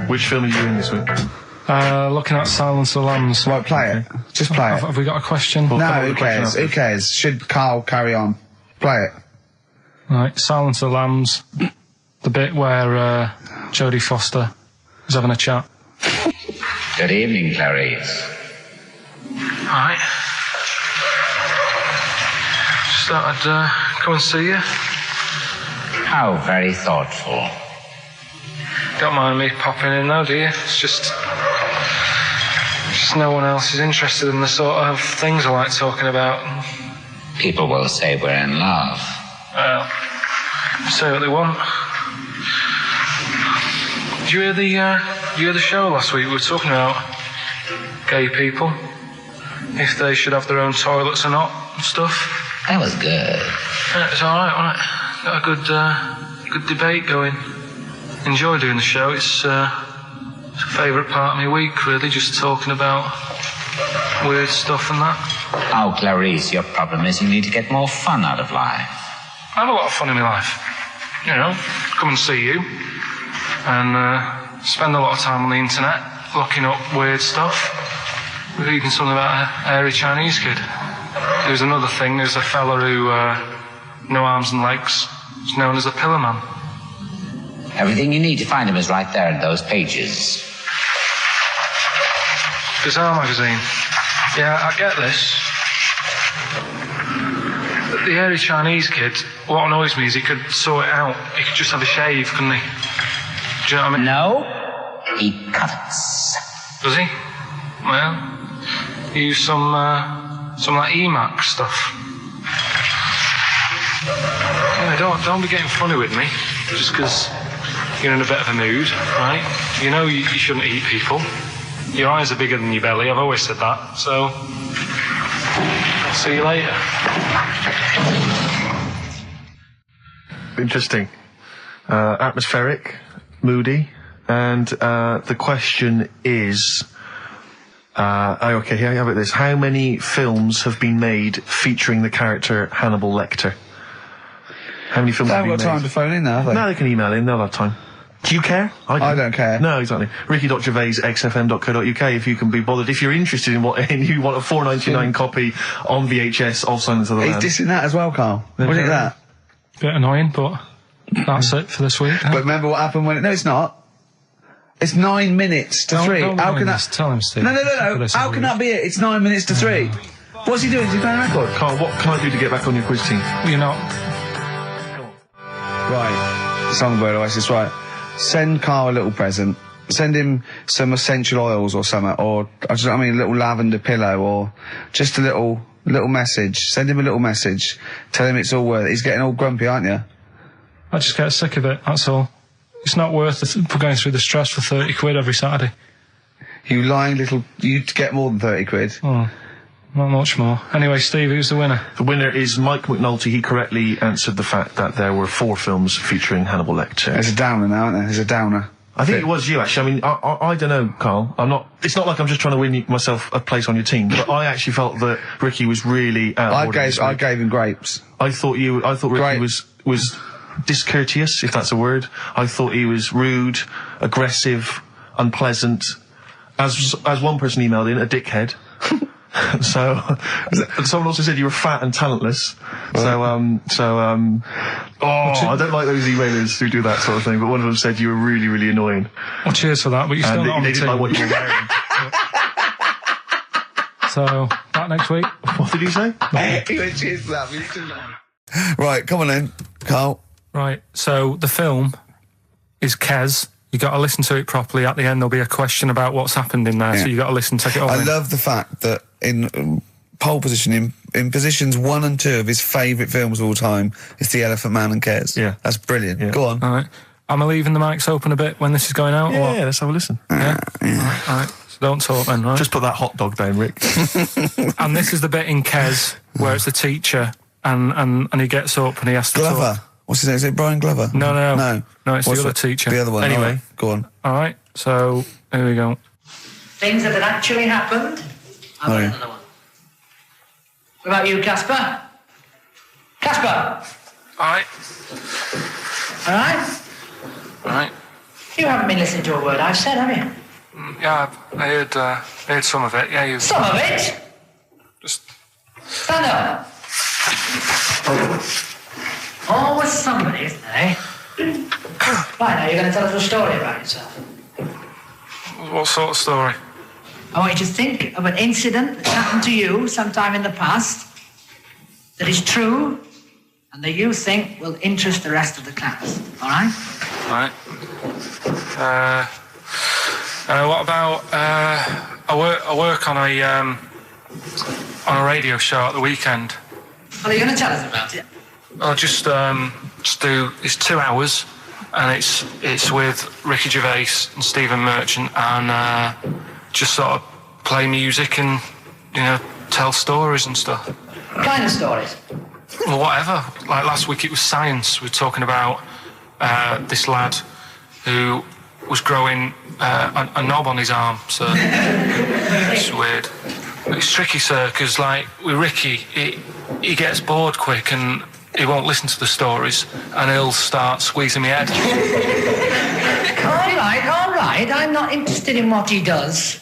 Which film are you doing this week? Looking at Silence of the Lambs. Right, play it. Just play it. Have we got a question? No, who cares? Who cares? Should Carl carry on? Play it. Right, Silence of the Lambs. The bit where Jodie Foster is having a chat. Good evening, Clarice. Alright. Just thought I'd come and see you. How very thoughtful. Don't mind me popping in though, do you? It's just no one else is interested in the sort of things I like talking about. People will say we're in love. Well, say what they want. Did you hear the show last week? We were talking about gay people, if they should have their own toilets or not and stuff. That was good. Yeah, it was alright, wasn't it? Got a good debate going. Enjoy doing the show. It's a favourite part of my week, really, just talking about weird stuff and that. Oh, Clarice, your problem is you need to get more fun out of life. I have a lot of fun in my life. You know, come and see you and spend a lot of time on the internet looking up weird stuff. Reading something about a hairy Chinese kid. There's another thing, there's a fella who, no arms and legs, is known as a pillar man. Everything you need to find him is right there in those pages. Bizarre magazine. Yeah, I get this. The hairy Chinese kid, what annoys me is he could sort it out. He could just have a shave, couldn't he? Do you know what I mean? No, he cuts. Does he? Well, he used some like EMAC stuff. Yeah, don't be getting funny with me, just because you're in a bit of a mood, right? You know you shouldn't eat people. Your eyes are bigger than your belly, I've always said that, so I'll see you later. Interesting. Atmospheric, moody, and the question is... okay, here I have it this. How many films have been made featuring the character Hannibal Lecter? How many films have been made? They haven't got time to phone in now, have they? No, they can email in, they'll have time. Do you care? I don't care. No, exactly. Ricky.gervais@xfm.co.uk if you can be bothered. If you're interested in you want a $4.99 copy on VHS of Silence of the Lambs. He's dissing that as well, Carl. Wasn't it that? Bit annoying, but that's it for this week. But remember what happened when... No, it's not. It's 9 minutes to 3. How can that... Tell him, Steve. No. How can that be it? It's 9 minutes to 3. What's he doing? Is he playing a record? Carl, what can I do to get back on your quiz team? You're not. Right. Songbird Oasis, right. Send Carl a little present. Send him some essential oils or something, or, a little lavender pillow, or just a little message. Send him a little message. Tell him it's all worth it. He's getting all grumpy, aren't you? I just get sick of it, that's all. It's not worth going through the stress for 30 quid every Saturday. You lying little... You'd get more than 30 quid. Oh, not much more. Anyway, Steve, who's the winner? The winner is Mike McNulty. He correctly answered the fact that there were 4 films featuring Hannibal Lecter. There's a downer now, isn't there? There's a downer. I think it was you, actually. I mean, I don't know, Carl. It's not like I'm just trying to win myself a place on your team, but I actually felt that Ricky was really I gave him grapes. I thought Ricky was discourteous, if that's a word. I thought he was rude, aggressive, unpleasant. As one person emailed in, a dickhead. So, someone also said you were fat and talentless. I don't like those emailers who do that sort of thing, but one of them said you were really, really annoying. Well, cheers for that, but you're still not on the team. They didn't like what you were wearing. So, back next week. What did he say? He went, cheers for that. Right, come on then, Carl. Right, so the film is Kes. You got to listen to it properly. At the end, there'll be a question about what's happened in there, so you got to listen, take it all in. I love the fact that in pole position, in positions 1 and 2 of his favourite films of all time, it's The Elephant Man and Kes. Yeah. That's brilliant. Yeah. Go on. All right. Am I leaving the mics open a bit when this is going out? Yeah, let's have a listen. Yeah? All right. So don't talk then, right? Just put that hot dog down, Rick. And this is the bit in Kes where it's the teacher and he gets up and he has to Glover. talk. What's his name? Is it Brian Glover? No, it's the other teacher. The other one. Anyway. Right, go on. All right, so here we go. Things that had actually happened. I've got another one. What about you, Casper? Casper! All right. All right? All right. You haven't been listening to a word I've said, have you? Yeah, I heard some of it. Yeah, you... Some of it? Just... Stand up. Always somebody, isn't there, eh? Right, now you're going to tell us a story about yourself. What sort of story? I want you to think of an incident that's happened to you sometime in the past that is true and that you think will interest the rest of the class. All right? Right. What about I work on a radio show at the weekend. Well, are you going to tell us about it? I'll just do. It's 2 hours, and it's with Ricky Gervais and Stephen Merchant, and just sort of play music and tell stories and stuff. What kind of stories? Well, whatever. Like last week, it was science. We were talking about this lad who was growing a knob on his arm. So it's weird. It's tricky, sir, because like with Ricky, he gets bored quick and he won't listen to the stories, and he'll start squeezing my head. All right. I'm not interested in what he does.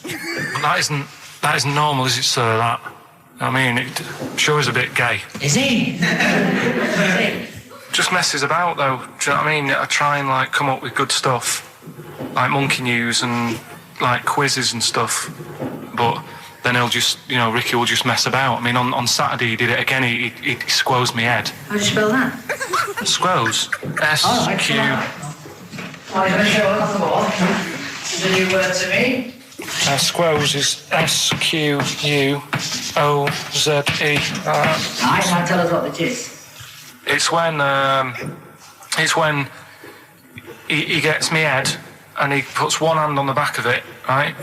That isn't normal, is it, sir? That. I mean, it sure is a bit gay. Is he? Just messes about, though. Do you know what I mean? I try and like come up with good stuff, like monkey news and like quizzes and stuff, but then he'll just, Ricky will just mess about. I mean, on Saturday he did it again. He squoze me head. How do you spell that? Squoze. S-Q... Oh, you're going to show us on the board. This is a new word to me. Squoze is S-Q-U-O-Z-E. I can't tell us what it is. It's when he gets me head and he puts one hand on the back of it, right?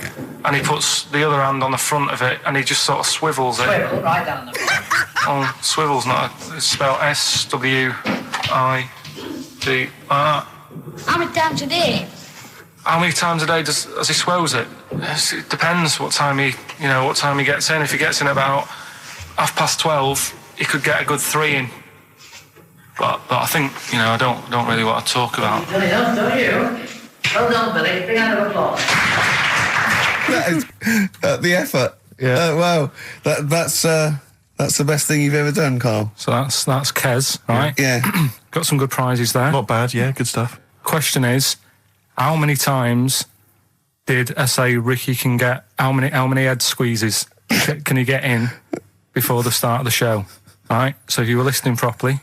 And he puts the other hand on the front of it and he just sort of swivels it. Swivel, right down the front. Oh, swivel's not. It's spelled S-W-I-V-R. How many times a day? How many times a day does he swells it? It depends what time he gets in. If he gets in about 12:30, he could get a good 3 in. But I think, I don't really want to talk about. You've done enough, don't you? Well done, Billy. Big hand of applause. That is the effort. Yeah. Wow. That's the best thing you've ever done, Carl. So that's Kez, right? Yeah. Got some good prizes there. Not bad, yeah, good stuff. Question is, how many times did I say Ricky can get? How many head squeezes can he get in before the start of the show? Right. So if you were listening properly,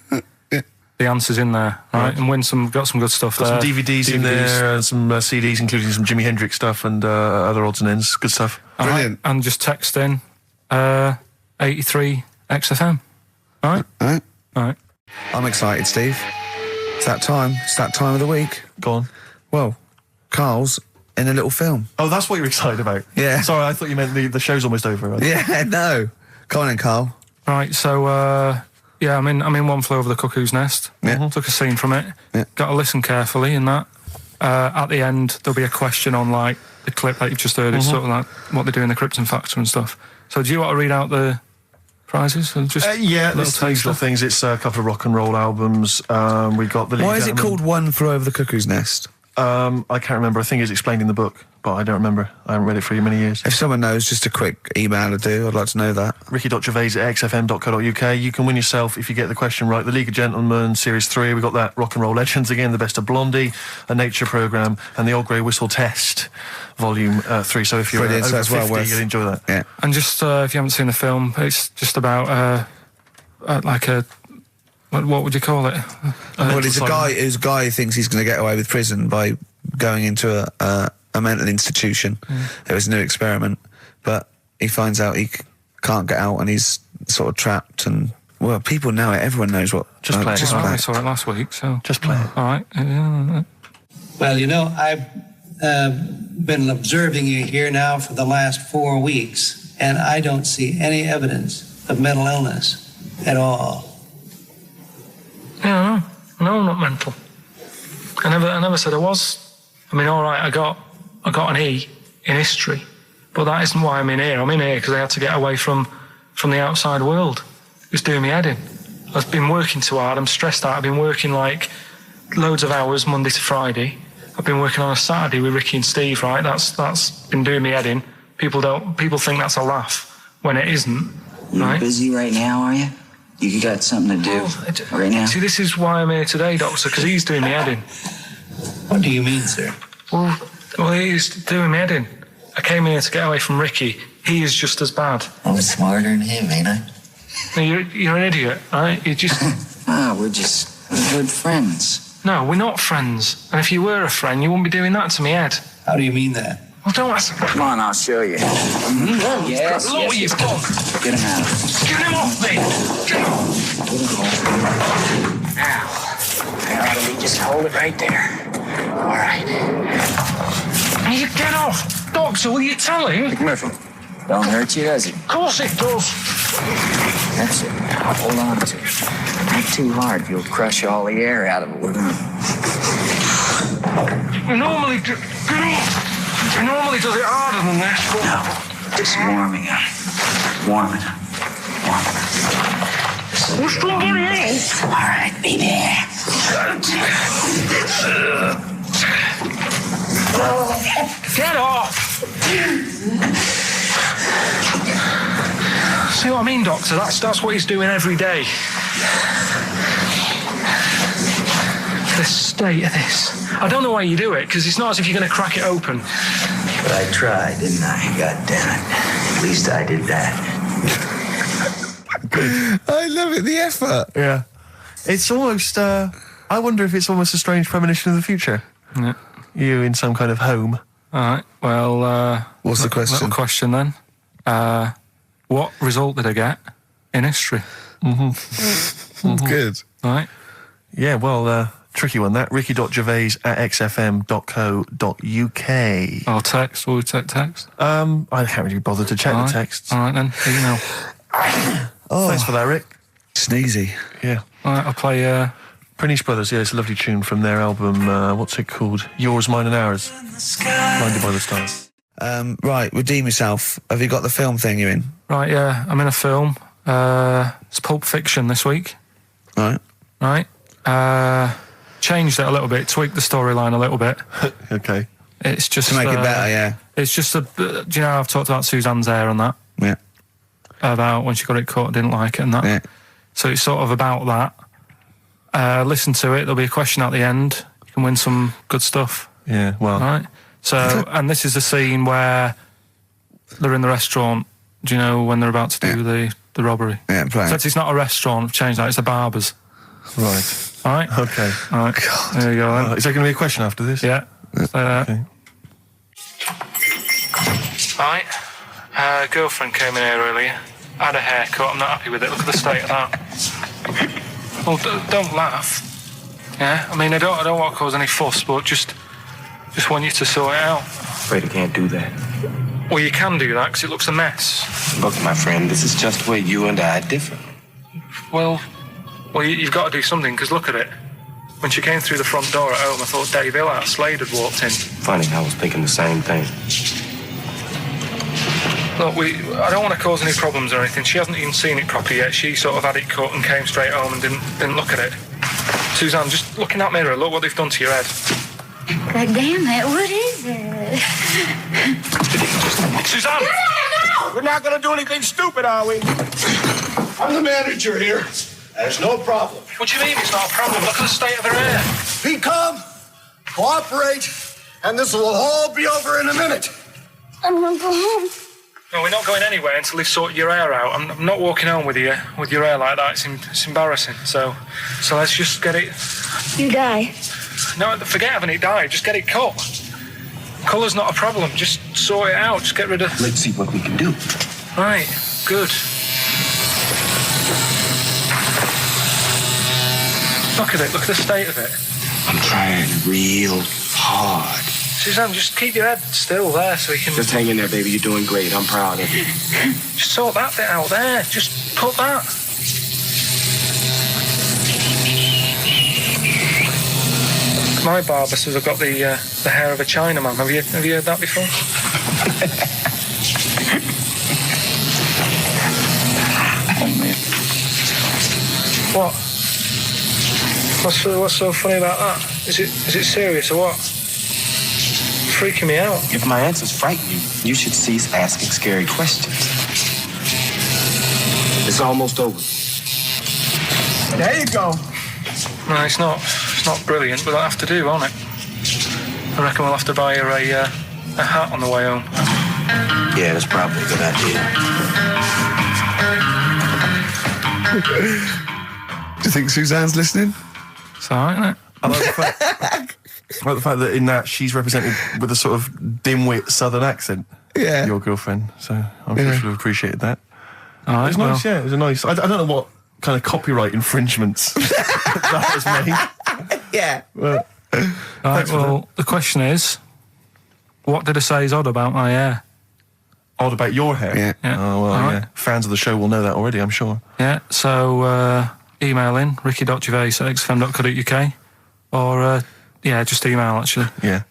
the answer's in there, right? And got some good stuff there. Got some DVDs in there, and some CDs, including some Jimi Hendrix stuff and other odds and ends. Good stuff. Brilliant. And just text in 83 XFM. All right. I'm excited, Steve. It's that time. It's that time of the week. Go on. Well, Carl's in a little film. Oh, that's what you're excited about? Yeah. Sorry, I thought you meant the show's almost over. Right? Yeah, no. Come on in, Carl. Right, so, I'm in One Flew Over the Cuckoo's Nest. Yeah. Took a scene from it. Yeah. Got to listen carefully in that. At the end, there'll be a question on, like, the clip that you've just heard. It's sort of like what they do in the Krypton Factor and stuff. So do you want to read out the prizes? Or just there's taste of things. It's a couple of rock and roll albums. We got the... Why is it called One Flew Over the Cuckoo's Nest? I can't remember. I think it's explained in the book, but I don't remember. I haven't read it for many years. If someone knows, just a quick email to do. I'd like to know that. ricky.gervais@xfm.co.uk. You can win yourself, if you get the question right, the League of Gentlemen Series 3. We got that Rock and Roll Legends again, the Best of Blondie, a nature programme, and the Old Grey Whistle Test, Volume 3. So if you're over 50, you'll enjoy that. Yeah. And just if you haven't seen the film, it's just about like a... What would you call it? Well, it's a guy who thinks he's going to get away with prison by going into a mental institution. It was a new experiment, but he finds out he can't get out and he's sort of trapped. And well, people know it. Everyone knows what. Just play it. I saw it last week, so just play it. All right. Well, I've been observing you here now for the last 4 weeks, and I don't see any evidence of mental illness at all. Yeah, no, I'm not mental. I never said I was. I mean, all right, I got an E in history, but that isn't why I'm in here. I'm in here because I had to get away from the outside world. It was doing me head in. I've been working too hard. I'm stressed out. I've been working like loads of hours Monday to Friday, I've been working on a Saturday with Ricky and Steve, right? That's been doing me head in. People think that's a laugh when it isn't, right? You're busy right now, are you? You got something to do right now? See, this is why I'm here today, Doctor, because he's doing me head in. What do you mean, sir? Well, he's doing me head in. I came here to get away from Ricky. He is just as bad. I'm smarter than him, ain't I? No, you're an idiot, right? You're just... We're just good friends. No, we're not friends. And if you were a friend, you wouldn't be doing that to me, Ed. How do you mean that? Well, don't ask... Come on, I'll show you. Yes, Look what you've done. Get him out. Get him off me! Get him off! Now, let me just hold it right there. All right. You get off! Doctor, will you tell him? Murphy, don't hurt you, does it? Of course it does. That's it. Now hold on to it. Not too hard. You'll crush all the air out of it. You normally do... Get off! He normally does it harder than this, but... No, just warming up. Warm it up. Warm it up. What's going on here? All right, be there. Get off! See what I mean, Doctor? That's what he's doing every day. The state of this. I don't know why you do it, because it's not as if you're going to crack it open. But I tried, didn't I? God damn it. At least I did that. I love it, the effort. Yeah. It's almost, I wonder if it's almost a strange premonition of the future. Yeah. You in some kind of home. All right, well... What's the question? Little question, then. What result did I get in history? Good. All right. Yeah, well, tricky one, that. ricky.gervais@xfm.co.uk. I'll text. Will we take text? I can't really bother to check the texts. All right, then. Here you know. Thanks for that, Rick. Sneezy. Yeah. All right, I'll play... Prentice Brothers, yeah, it's a lovely tune from their album, what's it called? Yours, Mine and Ours. Blinded by the Stars. Right, redeem yourself. Have you got the film thing you're in? Right, yeah, I'm in a film. It's Pulp Fiction this week. Right. Right. Changed it a little bit, tweaked the storyline a little bit. Okay. It's just... To make it better, yeah. It's just do you know, I've talked about Suzanne's hair and that? Yeah. About when she got it cut, didn't like it and that. Yeah. So it's sort of about that. Listen to it, there'll be a question at the end. You can win some good stuff. Yeah, well... Right? So, and this is the scene where they're in the restaurant, do you know, when they're about to do the robbery? Yeah, right. So it's not a restaurant, I've changed that, it's a barber's. Right. All right? Okay. All right. God. There you go, then. Is there going to be a question after this? Yeah. Okay. All right. Girlfriend came in here earlier. Had a haircut, I'm not happy with it. Look at the state of that. Well, don't laugh. Yeah? I mean, I don't want to cause any fuss, but just want you to sort it out. Afraid I can't do that. Well, you can do that, because it looks a mess. Look, my friend, this is just where you and I differ. Well, you've got to do something, because look at it. When she came through the front door at home, I thought Dave Hill out of Slade had walked in. Funny, I was thinking the same thing. Look, I don't want to cause any problems or anything. She hasn't even seen it properly yet. She sort of had it cut and came straight home and didn't look at it. Suzanne, just look in that mirror. Look what they've done to your head. God damn it, what is it? Suzanne! No! We're not going to do anything stupid, are we? I'm the manager here. There's no problem. What do you mean it's not a problem? Look at the state of her hair. Be calm, cooperate, and this will all be over in a minute. I want to go home. No, we're not going anywhere until they've sorted your hair out. I'm not walking home with you with your hair like that. It's embarrassing. So let's just get it... You die. No, forget having it dyed. Just get it cut. Colour's not a problem. Just sort it out. Just get rid of... Let's see what we can do. Right. Good. Look at it. Look at the state of it. I'm trying real hard. Suzanne, just keep your head still there so you can... Just hang in there, baby. You're doing great. I'm proud of you. Just sort that bit out there. Just cut that. My barber says I've got the hair of a Chinaman. Have you heard that before? What? What's so funny about that? Is it serious or what? freaking me out. If my answers frighten you, you should cease asking scary questions. It's almost over. There you go. No, it's not brilliant, but that'll have to do, won't it? I reckon we'll have to buy her a hat on the way home. Yeah, that's probably a good idea. Do you think Suzanne's listening? It's all right, isn't it? I like the fact that in that she's represented with a sort of dimwit southern accent. Yeah. Your girlfriend. So I'm sure she'll have appreciated that. All right, It was nice, yeah. It was a nice... I don't know what kind of copyright infringements that was made. Yeah. Well, Right, well, the question is, what did I say is odd about my hair? Odd about your hair? Yeah. Oh, well, All yeah. right. Fans of the show will know that already, I'm sure. Yeah, so email in, ricky.gervais@xfm.co.uk, or, just email, actually. Yeah.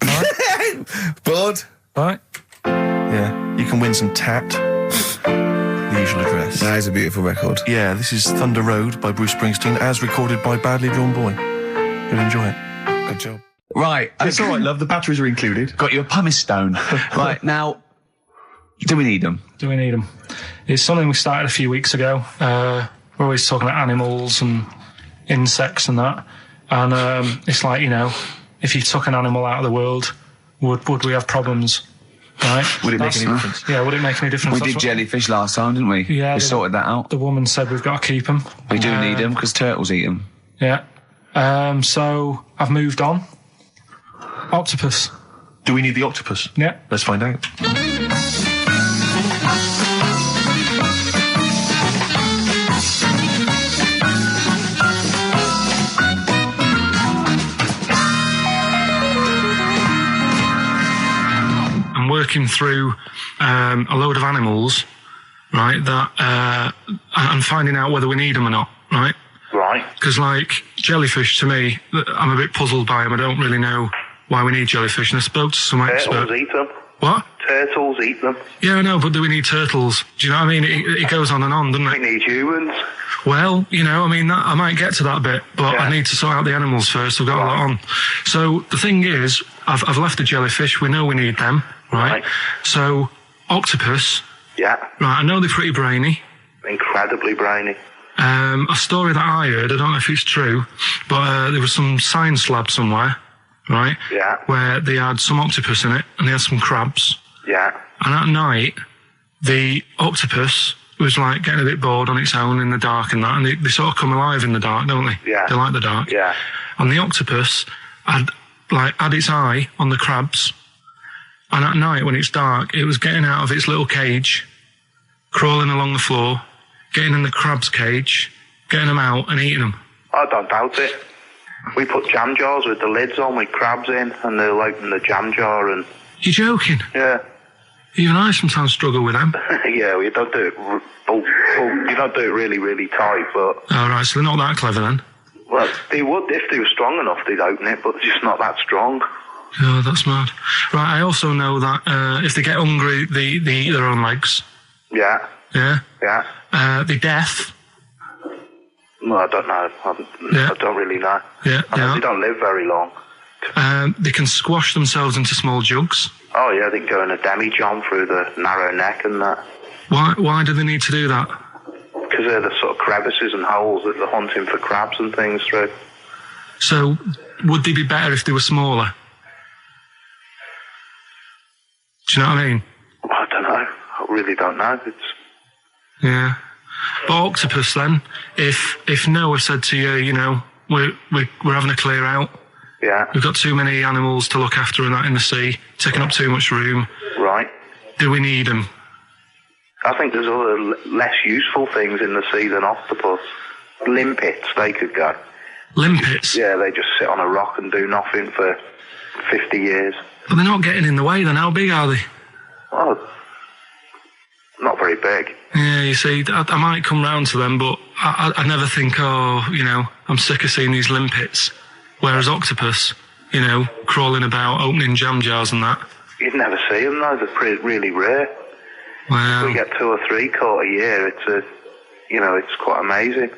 Bud? Right? Yeah. You can win some tat. The usual address. That is a beautiful record. Yeah, this is Thunder Road by Bruce Springsteen, as recorded by Badly Drawn Boy. You'll enjoy it. Good job. Right. It's all right, love. The batteries are included. Got you a pumice stone. Right, now, do we need them? Do we need them? It's something we started a few weeks ago. We're always talking about animals and insects and that. And it's like, if you took an animal out of the world, would we have problems? Right? Would it make any difference? Yeah, would it make any difference? We did jellyfish last time, didn't we? Yeah. We sorted that out. The woman said we've got to keep them. We do need them because turtles eat them. Yeah. So I've moved on. Octopus. Do we need the octopus? Yeah. Let's find out. I'm working through a load of animals, right, that I'm finding out whether we need them or not, right? Right. Because, like, jellyfish, to me, I'm a bit puzzled by them. I don't really know why we need jellyfish, and I spoke to some experts. Turtles eat them. What? Turtles eat them. Yeah, I know, but do we need turtles? Do you know what I mean? It goes on and on, doesn't We it? need humans. Well, I might get to that bit, but I need to sort out the animals first. I've got a lot on. So the thing is, I've left the jellyfish. We know we need them, right? So octopus. Yeah. Right, I know they're pretty brainy. Incredibly brainy. A story that I heard, I don't know if it's true, but there was some science lab somewhere, right? Yeah. Where they had some octopus in it, and they had some crabs. Yeah. And at night, the octopus was like getting a bit bored on its own in the dark and that, and they sort of come alive in the dark, don't they? Yeah. They like the dark. Yeah. And the octopus had its eye on the crabs, and at night when it's dark, it was getting out of its little cage, crawling along the floor, getting in the crab's cage, getting them out and eating them. I don't doubt it. We put jam jars with the lids on with crabs in, and they'll open the jam jar and... You're joking? Yeah. Even I sometimes struggle with them. Yeah, you don't do it... you don't do it really, really tight, but... Oh, right, so they're not that clever then? Well, they would, if they were strong enough, they'd open it, but they're just not that strong. Oh, that's mad. Right, I also know that if they get hungry, they eat their own legs. Yeah. Yeah? Yeah. They're deaf. Well, I don't know. I don't really know. Yeah, They don't live very long. They can squash themselves into small jugs. Oh, yeah, they can go in a demi-john through the narrow neck and that. Why do they need to do that? Because they're the sort of crevices and holes that they're hunting for crabs and things through. So, would they be better if they were smaller? Do you know what I mean? I don't know. I really don't know. Yeah. But octopus then, if Noah said to you, we're having a clear out. Yeah. We've got too many animals to look after and that in the sea, taking up too much room. Right. Do we need them? I think there's other less useful things in the sea than octopus. Limpets, they could go. Limpets? Yeah, they just sit on a rock and do nothing for 50 years. But they're not getting in the way then. How big are they? Well, not very big. Yeah, you see, I might come round to them, but I never think, I'm sick of seeing these limpets. Whereas octopus, crawling about, opening jam jars and that. You'd never see them, though. They're really rare. Wow. We get 2 or 3 caught a year. It's quite amazing.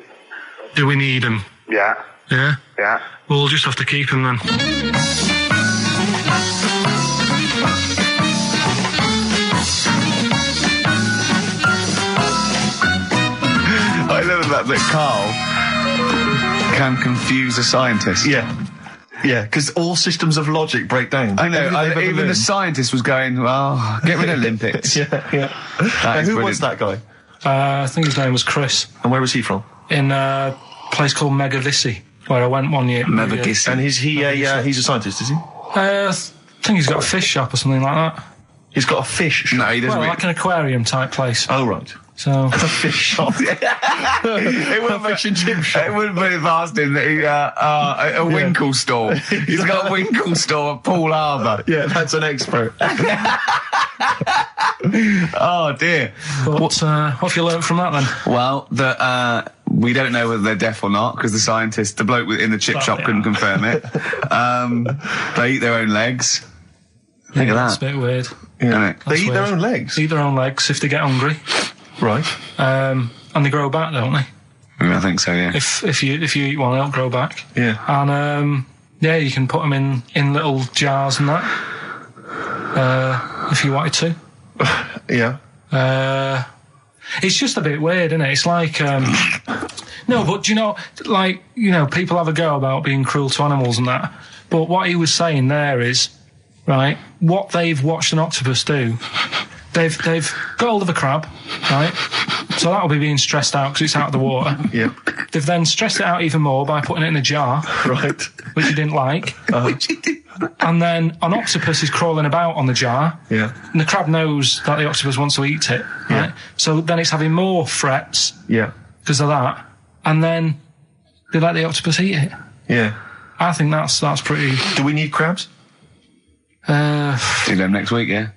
Do we need them? Yeah. Yeah? Yeah. Well, we'll just have to keep them then. that Carl can confuse a scientist. Yeah, because all systems of logic break down. I know. Even the scientist was going, well, get rid of Olympics. yeah. Who was that guy? I think his name was Chris. And where was he from? In a place called Megavissi, where I went one year. Megavissi. And he's a scientist, is he? I think he's got a fish shop or something like that. He's got a fish shop? No, he doesn't. Well, like an aquarium type place. Oh, right. So a fish shop. It wouldn't fish and chip shop. It wouldn't be asked him that he a Winkle store. He's got a Winkle store at Poole Harbour. Yeah, that's an expert. Oh dear. But what have you learnt from that then? Well, that we don't know whether they're deaf or not because the bloke in the chip shop couldn't confirm it. They eat their own legs. Think of that. That's a bit weird. Yeah. They eat their own legs? Eat their own legs if they get hungry. Right. And they grow back, don't they? I think so, yeah. If you eat one, they'll grow back. Yeah. And you can put them in little jars and that. If you wanted to. Yeah. It's just a bit weird, isn't it? It's like no, but do you know, like, you know, people have a go about being cruel to animals and that. But what he was saying there is, right, what they've watched an octopus do. They've got hold of a crab, right? So that'll be being stressed out because it's out of the water. Yeah. They've then stressed it out even more by putting it in a jar. Right. Which you didn't like. And then an octopus is crawling about on the jar. Yeah. And the crab knows that the octopus wants to eat it, right? So then it's having more frets. Yeah. Because of that. And then they let the octopus eat it. Yeah. I think that's pretty... Do we need crabs? Do them next week, yeah?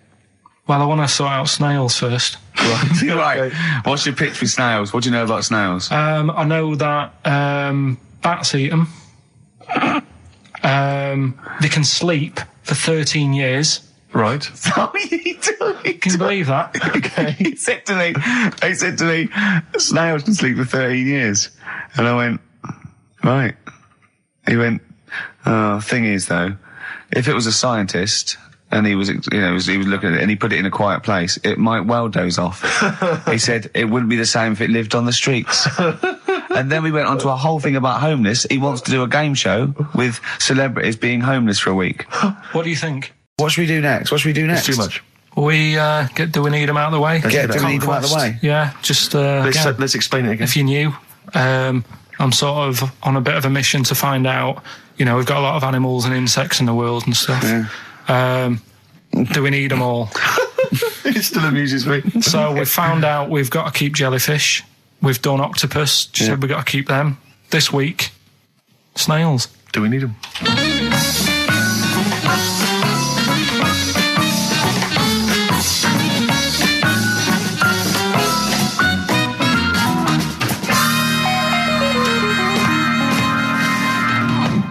Well, I want to sort out snails first. Right. Right. What's your pitch with snails? What do you know about snails? I know that bats eat them. They can sleep for 13 years. Right. Can you believe that? Okay. He said to me, snails can sleep for 13 years. And I went, right. He went, thing is though, if it was a scientist and he was looking at it and he put it in a quiet place, it might well doze off. He said it wouldn't be the same if it lived on the streets. And then we went on to a whole thing about homeless. He wants to do a game show with celebrities being homeless for a week. What do you think? What should we do next? It's too much. Do we need them out of the way? Do we need them out of the way? Yeah, just... let's explain it again. If you're new, I'm sort of on a bit of a mission to find out, we've got a lot of animals and insects in the world and stuff. Yeah. Do we need them all? It still amuses me. So we've found out we've got to keep jellyfish. We've done octopus. She said we've got to keep them. This week, snails. Do we need them?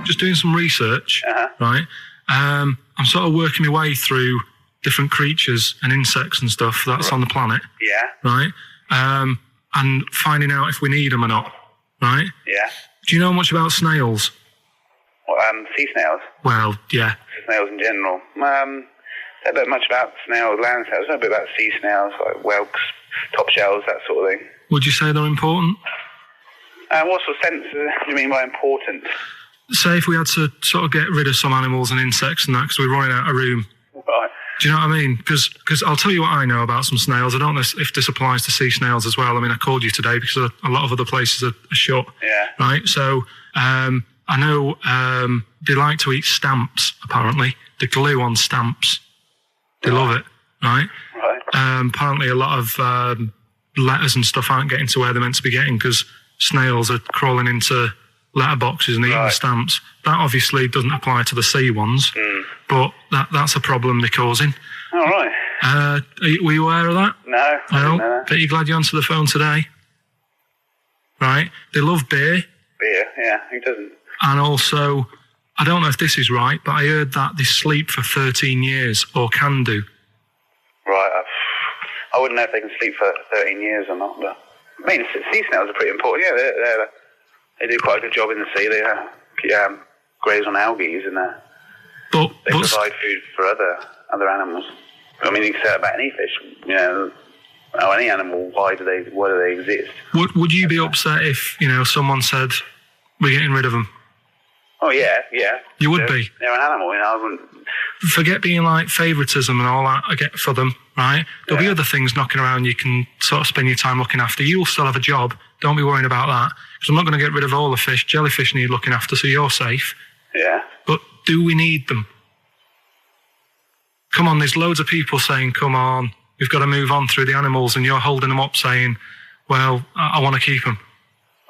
Just doing some research, right? I'm sort of working my way through different creatures and insects and stuff that's on the planet. Yeah. Right? And finding out if we need them or not. Right? Yeah. Do you know much about snails? Sea snails? Well, yeah. Snails in general. I don't know much about snails, land snails. I know a bit about sea snails, like whelks, top shells, that sort of thing. Would you say they're important? What sort of sense do you mean by important? Say if we had to sort of get rid of some animals and insects and that because we're running out of room. Right. Do you know what I mean? Because I'll tell you what I know about some snails. I don't know if this applies to sea snails as well. I mean, I called you today because a lot of other places are shut. Yeah. Right? So I know they like to eat stamps, apparently. The glue on stamps. They love it, right? Right. Apparently a lot of letters and stuff aren't getting to where they're meant to be getting because snails are crawling into letterboxes and eating the stamps. That obviously doesn't apply to the sea ones, but that's a problem they're causing. All right. Were you aware of that? No. No? But you're glad you answered the phone today? Right? They love beer. Beer, yeah. Who doesn't? And also, I don't know if this is right, but I heard that they sleep for 13 years, or can do. Right. I wouldn't know if they can sleep for 13 years or not, but... I mean, sea snails are pretty important. Yeah, they do quite a good job in the sea. They graze on algae and they provide food for other animals. I mean, you can say that about any fish. Oh, any animal, why do they exist? Would you be upset if, someone said, we're getting rid of them? Oh, yeah. You would be? They're an animal, I wouldn't... Forget being like favouritism and all that I get for them, right? There'll be other things knocking around you can sort of spend your time looking after. You'll still have a job. Don't be worrying about that. Because I'm not going to get rid of all the fish. Jellyfish need looking after, so you're safe. Yeah. But do we need them? Come on, there's loads of people saying, come on, we've got to move on through the animals, and you're holding them up saying, well, I want to keep them.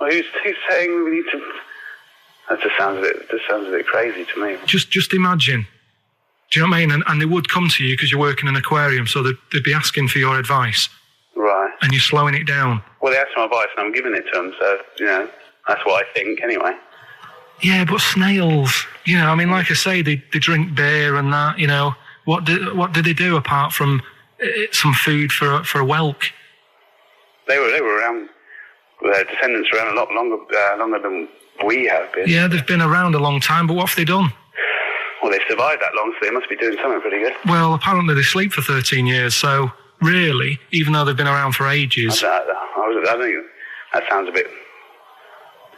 Well, who's saying we need to... That just sounds a bit crazy to me. Just imagine. Do you know what I mean? And they would come to you because you're working in an aquarium, so they'd be asking for your advice. Right. And you're slowing it down. Well, they asked for my advice and I'm giving it to them, so, that's what I think anyway. Yeah, but snails, like I say, they drink beer and that, What did they do apart from some food for a whelk? They were around, their descendants around a lot longer than we have been. Yeah, they've been around a long time, but what have they done? Well, they've survived that long, so they must be doing something pretty good. Well, apparently they sleep for 13 years, so really, even though they've been around for ages... I think that sounds a bit...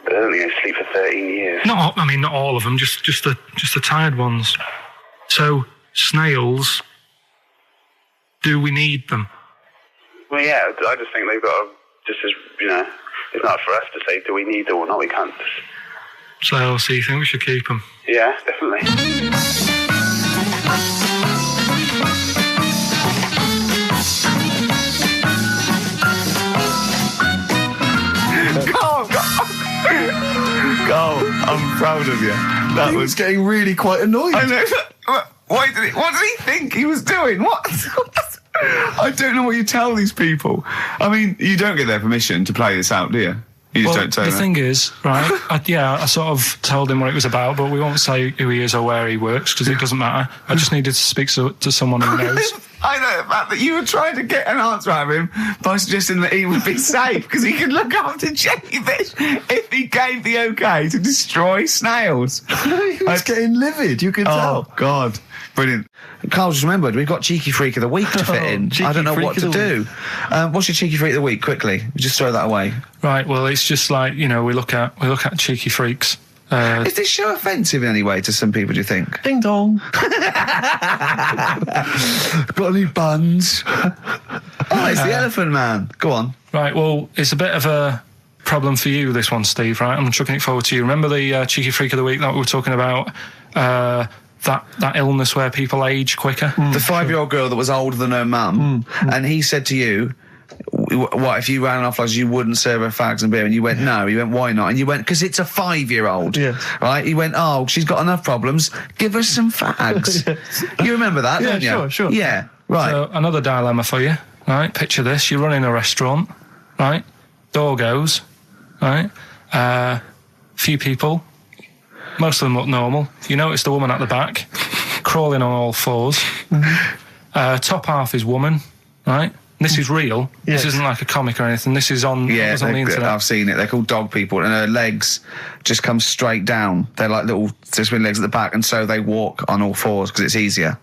But I don't think they sleep for 13 years. Not all of them, just the tired ones. So, snails, do we need them? Well, yeah, I just think they've got to, it's not for us to say, do we need them or not, we can't. So you think we should keep them? Yeah, definitely. Carl, I'm proud of you. That was getting really quite annoyed. I know. What did he think he was doing? What? I don't know what you tell these people. I mean, you don't get their permission to play this out, do you? You just don't tell them. The thing is, right, I sort of told him what it was about, but we won't say who he is or where he works, because it doesn't matter. I just needed to speak to someone who knows. I know the fact that you were trying to get an answer out of him by suggesting that he would be safe, because he could look after jellyfish if he gave the okay to destroy snails. He was getting livid, you could tell. Oh, God. Brilliant. Carl just remembered, we've got Cheeky Freak of the Week to fit in. I don't know what to do. What's your Cheeky Freak of the Week? Quickly. Just throw that away. Right, well, it's just like, we look at Cheeky Freaks. Is this show offensive in any way to some people, do you think? Ding dong. Got any buns? Oh, it's the Elephant Man. Go on. Right, well, it's a bit of a problem for you, this one, Steve, right? I'm chucking it forward to you. Remember the Cheeky Freak of the Week that we were talking about? That illness where people age quicker? The 5-year-old girl that was older than her mum, and he said to you, what, if you ran off like you wouldn't serve her fags and beer? And you went, no. He went, why not? And you went, because it's a 5-year-old. Yeah. Right? He went, oh, she's got enough problems. Give her some fags. Yes. You remember that, don't you? Sure. Yeah, right. So, another dilemma for you, right? Picture this. You're running a restaurant, right? Door goes, right? Few people. Most of them look normal. You notice the woman at the back, crawling on all fours. Top half is woman, right? This is real. Yes. This isn't like a comic or anything. This is on, yeah, on the internet. I've seen it. They're called dog people, and her legs just come straight down. They're like little spin legs at the back, and so they walk on all fours because it's easier.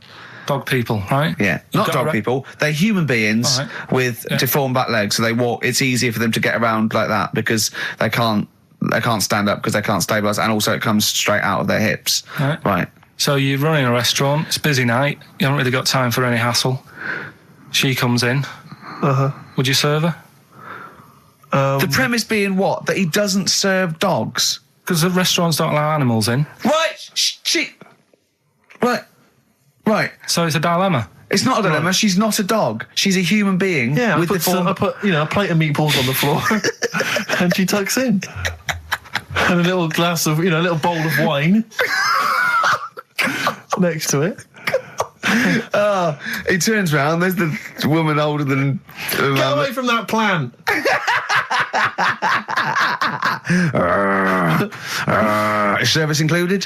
Dog people, right? Yeah, not dog people. They're human beings with deformed back legs, so they walk. It's easier for them to get around like that because they can't stand up because they can't stabilise, and also it comes straight out of their hips. Right. So you're running a restaurant. It's a busy night. You haven't really got time for any hassle. She comes in. Would you serve her? The premise being what? That he doesn't serve dogs? Because the restaurants don't allow animals in. Right. So it's a dilemma. It's not a dilemma. Right. She's not a dog. She's a human being. Yeah, I put a plate of meatballs on the floor, and she tucks in, and a little glass of, a little bowl of wine next to it. He turns round, there's the woman older than... Get away from that plant! Is service included?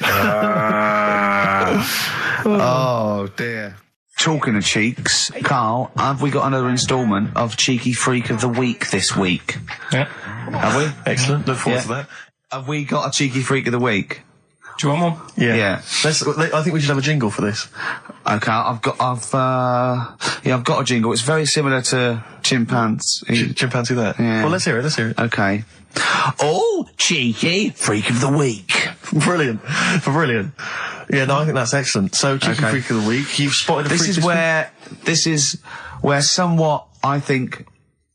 Oh, dear. Talking of cheeks, Carl, have we got another instalment of Cheeky Freak of the Week this week? Yeah. Have we? Excellent, look forward to that. Have we got a Cheeky Freak of the Week? Do you want one? Yeah. Yeah. I think we should have a jingle for this. Okay, I've got a jingle. It's very similar to Chimpanzee. Chimpanzee there? Yeah. Well, let's hear it. Okay. Oh, cheeky Freak of the Week. Brilliant. Yeah, no, I think that's excellent. So, cheeky Freak of the Week. You've spotted a freak This is where somewhat, I think,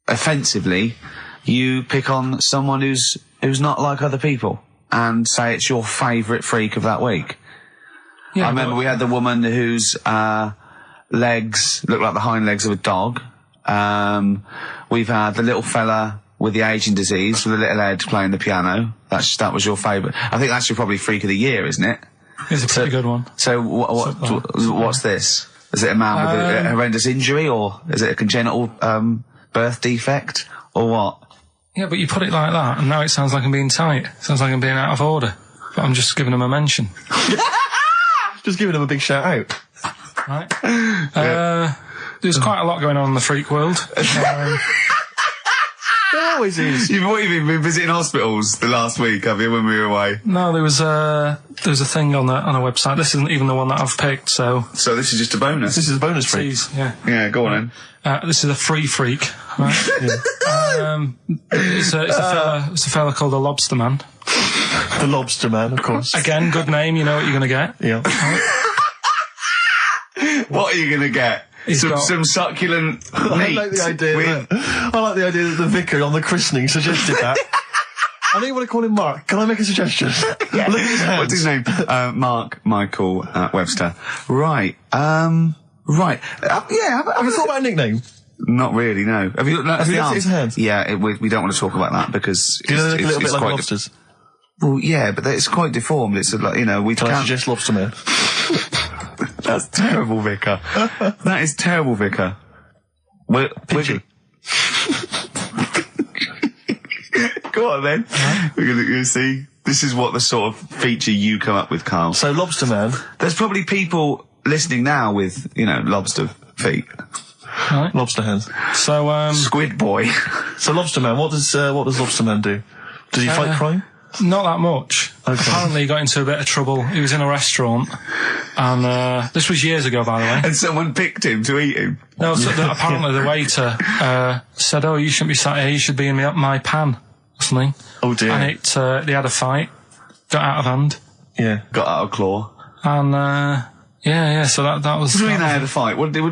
offensively, you pick on someone who's not like other people and say it's your favourite freak of that week. Yeah, I remember we had the woman whose legs looked like the hind legs of a dog. We've had the little fella with the aging disease with a little head playing the piano. That was your favourite. I think that's your probably freak of the year, isn't it? It's a pretty good one. So what's this? Is it a man with a horrendous injury, or is it a congenital birth defect, or what? Yeah, but you put it like that, and now it sounds like I'm being tight. It sounds like I'm being out of order. But I'm just giving him a mention. Just giving him a big shout out. Right. There's quite a lot going on in the freak world. There always is. You've been visiting hospitals the last week, have you, when we were away? No, there was a thing on a website. This isn't even the one that I've picked, so... So this is just a bonus? This is a bonus freak. Yeah. Yeah, go on then. This is a free freak, right? It's a fella called the Lobster Man. The Lobster Man, of course. Again, good name, you know what you're going to get. Yeah. What are you going to get? Some succulent meat. I like the idea that the vicar on the christening suggested that. I don't want to call him Mark. Can I make a suggestion? Yeah. Look at his hands. What's his name? Mark Michael Webster. Right. Right. Have you thought about a nickname? Not really, no. Have you looked at his hands? Yeah, we don't want to talk about that because do you know they look a little bit like lobsters? Well, yeah, but it's quite deformed. It's like, you know, we can't... I suggest Lobster Man? That's terrible, Vicar. That is terrible, Vicar. Pinchy. Go on, then. We're going to see. This is what the sort of feature you come up with, Carl. So, Lobster Man. There's probably people listening now with, you know, lobster feet. Right. Lobster hands. So, Squid Boy. So, Lobster Man, what does Lobster Man do? Does he fight crime? Not that much. Okay. Apparently he got into a bit of trouble. He was in a restaurant, and this was years ago, by the way. And someone picked him to eat him? No, so apparently the waiter said, "Oh, you shouldn't be sat here, you should be in my pan," or something. Oh dear. And they had a fight, got out of hand. Yeah. Got out of claw. And, yeah, so that was... What do you mean they had a fight? What did he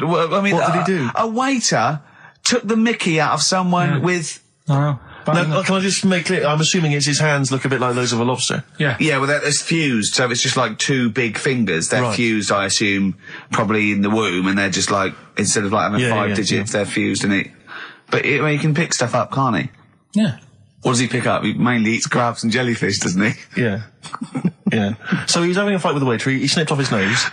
do? A waiter took the mickey out of someone with... No. No, can I just make clear? I'm assuming his hands look a bit like those of a lobster. Yeah. Yeah, well, it's fused, so it's just like two big fingers. They're fused, I assume, probably in the womb, and they're just like, instead of like having 5 digits, they're fused in it. But he can pick stuff up, can't he? Yeah. What does he pick up? He mainly eats crabs and jellyfish, doesn't he? Yeah. Yeah. So he was having a fight with the waiter, he snipped off his nose.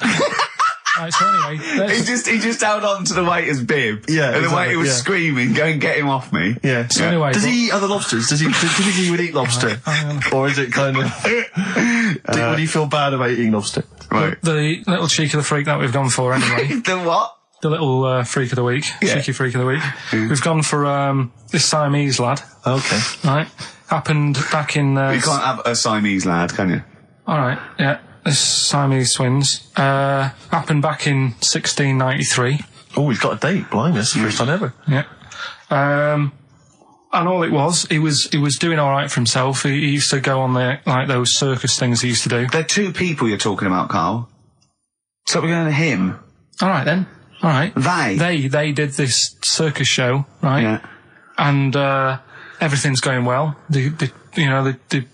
Right, so anyway, he just held on to the waiter's bib. Yeah, and the waiter was screaming, "Go and get him off me." Yeah. So anyway, does he eat other lobsters? Does he typically would eat lobster, or is it kind of? Would he feel bad about eating lobster? Right. The little cheek of the freak that we've gone for anyway. The what? The little freak of the week, cheeky freak of the week. We've gone for this Siamese lad. Okay. Right. Happened back in. You can't have a Siamese lad, can you? All right. Yeah. This Siamese twins happened back in 1693. Oh, he's got a date. Blimey, that's the first time ever. Yeah. And all it was, he was doing all right for himself. He used to go on those circus things he used to do. They're two people you're talking about, Carl. So we're going to him. All right then. All right. They did this circus show, right? Yeah. And everything's going well. They're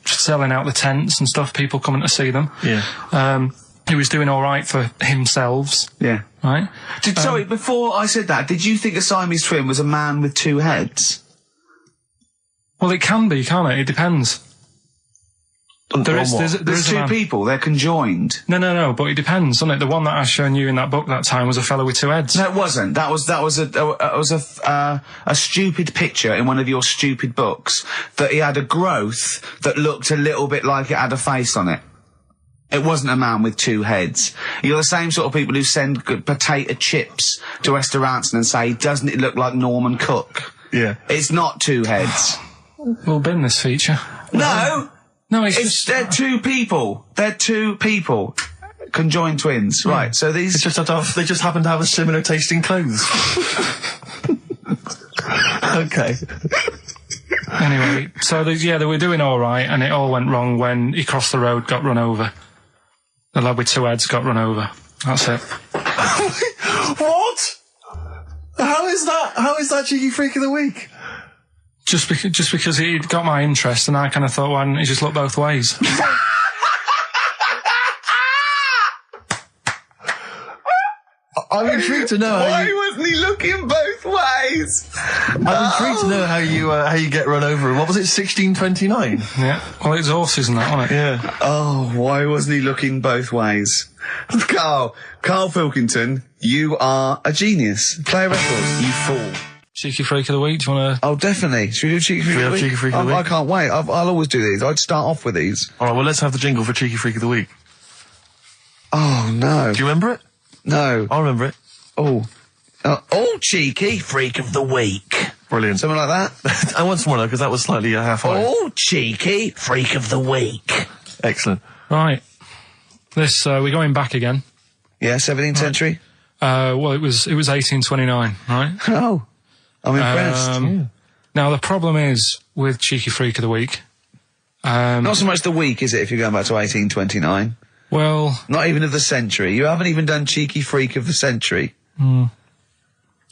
selling out the tents and stuff, people coming to see them. Yeah. He was doing all right for himself. Yeah. Right? Sorry, before I said that, did you think a Siamese twin was a man with 2 heads? Well, it can be, can't it? It depends. There's 2 people, they're conjoined. No, but it depends, doesn't it? The one that I shown you in that book that time was a fellow with 2 heads. No, it wasn't. That was a stupid picture in one of your stupid books that he had a growth that looked a little bit like it had a face on it. It wasn't a man with 2 heads. You're the same sort of people who send potato chips to restaurants and say, "Doesn't it look like Norman Cook?" Yeah. It's not 2 heads. We'll bin this feature. No! No, they're two people. They're two people. Conjoined twins. Right, so these... they just happen to have a similar taste in clothes. Okay. Anyway, so they were doing all right, and it all went wrong when he crossed the road, got run over. The lad with two heads got run over. That's it. What? How is that Cheeky Freak of the Week? Just because he got my interest, and I kind of thought, why didn't he just look both ways? I'm intrigued to know why wasn't he looking both ways? I'm intrigued to know how you get run over. What was it, 1629? Yeah. Well, it's horses and that, wasn't it? Yeah. Oh, why wasn't he looking both ways? Karl Pilkington, you are a genius. Play a record, you fool. Cheeky Freak of the Week, do you want to... Oh, definitely. Should we do Cheeky Freak of the Week? Cheeky Freak of the Week? I can't wait. I'll always do these. I'd start off with these. Alright, well, let's have the jingle for Cheeky Freak of the Week. Oh, no. Do you remember it? No. I remember it. Oh, Cheeky Freak of the Week. Brilliant. Something like that? I want some more, though, because that was slightly half-high. Oh, Cheeky Freak of the Week. Excellent. Right. This, we're going back again. Yeah, 17th century? Well, it was 1829, right? Oh, I'm impressed. Now, the problem is with Cheeky Freak of the Week... not so much the week, is it, if you're going back to 1829? Well... Not even of the century. You haven't even done Cheeky Freak of the century.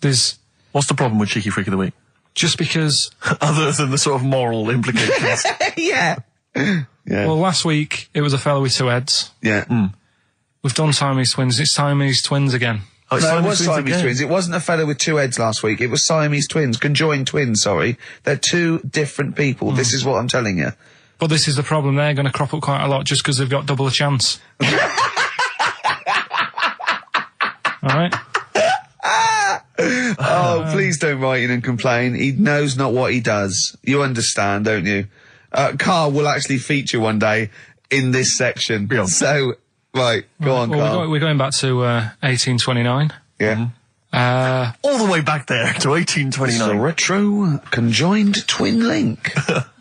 There's... What's the problem with Cheeky Freak of the Week? Just because... Other than the sort of moral implications. Yeah. Well, last week, it was a fellow with two heads. Yeah. We've done Siamese twins. It's Siamese twins again. Oh, no, it was Siamese twins. It wasn't a fellow with two heads last week. It was Siamese twins. Conjoined twins, sorry. They're two different people. This is what I'm telling you. But this is the problem. They're going to crop up quite a lot just because they've got double a chance. Alright? Oh, please don't write in and complain. He knows not what he does. You understand, don't you? Karl will actually feature one day in this section. Yeah. So, right, go on, Karl. We're going back to 1829. Yeah. All the way back there to 1829. It's a retro conjoined twin link.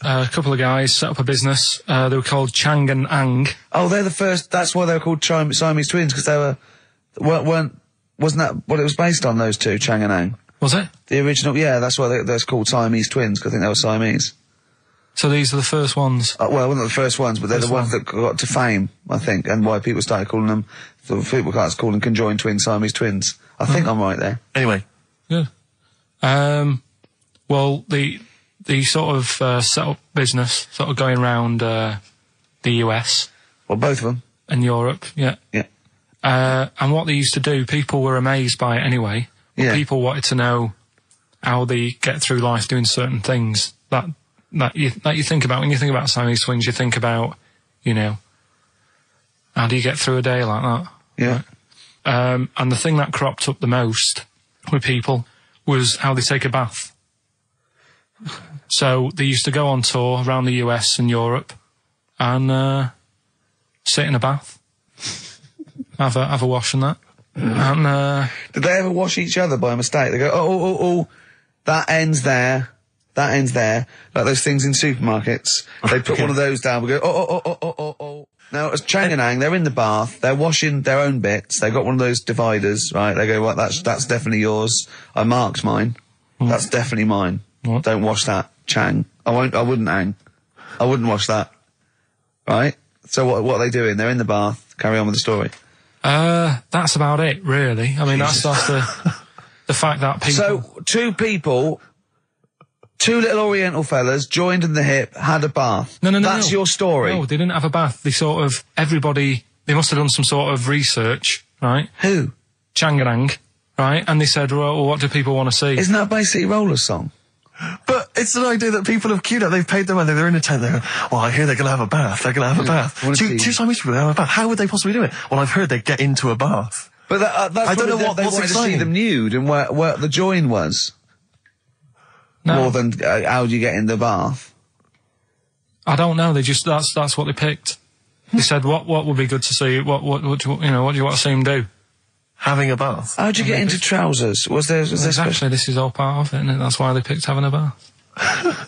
A couple of guys set up a business. They were called Chang and Ang. Oh, they're the first. That's why they were called Siamese twins, because they wasn't that what it was based on? Those two, Chang and Ang. Was it? The original, yeah. That's why they're called Siamese twins, because I think they were Siamese. So these are the first ones. Well, they're not the first ones, but they're the ones that got to fame, I think, and why people started calling them. People started calling them conjoined twins, Siamese twins. I think I'm right there. Anyway. Good. Well, the sort of set up business, sort of going around the US. Well, both of them. And Europe, yeah. Yeah. And what they used to do, people were amazed by it anyway. But people wanted to know how they get through life doing certain things that you think about. When you think about Siamese twins, you think about, how do you get through a day like that? Yeah. Right? And the thing that cropped up the most with people was how they take a bath. So they used to go on tour around the US and Europe and sit in a bath, have a wash and that. And did they ever wash each other by mistake? They go, oh, that ends there. That ends there. Like those things in supermarkets. They put one of those down. We go, oh. Now, as Chang and Ang, they're in the bath. They're washing their own bits. They've got one of those dividers, right? They go, well, that's definitely yours. I marked mine. That's definitely mine. What? Don't wash that, Chang. I wouldn't, Ang. I wouldn't wash that. Right? So what are they doing? They're in the bath. Carry on with the story. That's about it, really. I mean, that's the fact that people... So, two little Oriental fellas joined in the hip, had a bath. No. That's your story. No, they didn't have a bath. They they must have done some sort of research, right? Who? Chang and Ang, right? And they said, well, what do people want to see? Isn't that basically Roller's song? But it's an idea that people have queued up. They've paid their money. They're in a tent. They're going, well, I hear they're going to have a bath. They're going to have a bath. Two Siamese people have a bath. How would they possibly do it? Well, I've heard they get into a bath. But that's I don't know they wanted to see them nude and where the join was. No. More than how do you get in the bath? I don't know. They just that's what they picked. They said what would be good to see. What do you want to see them do? Having a bath. How'd you get into trousers? Was there exactly? This is all part of it, and that's why they picked having a bath.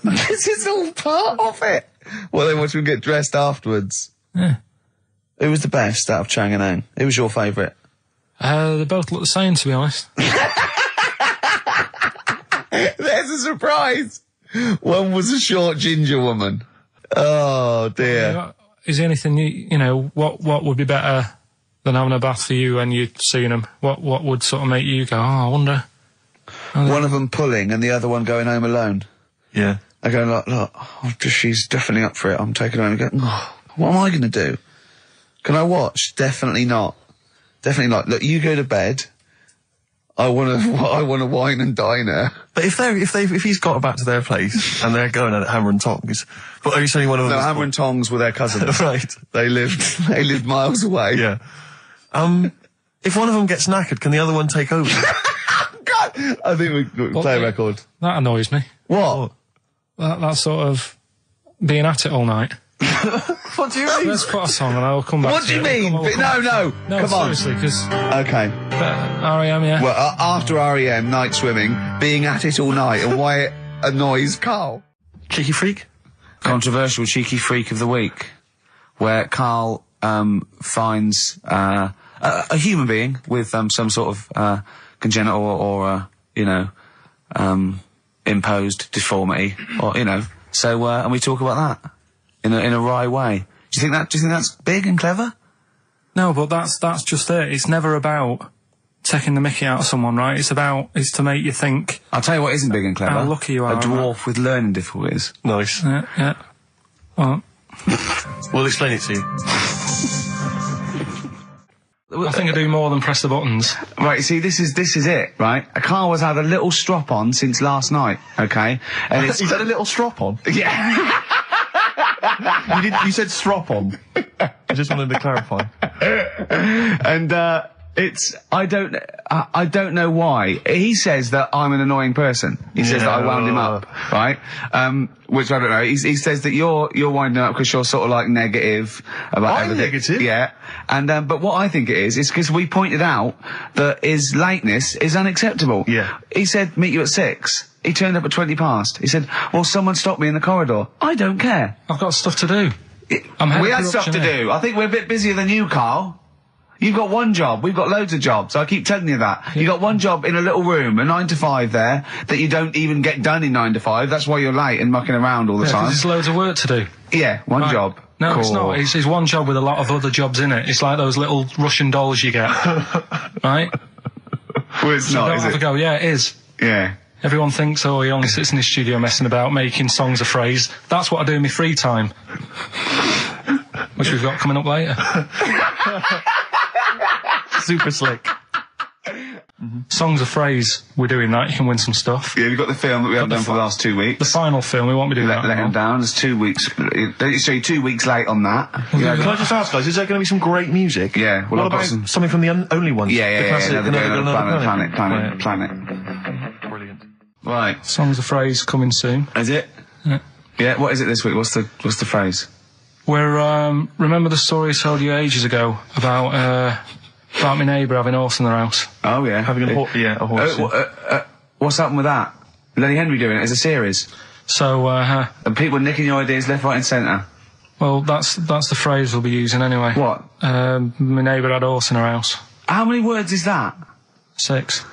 This is all part of it. Well, then watch them get dressed afterwards. Yeah. Who was the best out of Chang and Eng? Who was your favourite? They both look the same, to be honest. There's a surprise. One was a short ginger woman. Oh dear. Is there anything what would be better than having a bath for you when you'd seen them? What would sort of make you go, I wonder? One of them pulling and the other one going home alone. Yeah. I go, look, she's definitely up for it. I'm taking her home and go, what am I going to do? Can I watch? Definitely not. Definitely not. Look, you go to bed. I want to wine and dine her. But if he's got back to their place and they're going at Hammer and Tongs, but are you saying one of them? No, Hammer and Tongs were their cousins. Right. They lived miles away. Yeah. If one of them gets knackered, can the other one take over? God, I think we play a record. That annoys me. What? That sort of being at it all night. What do you mean? Let's put a song and I'll come back What to do you it. mean? No, come on. Seriously, because... Okay. R.E.M., yeah. Well, after R.E.M., Night Swimming, being at it all night, and why it annoys Carl. Cheeky freak? Controversial cheeky freak of the week, where Carl finds a human being with some sort of congenital or imposed deformity, or so and we talk about that in a wry way. Do you think that's big and clever? No, but that's just it. It's never about taking the mickey out of someone, right? It's to make you think. I'll tell you what isn't big and clever. How lucky you are. A dwarf with learning difficulties. Nice. Yeah. Well, we'll explain it to you. I think I do more than press the buttons. Right, see, this is it, right? Carl has had a little strop on since last night, okay? And He's had a little strop on? Yeah. You said strop on. I just wanted to clarify. And, I don't know why. He says that I'm an annoying person. He says that I wound him up, right? Which I don't know. He says that you're winding up because you're sort of like negative about everything. Negative? Yeah. And, but what I think it is because we pointed out that his lateness is unacceptable. Yeah. He said, meet you at 6. He turned up at 20 past. He said, well, someone stopped me in the corridor. I don't care. I've got stuff to do. We had stuff to do. I think we're a bit busier than you, Carl. You've got one job. We've got loads of jobs. I keep telling you that. Yeah. You've got one job in a little room, a 9 to 5 there, that you don't even get done in 9 to 5. That's why you're late and mucking around all the time. There's loads of work to do. Yeah, one job. No, cool. It's not. It's one job with a lot of other jobs in it. It's like those little Russian dolls you get. Right? Well, it's not, is it? Go. Yeah, it is. Yeah. Everyone thinks, he only sits in his studio messing about, making songs a phrase. That's what I do in my free time. Which we've got coming up later. Super slick. Songs a phrase, we're doing that, you can win some stuff. Yeah, we've got the film that we haven't done for the last 2 weeks. The final film, we won't be doing that. Let him down, there's 2 weeks. So you're 2 weeks late on that. Yeah, can I just ask, guys, is there going to be some great music? Yeah, well, what about something from the only ones? Yeah, Planet. Brilliant. Right. Songs a phrase coming soon. Is it? Yeah, what is it this week? What's the phrase? We're, remember the story I told you ages ago about my neighbour having a horse in their house? Oh, yeah. Having a horse. What's happened with that? Lenny Henry doing it as a series? So, and people nicking your ideas left, right and centre? Well, that's the phrase we'll be using anyway. What? My neighbour had a horse in her house. How many words is that? 6.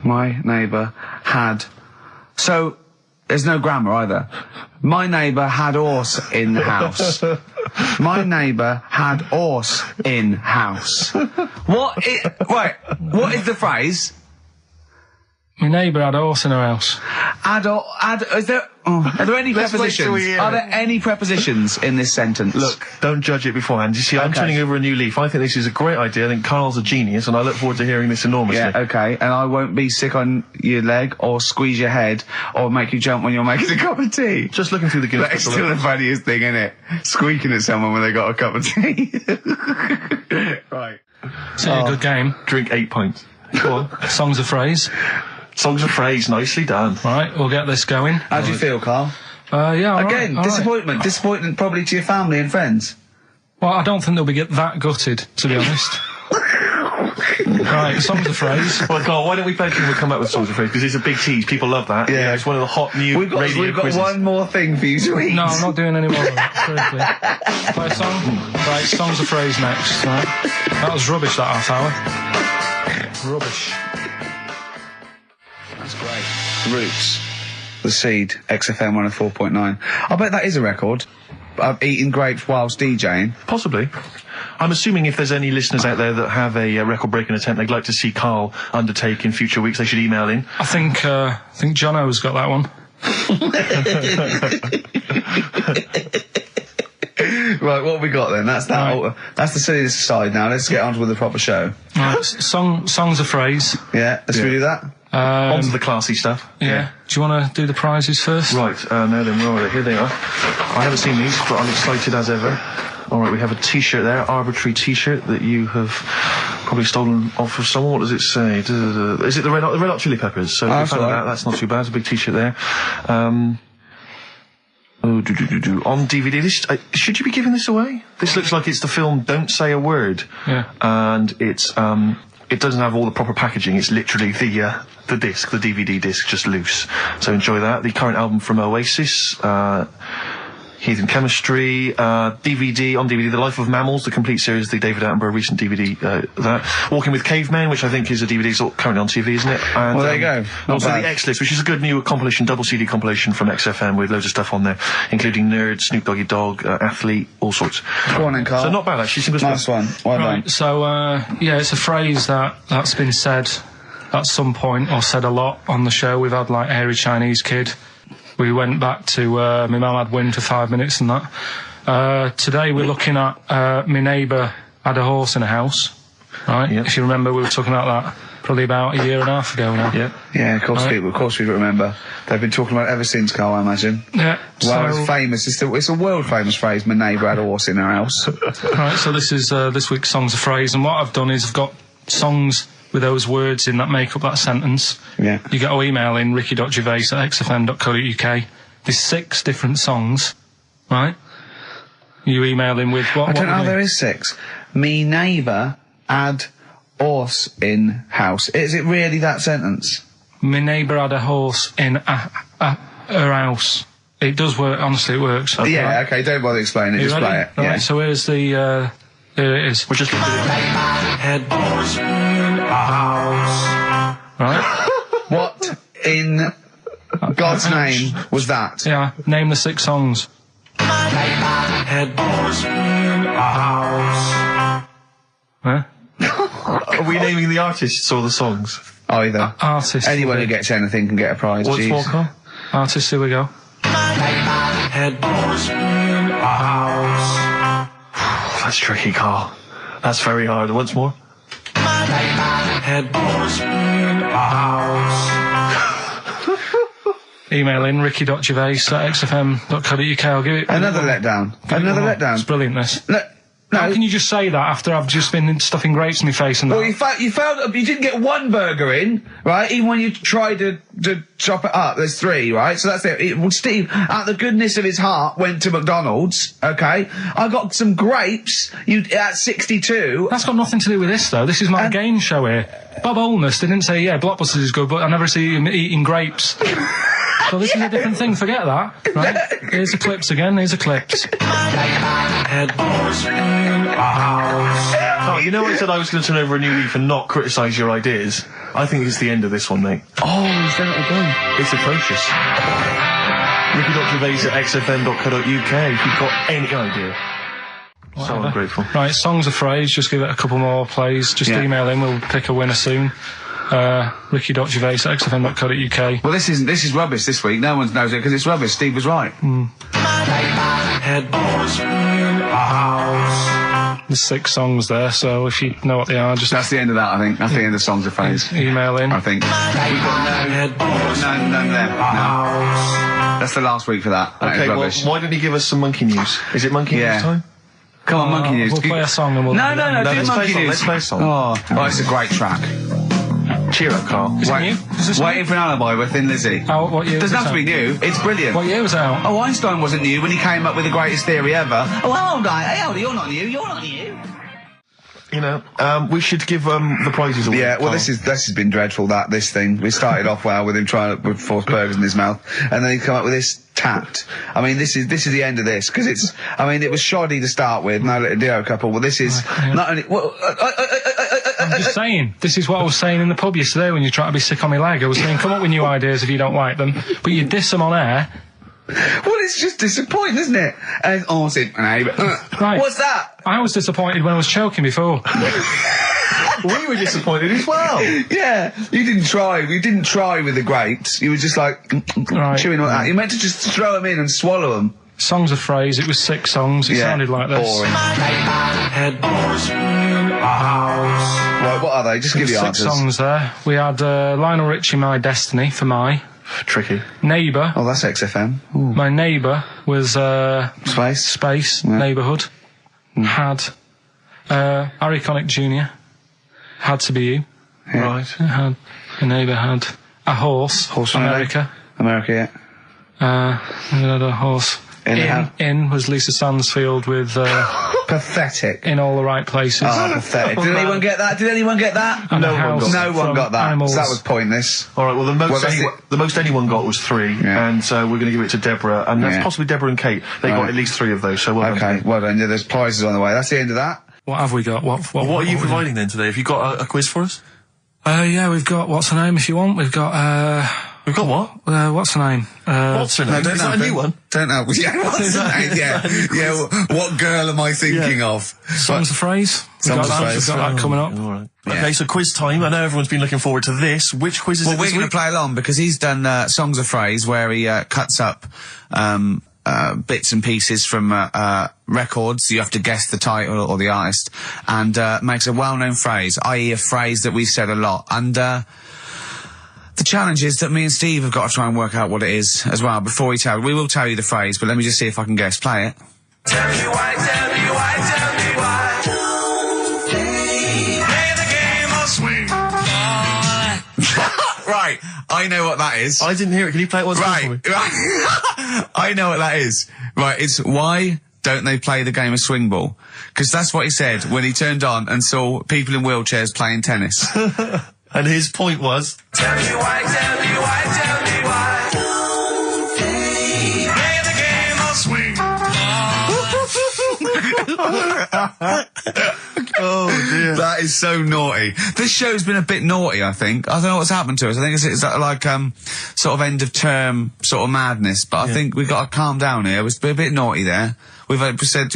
My neighbour had... So, there's no grammar either. My neighbour had horse in house. My neighbour had horse in house. What is the phrase? My neighbour had a horse in her house. Are there any prepositions? Are there any prepositions in this sentence? Look, don't judge it beforehand. You see, I'm turning over a new leaf. I think this is a great idea. I think Carl's a genius, and I look forward to hearing this enormously. Yeah, okay. And I won't be sick on your leg, or squeeze your head, or make you jump when you're making a cup of tea. Just looking through the Guinness Book. That's still the funniest thing, isn't it? Squeaking at someone when they got a cup of tea. Right. It's a good game. Drink 8 pints. Go on. Songs a phrase. Songs of phrase, nicely done. Right, we'll get this going. How do you feel, Carl? Yeah, Again, disappointment. Right. Disappointment probably to your family and friends. Well, I don't think they'll be that gutted, to be honest. Right, songs of phrase. Well, Carl, why don't we play We'll come back with songs of phrase, because it's a big tease. People love that. Yeah. It's one of the hot new We've got quizzes. one more thing for you to eat. No, I'm not doing any more of that. Seriously. Play a song? Right, songs of phrase next. Right. That was rubbish, that half hour. Rubbish. That's great. Roots. The Seed, XFM 104.9. I bet that is a record. Eating grapes whilst DJing. Possibly. I'm assuming if there's any listeners out there that have a record-breaking attempt they'd like to see Carl undertake in future weeks, they should email in. I think Jono's got that one. Right, what have we got then? That's that. Right. That's the silliness aside now. Let's get on with the proper show. Right, songs of phrase. Yeah, let's do that. On to the classy stuff. Yeah. Do you want to do the prizes first? Right, no then, where are they? Here they are. I haven't seen these, but I'm excited as ever. Alright, we have a t-shirt there, arbitrary t-shirt that you have probably stolen off of someone. What does it say? Is it the Red Hot Chili Peppers? So if you found that's not too bad. It's a big t-shirt there. On DVD. This, should you be giving this away? This looks like it's the film Don't Say a Word. Yeah. And it's, it doesn't have all the proper packaging. It's literally the disc, the DVD disc, just loose. So enjoy that. The current album from Oasis, Heathen Chemistry, DVD, on DVD, The Life of Mammals, the complete series, the David Attenborough recent DVD, that. Walking with Cavemen, which I think is a DVD, it's currently on TV, isn't it? And, well, there you go. Also the X-List, which is a good new compilation, double CD compilation from XFM with loads of stuff on there, including Nerd, Snoop Doggy Dogg, Athlete, all sorts. Go on then, Carl. So not bad, actually. Nice one. Well done. Right, so, yeah, it's a phrase that's been said at some point, or said a lot on the show. We've had, like, Hairy Chinese Kid. We went back to, my mum had wind for 5 minutes and that. Today we're looking at, my neighbour had a horse in a house, right? Yep. If you remember, we were talking about that probably about a year and a half ago now. Yeah. Yeah, of course, right. Of course we remember. They've been talking about it ever since, Carl, I imagine. Yeah. Well, it's famous. It's a world famous phrase, my neighbour had a horse in her house. Right, so this is, this week's Songs of Phrase, and what I've done is I've got songs with those words in that make up that sentence. Yeah. You get to email in ricky.gervais@xfm.co.uk. There's 6 different songs, right? You email in with what? I don't know, there is 6. Me neighbour had horse in house. Is it really that sentence? My neighbour had a horse in her house. It does work, honestly, it works. Okay. Yeah, okay, don't bother explaining it, just play it. Right, yeah. So here's the, here it is. We're just gonna do it. Had horse in a house. Right? What in God's name was that? Yeah, name the 6 songs. Had horse in a house. Huh? Are we naming the artists or the songs? Either. Artists. Anyone who gets anything can get a prize. What's more, Carl? Artists, here we go. Had horse in a house. That's tricky, Carl. That's very hard. Once more. Had horse in a house. Email in ricky.gervais@xfm.co.uk. I'll give it Another letdown. Another letdown. It's brilliant, this. No. How can you just say that after I've just been stuffing grapes in my face and that? Well, you failed. You didn't get one burger in, right? Even when you tried to chop it up, there's 3, right? So that's it. Well, Steve, out the goodness of his heart, went to McDonald's. Okay, I got some grapes. At 62. That's got nothing to do with this, though. This is my game show here. Bob Holness didn't say, yeah, Blockbusters is good, but I never see him eating grapes. So this is a different thing. Forget that. Right? Here's the clips again. Here's the clips. Had horse in a house. Oh, you know I said I was going to turn over a new leaf and not criticise your ideas? I think it's the end of this one, mate. Oh, he's done it again. It's atrocious. ricky.gervais@xfm.co.uk if you've got any idea. Whatever. So ungrateful. Right, songs of phrase. Just give it a couple more plays. Just email in. We'll pick a winner soon. ricky.gervais@xfm.co.uk. Well, this is rubbish this week. No one knows it because it's rubbish. Steve was right. Had horse in a house. There's 6 songs there, so if you know what they are, just... That's the end of that, I think. That's the end of Songs of Phrase. Email in. I think. We've got none there. No. That's the last week for that. Okay, well, why didn't he give us some monkey news? Is it monkey news time? Come on, monkey news. We'll play a song and we'll... No, do monkey news. Let's play a song. Oh, it's a great track. Cheer up, Carl. Is it new? Is this Waiting for an Alibi with Thin Lizzy. Oh, what year? It doesn't have to be new. It's brilliant. What year was it out? Oh, Einstein wasn't new when he came up with the greatest theory ever. Oh, hold on. Hey, hold on. You're not new. You're not new. You know, we should give the prizes away. Yeah, well, this has been dreadful. This thing. We started off well with him trying to force burgers in his mouth, and then he come up with this tapped. I mean, this is the end of this because it's. I mean, it was shoddy to start with. No little Dio couple. Well, this is not only. Well, I'm just saying. This is what I was saying in the pub yesterday when you try to be sick on my leg. I was saying, come up with new ideas if you don't like them, but you diss them on air. Well, it's just disappointing, isn't it? And right. What's that? I was disappointed when I was choking before. We were disappointed as well. Yeah, you didn't try. You didn't try with the grapes. You were just like chewing on that. You meant to just throw them in and swallow them. Songs of phrase. It was 6 songs. It sounded like this. Boring. Head boys in a house. Right, what are they? Just give the answers. 6 songs there. We had Lionel Richie, My Destiny, for my. Tricky. Neighbour. Oh, that's XFM. Ooh. My Neighbour was Space. Neighbourhood. Had Harry Connick Jr. Had to be you. Yeah. Right. Had a Neighbour had a horse. Horse America. Yeah. We had a horse. In was Lisa Stansfield with pathetic. In All the Right Places. Oh, pathetic. Did anyone get that? No one got that. Animals. So that was pointless. All right, well, the most anyone got was 3, and so we're going to give it to Deborah, and that's possibly Deborah and Kate. They got at least 3 of those, so well done. Well done. Yeah, there's prizes on the way. That's the end of that. What have we got? What are you providing then today? Have you got a quiz for us? Yeah, we've got, what's her name if you want? We've got what? What's her name? What's her name? No, Is that a new one? Don't know. Yeah, what's her name? Yeah, what girl am I thinking of? Songs of phrase. We've got that coming up. All right. Yeah. Okay, so quiz time. I know everyone's been looking forward to this. Which quiz is it this week? We're going to play along because he's done Songs of Phrase where he cuts up bits and pieces from records. You have to guess the title or the artist, and makes a well-known phrase, i.e. a phrase that we've said a lot. And the challenge is that me and Steve have got to try and work out what it is as well before we will tell you the phrase, but let me just see if I can guess. Play it. Tell me why, tell me why, tell me why. Play the game or swing. Right, I know what that is. I didn't hear it. Can you play it once more for me? I know what that is. Right, it's why don't they play the game of swing ball? Because that's what he said when he turned on and saw people in wheelchairs playing tennis. And his point was... Tell me why, tell me why, tell me why. Play the game or swing. Oh dear. That is so naughty. This show's been a bit naughty, I think. I don't know what's happened to us. I think it's like sort of end of term sort of madness, but I think we've got to calm down here. We've been a bit naughty there. We said,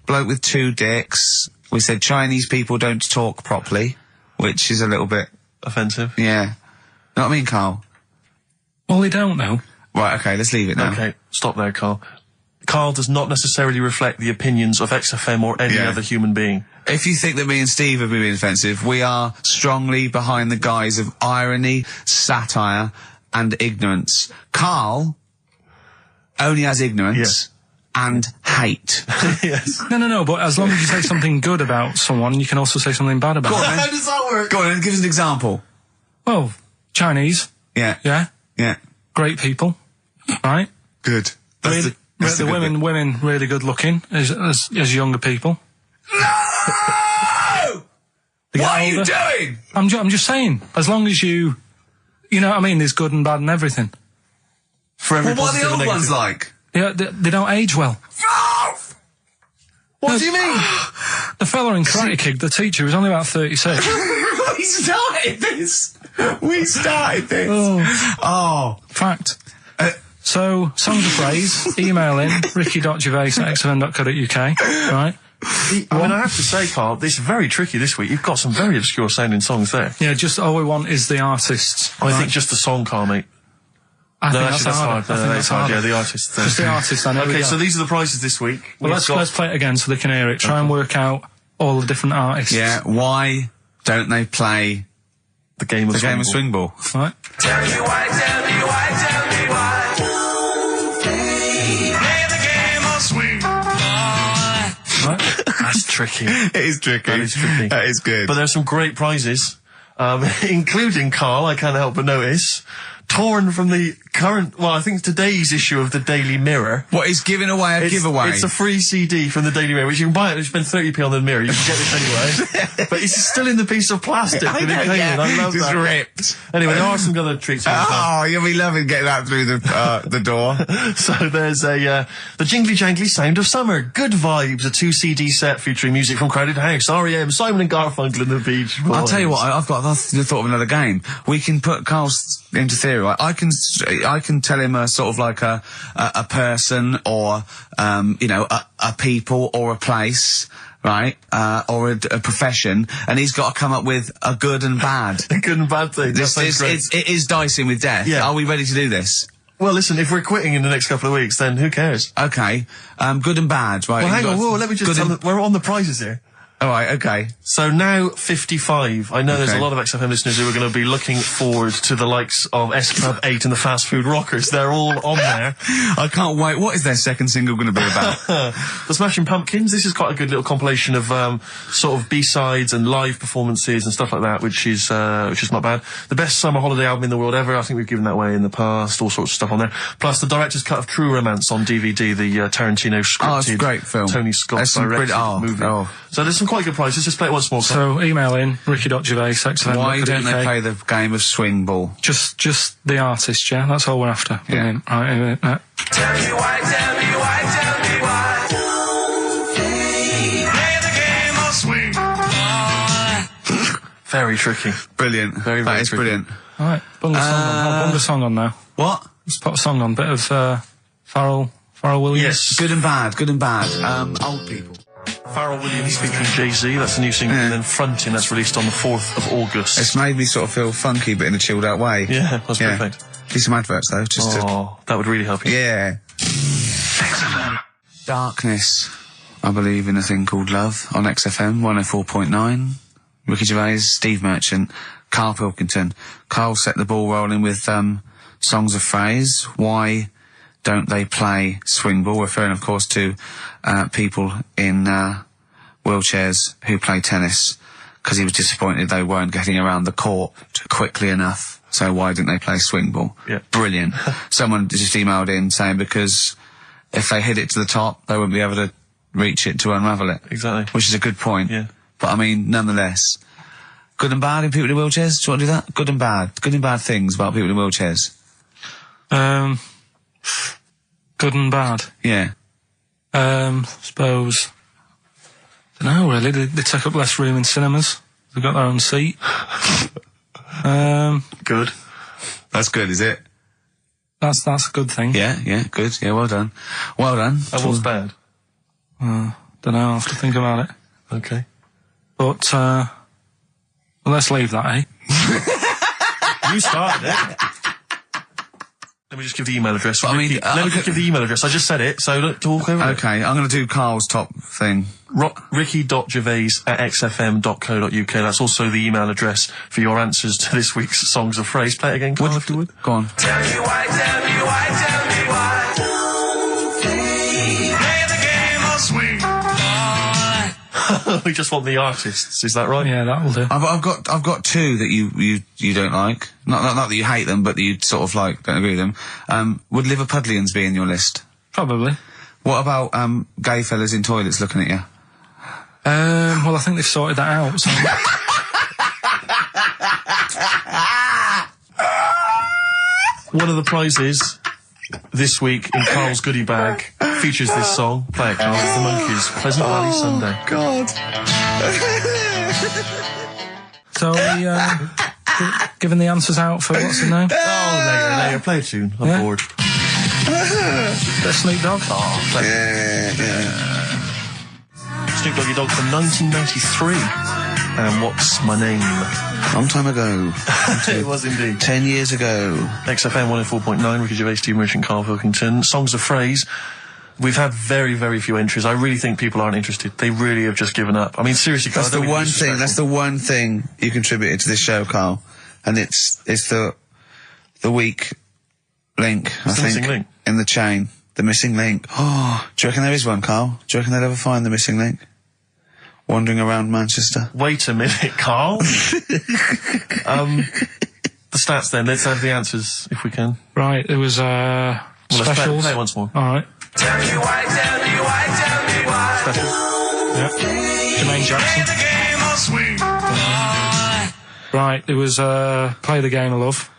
bloke with 2 dicks. We said Chinese people don't talk properly, which is a little bit... offensive. Yeah. Know what I mean, Carl? Well, they don't know. Right, okay, let's leave it now. Okay, stop there, Carl. Carl does not necessarily reflect the opinions of XFM or any other human being. If you think that me and Steve have been being offensive, we are strongly behind the guise of irony, satire, and ignorance. Carl only has ignorance and hate. Yes. No, but as long as you say something good about someone, you can also say something bad about them. How does that work? Go on, give us an example. Well, Chinese. Yeah. Great people. Right? Good. The women really good looking as younger people. No! What are you doing? I'm just saying, as long as you know what I mean, there's good and bad and everything. For every what are the old ones like? Yeah, they don't age well. What do you mean? The fella in Karate Kid, the teacher, was only about 36. We started this. Oh. Fact. So, songs of phrase, email in, ricky.gervais@xfm.co.uk, right? I mean, I have to say, Carl, this is very tricky this week. You've got some very obscure sounding songs there. Yeah, just all we want is the artists. I think just the song, Carl, mate. I think that's hard. That's hard. Yeah, the artist. Just the artist. Okay, so these are the prizes this week. Well, let's play it again so they can hear it. Try and work out all the different artists. Yeah. Why don't they play the game of swing ball? Right. Tell me why, tell me why, tell me why. Play the game or swing. Right. That's tricky. It is tricky. That is tricky. That is good. But there's some great prizes, including, Carl, I can't help but notice, torn from the current, well, I think today's issue of the Daily Mirror. What, he's giving away a giveaway? It's a free CD from the Daily Mirror, which you can buy it and spend 30p on the Mirror. You can get this anyway. But it's still in the piece of plastic. I love just that. ripped. Anyway, there are some other treats. Oh, you'll be loving getting that through the door. So there's the Jingly Jangly Sound of Summer, Good Vibes, a 2 CD set featuring music from Crowded House, R.E.M., Simon and Garfunkel and the Beach Boys. I'll tell you what, I've thought of another game. We can put Carl's into theory, right? I can tell him a sort of like a person or, a people or a place, right? Or a profession, and he's got to come up with a good and bad. A good and bad thing. It is dicing with death. Yeah. Are we ready to do this? Well, listen, if we're quitting in the next couple of weeks, then who cares? Okay. Good and bad, right? Well, hang on, let me just tell them, we're on the prizes here. Alright, okay. So now 55. I know there's a lot of XFM listeners who are going to be looking forward to the likes of S Club 8 and the Fast Food Rockers. They're all on there. I can't wait. What is their second single going to be about? The Smashing Pumpkins. This is quite a good little compilation of sort of B-sides and live performances and stuff like that, which is not bad. The best summer holiday album in the world ever. I think we've given that away in the past. All sorts of stuff on there. Plus the director's cut of True Romance on DVD, the Tarantino scripted. Oh, it's a great film. Tony Scott directed movie. So there's some quite good prizes. Just play it once more. So email in ricky.gervais@xfm.co.uk. Why don't they play the game of swing ball? Just the artist, yeah? That's all we're after. Yeah. Right, Tell me why. Play the game of swing ball. Very tricky. Brilliant. Very that is tricky. brilliant. Alright, bung the song on now. What? Let's put a song on. Bit of Pharrell Williams. Yes. Good and bad. Old people. Pharrell Williams featuring Jay-Z, that's a new single, and then Frontin', that's released on the 4th of August. It's made me sort of feel funky, but in a chilled out way. Yeah, that's perfect. Do some adverts though, that would really help you. Yeah. XFM. Darkness. I believe in a thing called love on XFM 104.9. Ricky Gervais, Steve Merchant, Karl Pilkington. Karl set the ball rolling with songs of phrase. Why don't they play swing ball? Referring, of course, to people in wheelchairs who play tennis, because he was disappointed they weren't getting around the court quickly enough. So why didn't they play swing ball? Yeah. Brilliant. Someone just emailed in saying because if they hit it to the top, they wouldn't be able to reach it to unravel it. Exactly. Which is a good point. Yeah. But I mean, nonetheless, good and bad in people in wheelchairs? Do you want to do that? Good and bad. Good and bad things about people in wheelchairs. Good and bad. Yeah. Suppose. Don't know really. They take up less room in cinemas. They've got their own seat. Good. That's good, is it? That's a good thing. Yeah, good. Yeah, well done. Well done. And what's bad? Don't know. I'll have to think about it. Okay. But well, let's leave that, eh? You started it. Let me just give the email address. Let me just give the email address. I just said it, so don't talk over it. Okay, I'm going to do Carl's top thing. Ricky.gervais@xfm.co.uk. That's also the email address for your answers to this week's Songs of Phrase. Play it again, Carl, if you would. Go on. Tell me why. Play the game of swing ball. We just want the artists, is that right? Yeah, that'll do. I've got two that you don't like. Not that you hate them, but that you sort of like, don't agree with them. Would Liverpudlians be in your list? Probably. What about gay fellas in toilets looking at you? Well, I think they've sorted that out. So. One of the prizes this week in Carl's goodie bag features this song. Play it, Carl. It's the Monkees, Pleasant Valley Sunday. God. So we giving the answers out for what's in there? Oh, later. Play a tune. I'm bored. Bit of Snoop Dogg. Oh, play Snoop Doggy Dogg from 1993. And What's My Name? Long time ago. It was indeed. 10 years ago. XFM 104.9, Ricky Gervais, Steve Merchant, Karl Pilkington. Songs of Phrase. We've had very, very few entries. I really think people aren't interested. They really have just given up. I mean, seriously, Carl, that's the one thing you contributed to this show, Carl. And it's the weak link, I think, missing link. in the chain. The missing link. Oh, do you reckon there is one, Carl? Do you reckon they'll ever find the missing link? Wandering around Manchester. Wait a minute, Carl. the stats then. Let's have the answers if we can. Right, there was Well, specials. play it once more. All right. Tell me why, tell me why, tell me why. Yep. Jermaine Jackson. Right, there was Play the Game of Love.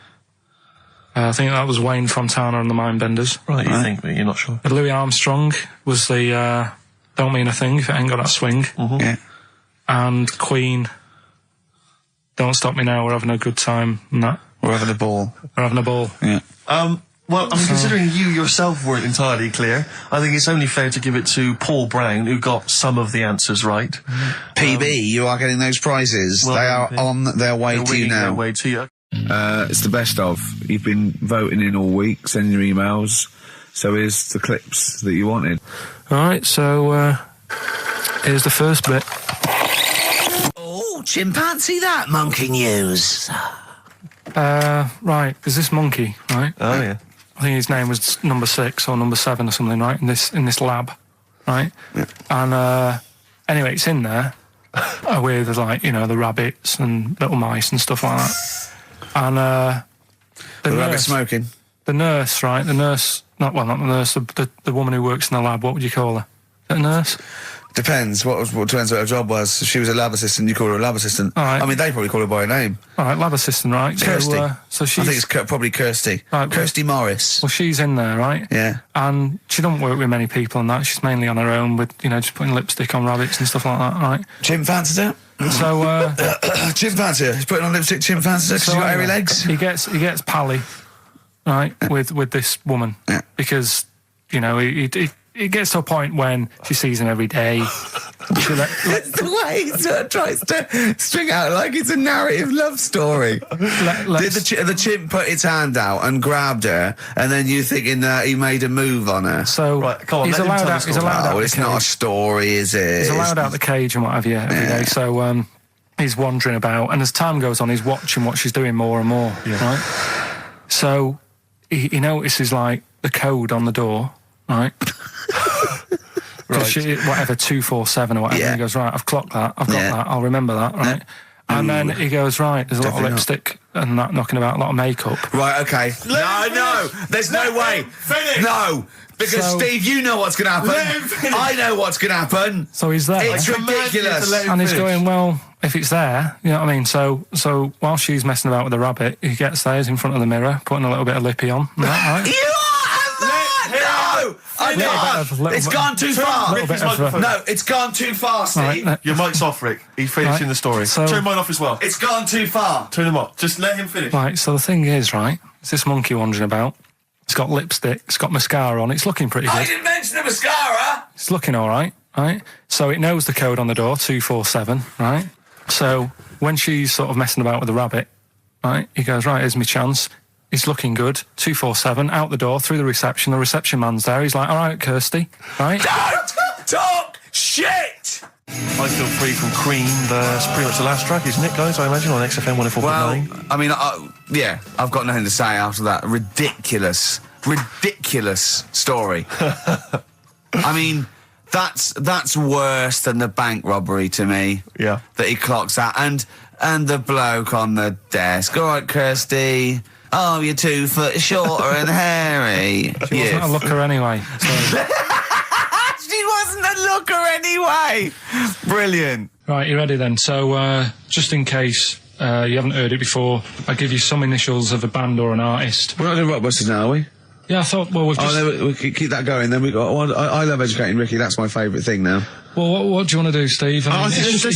I think that was Wayne Fontana and the Mindbenders. Right, you think, but you're not sure. Louis Armstrong was the Don't Mean a Thing If It Ain't Got That Swing. Mm-hmm. Yeah. And Queen, Don't Stop Me Now, We're Having a Good Time, and that. We're having a ball. We're having a ball. Yeah. Well, I mean, considering you yourself weren't entirely clear, I think it's only fair to give it to Paul Brown, who got some of the answers right. PB, you are getting those prizes. Well, they are on their way They're to you winging their now. way to you. It's the best of. You've been voting in all week, sending your emails. So here's the clips that you wanted. Alright, so, here's the first bit. Oh, chimpanzee that monkey news. Right, there's this monkey, right? Oh, yeah. I think his name was number 6 or number 7 or something, right? In this lab, right? Yeah. And, anyway, it's in there with, like, you know, the rabbits and little mice and stuff like that. And, The rabbit smoking. The nurse, right? The nurse, not the nurse, the woman who works in the lab, what would you call her? Is that a nurse? Depends. What depends what her job was. If she was a lab assistant, you call her a lab assistant. All right. I mean, they probably call her by her name. All right, lab assistant, right? Kirsty. So she's... I think it's probably Kirsty. Right, Kirsty Morris. Well, she's in there, right? Yeah. And she don't work with many people and that. She's mainly on her own with, you know, just putting lipstick on rabbits and stuff like that, right? Chimp fancies her. So, Chimp fancy her. He's putting on lipstick, chimp fancies her because she's got hairy legs. He gets pally, right, with this woman. Yeah. Because, you know, it gets to a point when she sees him every day. It's the way he sort of tries to string out like it's a narrative love story. Did the chimp put its hand out and grabbed her, and then you thinking that he made a move on her? So Right, come on, he's let him allowed tell out. the He's story. allowed out. Oh, the it's not a cage. story, is it? He's allowed out the cage and what have you every day. So he's wandering about, and as time goes on, he's watching what she's doing more and more. Yeah. Right. So he notices like the code on the door, right? Right. Whatever 247 or whatever. Yeah. He goes, right, I've clocked that. I've got Yeah. that. I'll remember that. Right. And then he goes, right, there's a lot of Definitely not. lipstick and that knocking about, a lot of makeup. Right, okay. No, there's no way. Finish. No, because So- Steve, you know what's going to happen. Let him finish. I know what's going to happen. So he's there. It's ridiculous. And he's going, well, if it's there, you know what I mean? So while she's messing about with the rabbit, he gets there, he's in front of the mirror, putting a little bit of lippy on. Right? You are mad! No! I can't. It's gone too far. little bit of, No, it's gone too far, Steve. Right, Your mic's off, Rick. He's finishing Right. the story. So- Turn mine off as well. It's gone too far. Turn them off. Just let him finish. Right, so the thing is, right, it's this monkey wandering about. It's got lipstick, it's got mascara on, it's looking pretty I good. didn't mention the mascara. It's looking all right, right? So it knows the code on the door, 247, right? So when she's sort of messing about with the rabbit, right, he goes, right, here's my chance. He's looking good, 247, out the door, through the reception man's there. He's like, all right, Kirsty, right? Don't talk shit! I Feel Free from Cream. That's pretty much the last track, isn't it, guys? I imagine on XFM 104.9. Well, I mean, yeah, I've got nothing to say after that ridiculous story. I mean, that's worse than the bank robbery to me. Yeah. That he clocks out, and the bloke on the desk. All right, Kirsty. Oh, you're 2 foot shorter and hairy. She wasn't a looker anyway. So. She wasn't a looker anyway. Brilliant. Right, you ready then? So, just in case you haven't heard it before, I'll give you some initials of a band or an artist. We're not doing Rockbusters now, are we? Yeah, I thought, well, we've just... Oh, no, we keep that going. Then we got. I love educating Ricky. That's my favourite thing now. Well, what do you want to do, Steve? I mean, Let's do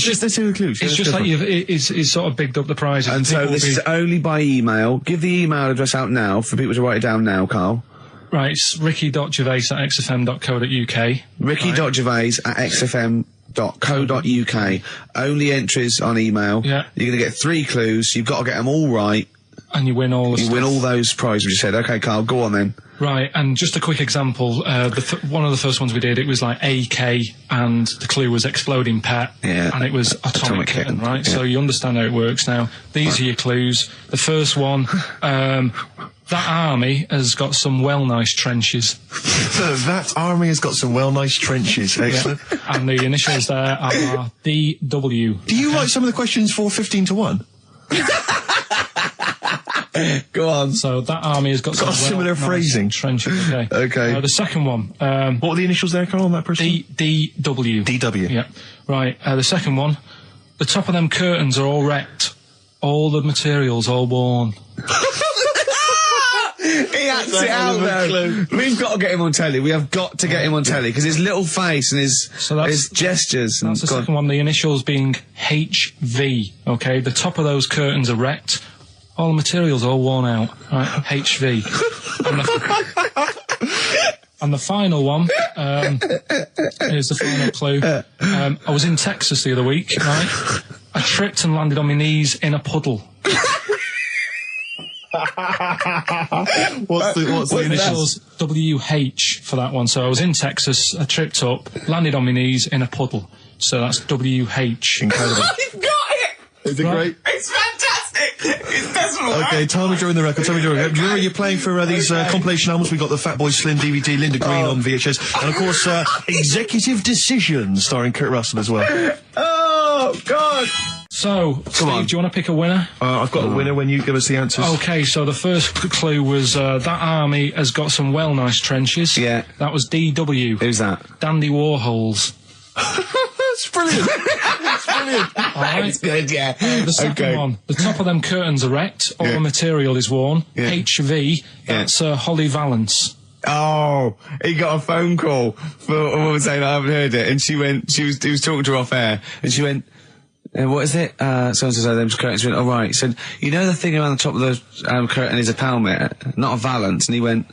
the clues. It's just like it's sort of bigged up the prize. And so this is only by email. Give the email address out now for people to write it down now, Carl. Right, it's ricky.gervais@xfm.co.uk. ricky.gervais@xfm.co.uk. Only entries on email. Yeah. You're going to get 3 clues. You've got to get them all right. And you win all the You win all those prizes you said. Okay, Carl, go on then. Right, and just a quick example, one of the first ones we did, it was like AK, and the clue was exploding pet, and it was atomic kitten, right? Yeah. So you understand how it works now. These are your clues. The first one, that army has got some well nice trenches. That army has got some well nice trenches. Excellent. Yeah. And the initials there are DW. Do you write some of the questions for 15 to 1? Go on. So that army has got some similar phrasing. Trenches. Okay. Okay. The second one. What were the initials there, Carl, on that person? DW. DW. Yeah. Right. The second one. The top of them curtains are all wrecked. All the materials all worn. He acts it out though. We've got to get him on telly. We have got to get him on telly because his little face and his gestures. That's the second one. The initials being HV. Okay, the top of those curtains are wrecked. All the materials all worn out. Right, HV. And the final one is the final clue. I was in Texas the other week. Right, I tripped and landed on my knees in a puddle. What's the initials? WH for that one. So I was in Texas, I tripped up, landed on my knees in a puddle. So that's WH. Incredible. You've got it! Is it great? It's fantastic! It's desperate. Okay, time to join the record. Do you remember you're playing for these compilation albums? We got the Fatboy Slim DVD, Linda Green on VHS, and of course Executive Decision starring Kurt Russell as well. Oh God! So, Steve, do you want to pick a winner? I've got a winner when you give us the answers. Okay, so the first clue was that army has got some well nice trenches. Yeah. That was DW. Who's that? Dandy Warhols. That's brilliant. That's brilliant. That's good, yeah. The second one, the top of them curtains are wrecked, all the material is worn. Yeah. HV, that's Holly Valance. Oh, he got a phone call for a woman saying I haven't heard it, and he was talking to her off air, and she went, what is it? So-and-so them curtains. She went, oh right. He said, you know the thing around the top of the curtain is a palmet, not a valance, and he went,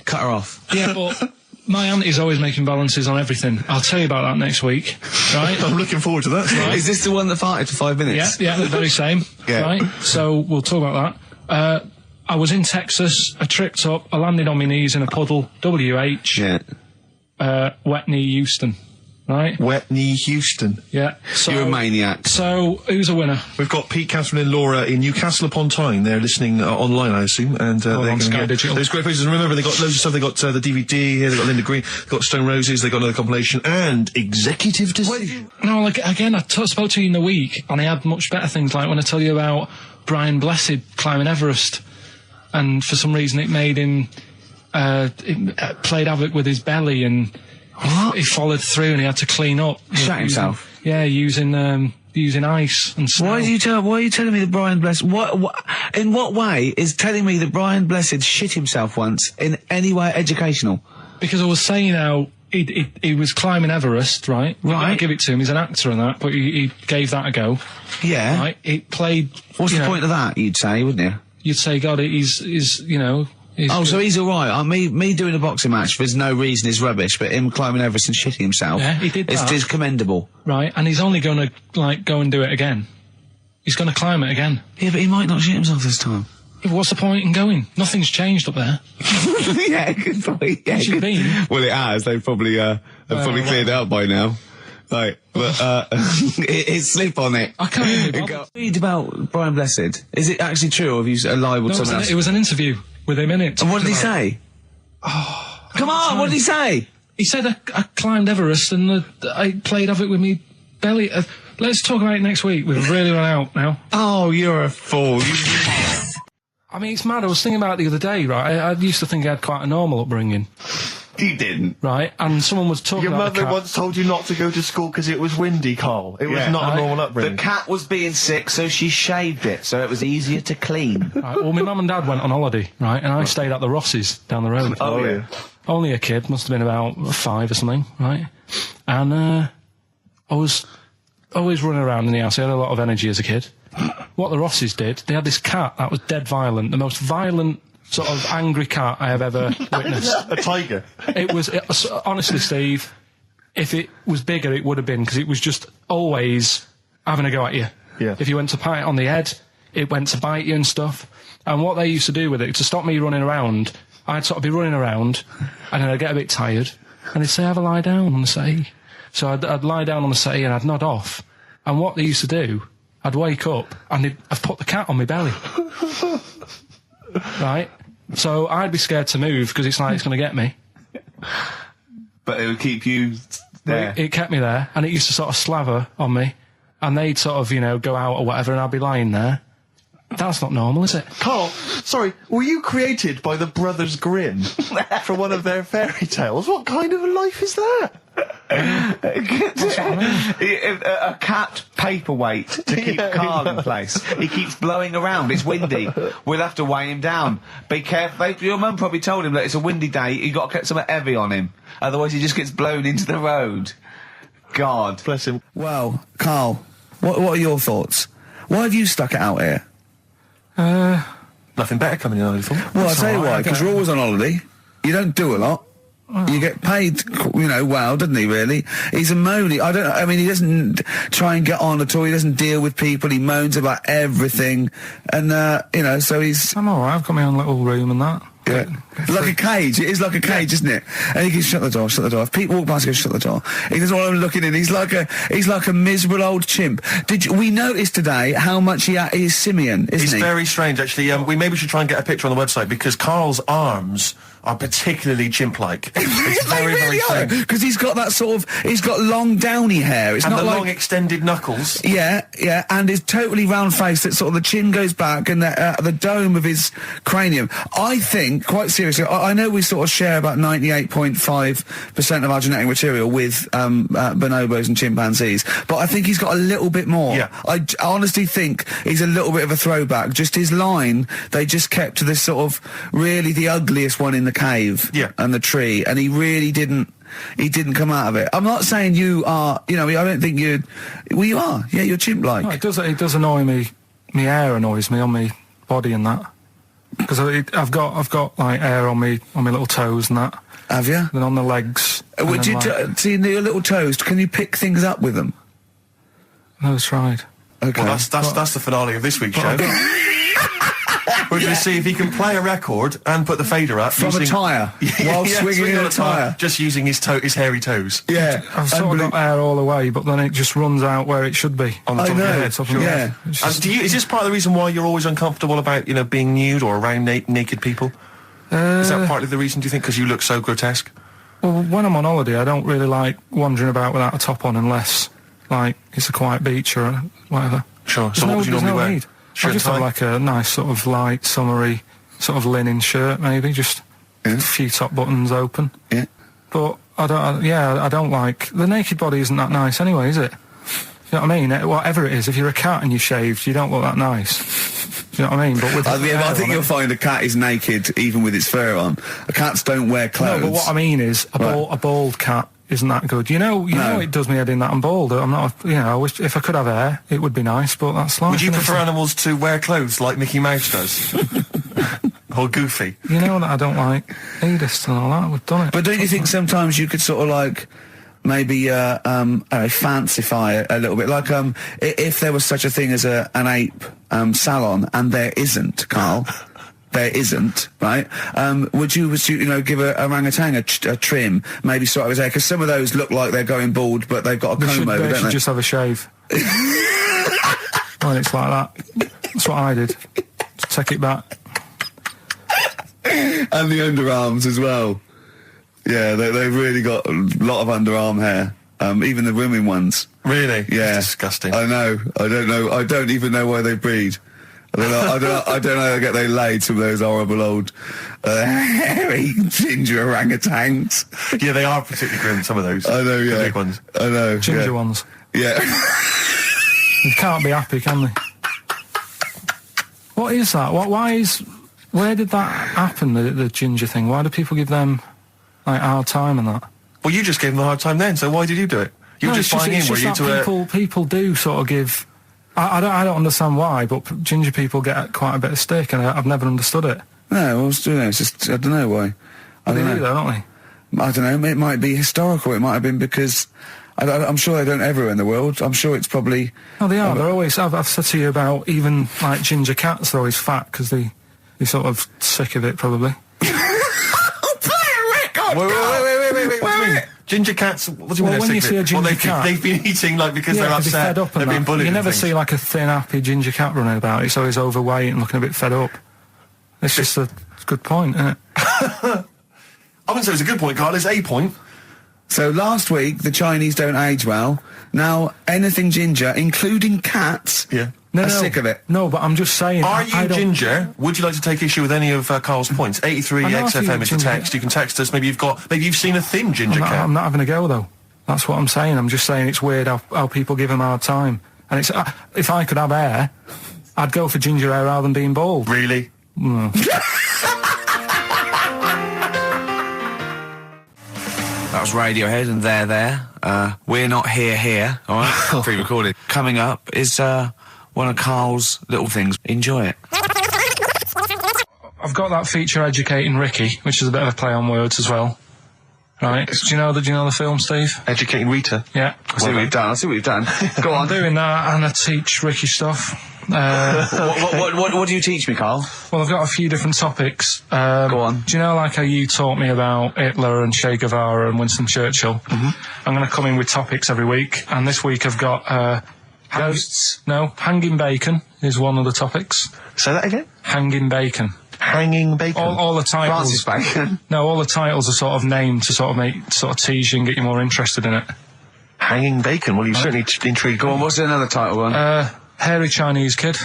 cut her off. Yeah, but my auntie's always making balances on everything. I'll tell you about that next week, right? I'm looking forward to that. Right. Is this the one that farted for 5 minutes? Yeah, the very same. Yeah. Right? So we'll talk about that. I was in Texas, I tripped up, I landed on my knees in a puddle, WH, Yeah. Wet Knee Houston, right? Wet Knee Houston. Yeah. So, You're a maniac. So, who's a winner? We've got Pete, Catherine and Laura in Newcastle upon Tyne. They're listening online, I assume, and they're going to get Digital. those great places. And remember, they got loads of stuff. They got the DVD here, they got Linda Green, they got Stone Roses, they got another compilation, and Executive Decision. No, like, again, I spoke to you in the week, and I had much better things, like when I tell you about Brian Blessed climbing Everest, and for some reason it made him, it played havoc with his belly, and he followed through and he had to clean up. Shut himself? Yeah, using ice and snow. Why are you telling me that Brian Blessed, in what way is telling me that Brian Blessed shit himself once in any way educational? Because I was saying how he was climbing Everest, right? Right. I give it to him, he's an actor and that, but he gave that a go. Yeah. Right? It played... What's the point of that, you'd say, wouldn't you? You'd say, God, he's you know... So he's alright. Me doing a boxing match, there's no reason is rubbish, but him climbing Everest and shitting himself... Yeah, he did that. Is commendable. Right, and he's only going to, like, go and do it again. He's going to climb it again. Yeah, but he might not shit himself this time. Yeah, what's the point in going? Nothing's changed up there. Yeah, good point. Yeah, Where's it been? Well, it has. They've probably cleared it up by now. Like, but it's slip on it. I can't even read about Brian Blessed. Is it actually true, or have you libelled someone else? It was an interview with him in it. And what did he say? Oh, come on! What did he say? He said I climbed Everest and I played havoc with me belly. Let's talk about it next week. We've really run out now. Oh, you're a fool. I mean, it's mad. I was thinking about it the other day, right? I used to think I had quite a normal upbringing. You didn't. Right, and someone was talking about Your mother once told you not to go to school because it was windy, Carl. It was not a normal upbringing. The cat was being sick, so she shaved it, so it was easier to clean. Right, well, my mum and dad went on holiday, right, and I stayed at the Rosses down the road. Oh, yeah. Only a kid, must have been about 5 or something, right? And I was always running around in the house. I had a lot of energy as a kid. What the Rosses did, they had this cat that was dead violent, the most violent sort of angry cat I have ever witnessed. A tiger? It was honestly, Steve, if it was bigger, it would have been, because it was just always having a go at you. Yeah. If you went to pat it on the head, it went to bite you and stuff. And what they used to do with it, to stop me running around, I'd sort of be running around, and then I'd get a bit tired, and they'd say, have a lie down on the settee. So I'd lie down on the settee and I'd nod off. And what they used to do, I'd wake up, and I'd put the cat on my belly. Right? So I'd be scared to move because it's like it's going to get me. But it would keep you there. It kept me there, and it used to sort of slaver on me, and they'd sort of, you know, go out or whatever, and I'd be lying there, That's not normal, is it? Carl, sorry, were you created by the Brothers Grimm for one of their fairy tales? What kind of a life is that? A cat paperweight to keep Carl in place. He keeps blowing around. It's windy. We'll have to weigh him down. Be careful. Your mum probably told him that it's a windy day. You got to get something heavy on him, otherwise he just gets blown into the road. God bless him. Well, Carl, what are your thoughts? Why have you stuck it out here? Nothing better coming in, I thought. Well, I'll tell you why, because you're always on holiday. You don't do a lot. You get paid, well, doesn't he, really? He's a moany. I mean, he doesn't try and get on at all. He doesn't deal with people. He moans about everything. And, so he's... I'm alright. I've got my own little room and that. Yeah. Like a cage. It is like a cage, isn't it? And he can shut the door. If people walk past, he goes, shut the door. He doesn't want them looking in. He's like a miserable old chimp. We noticed today how much he is simian, isn't he? He's very strange, actually. We maybe should try and get a picture on the website, because Carl's arms are particularly chimp-like. It's very, very strange. Because he's got that sort of... He's got long, downy hair. It's and not the like... long, extended knuckles. Yeah, and his totally round face that sort of the chin goes back and the dome of his cranium. I think, quite seriously, I know we sort of share about 98.5% of our genetic material with bonobos and chimpanzees, but I think he's got a little bit more. Yeah. I honestly think he's a little bit of a throwback. Just his line, they just kept to this sort of really the ugliest one in the cave and the tree, and he really didn't come out of it. I'm not saying you are, I don't think you are. Yeah, you're chimp-like. No, it does annoy me. My hair annoys me on my body and that. Because I've got like hair on me little toes and that. Have you? Then on the legs. Would you see your little toes? Can you pick things up with them? No, it's tried. Okay. Well, that's the finale of this week's show. We're going to see if he can play a record and put the fader up from a tyre while swinging in a tyre, just using his hairy toes. Yeah, I've sort of got hair all the way, but then it just runs out where it should be. On the top of your head. Sure. Yeah. Is this part of the reason why you're always uncomfortable about being nude or around naked people? Is that partly the reason, do you think, because you look so grotesque? Well, when I'm on holiday, I don't really like wandering about without a top on unless, like, it's a quiet beach or whatever. Sure. So what would you normally wear? Need. I just have like a nice sort of light, summery, sort of linen shirt, maybe, just a few top buttons open. Yeah. But I don't like... The naked body isn't that nice anyway, is it? You know what I mean? Whatever it is, if you're a cat and you're shaved, you don't look that nice. You know what I mean? But with I think you'll find a cat is naked even with its fur on. Cats don't wear clothes. No, but what I mean is, a bald cat isn't that good. You know it does me head in that I'm bald. I'm not, I wish if I could have hair, it would be nice, but that's life. Would you prefer animals to wear clothes like Mickey Mouse does? Or Goofy? You know that I don't like nudist and all that, we've done it. But don't you think sometimes you could sort of like, maybe, fancify a little bit? Like, if there was such a thing as an ape, salon, and there isn't, Carl, there isn't, right? Would you give a orangutan a trim, maybe sort of his hair? Because some of those look like they're going bald, but they've got a comb over, don't they? They should just have a shave. When it's like that. That's what I did. Just take it back. And the underarms as well. Yeah, they've really got a lot of underarm hair. Even the women ones. Really? Yeah. That's disgusting. I know. I don't know. I don't even know why they breed. I don't know how they get they laid some of those horrible old hairy ginger orangutans. Yeah, they are particularly grim, some of those. I know, yeah. The big ones. I know. Ginger ones. Yeah. You can't be happy, can they? What is that? Where did that happen, the ginger thing? Why do people give them, like, a hard time and that? Well, you just gave them a hard time then, so why did you do it? You were just buying in, were you, to people do sort of give... I don't understand why, but ginger people get quite a bit of stick, and I've never understood it. No, it's just, I don't know why. They do, though, don't they? I don't know, it might be historical, it might have been because... I'm sure they don't everywhere in the world. I'm sure it's probably... Oh, they are. They're always... I've said to you about even, like, ginger cats, they're always fat, because they're sort of sick of it, probably. Play a record! Wait. Ginger cats, what do you mean when you see a ginger cat... They've been eating, like, because they're upset, fed up and they've been bullied. You never see, like, a thin, happy ginger cat running about. It's always overweight and looking a bit fed up. It's just a good point, isn't it? I wouldn't say it's a good point, Carl. It's a point. So last week, the Chinese don't age well. Now, anything ginger, including cats, No, I'm sick of it. No, but I'm just saying. Are you Ginger? Would you like to take issue with any of Carl's points? 83XFM is the text. You can text us. Maybe you've seen a thin Ginger cat. I'm not having a go though. That's what I'm saying. I'm just saying it's weird how people give him a hard time. And it's if I could have hair, I'd go for ginger hair rather than being bald. Really? Mm. That was Radiohead and They're There. We're Not Here, alright? Pre-recorded. Coming up is one of Carl's little things. Enjoy it. I've got that feature Educating Ricky, which is a bit of a play on words as well. Right. Do you know the film, Steve? Educating Rita? Yeah. I see what you've done. Go on. I'm doing that and I teach Ricky stuff. What do you teach me, Carl? Well, I've got a few different topics. Go on. Do you know, like how you taught me about Hitler and Che Guevara and Winston Churchill? Mm-hmm. I'm going to come in with topics every week, and this week I've got ghosts. Hanging bacon is one of the topics. Say that again. Hanging bacon. Hanging bacon. All the titles. Francis Bacon. No, all the titles are sort of named to sort of tease you and get you more interested in it. Hanging bacon. Well, you've certainly intrigued. Go on. What's another title one? Hairy Chinese kid.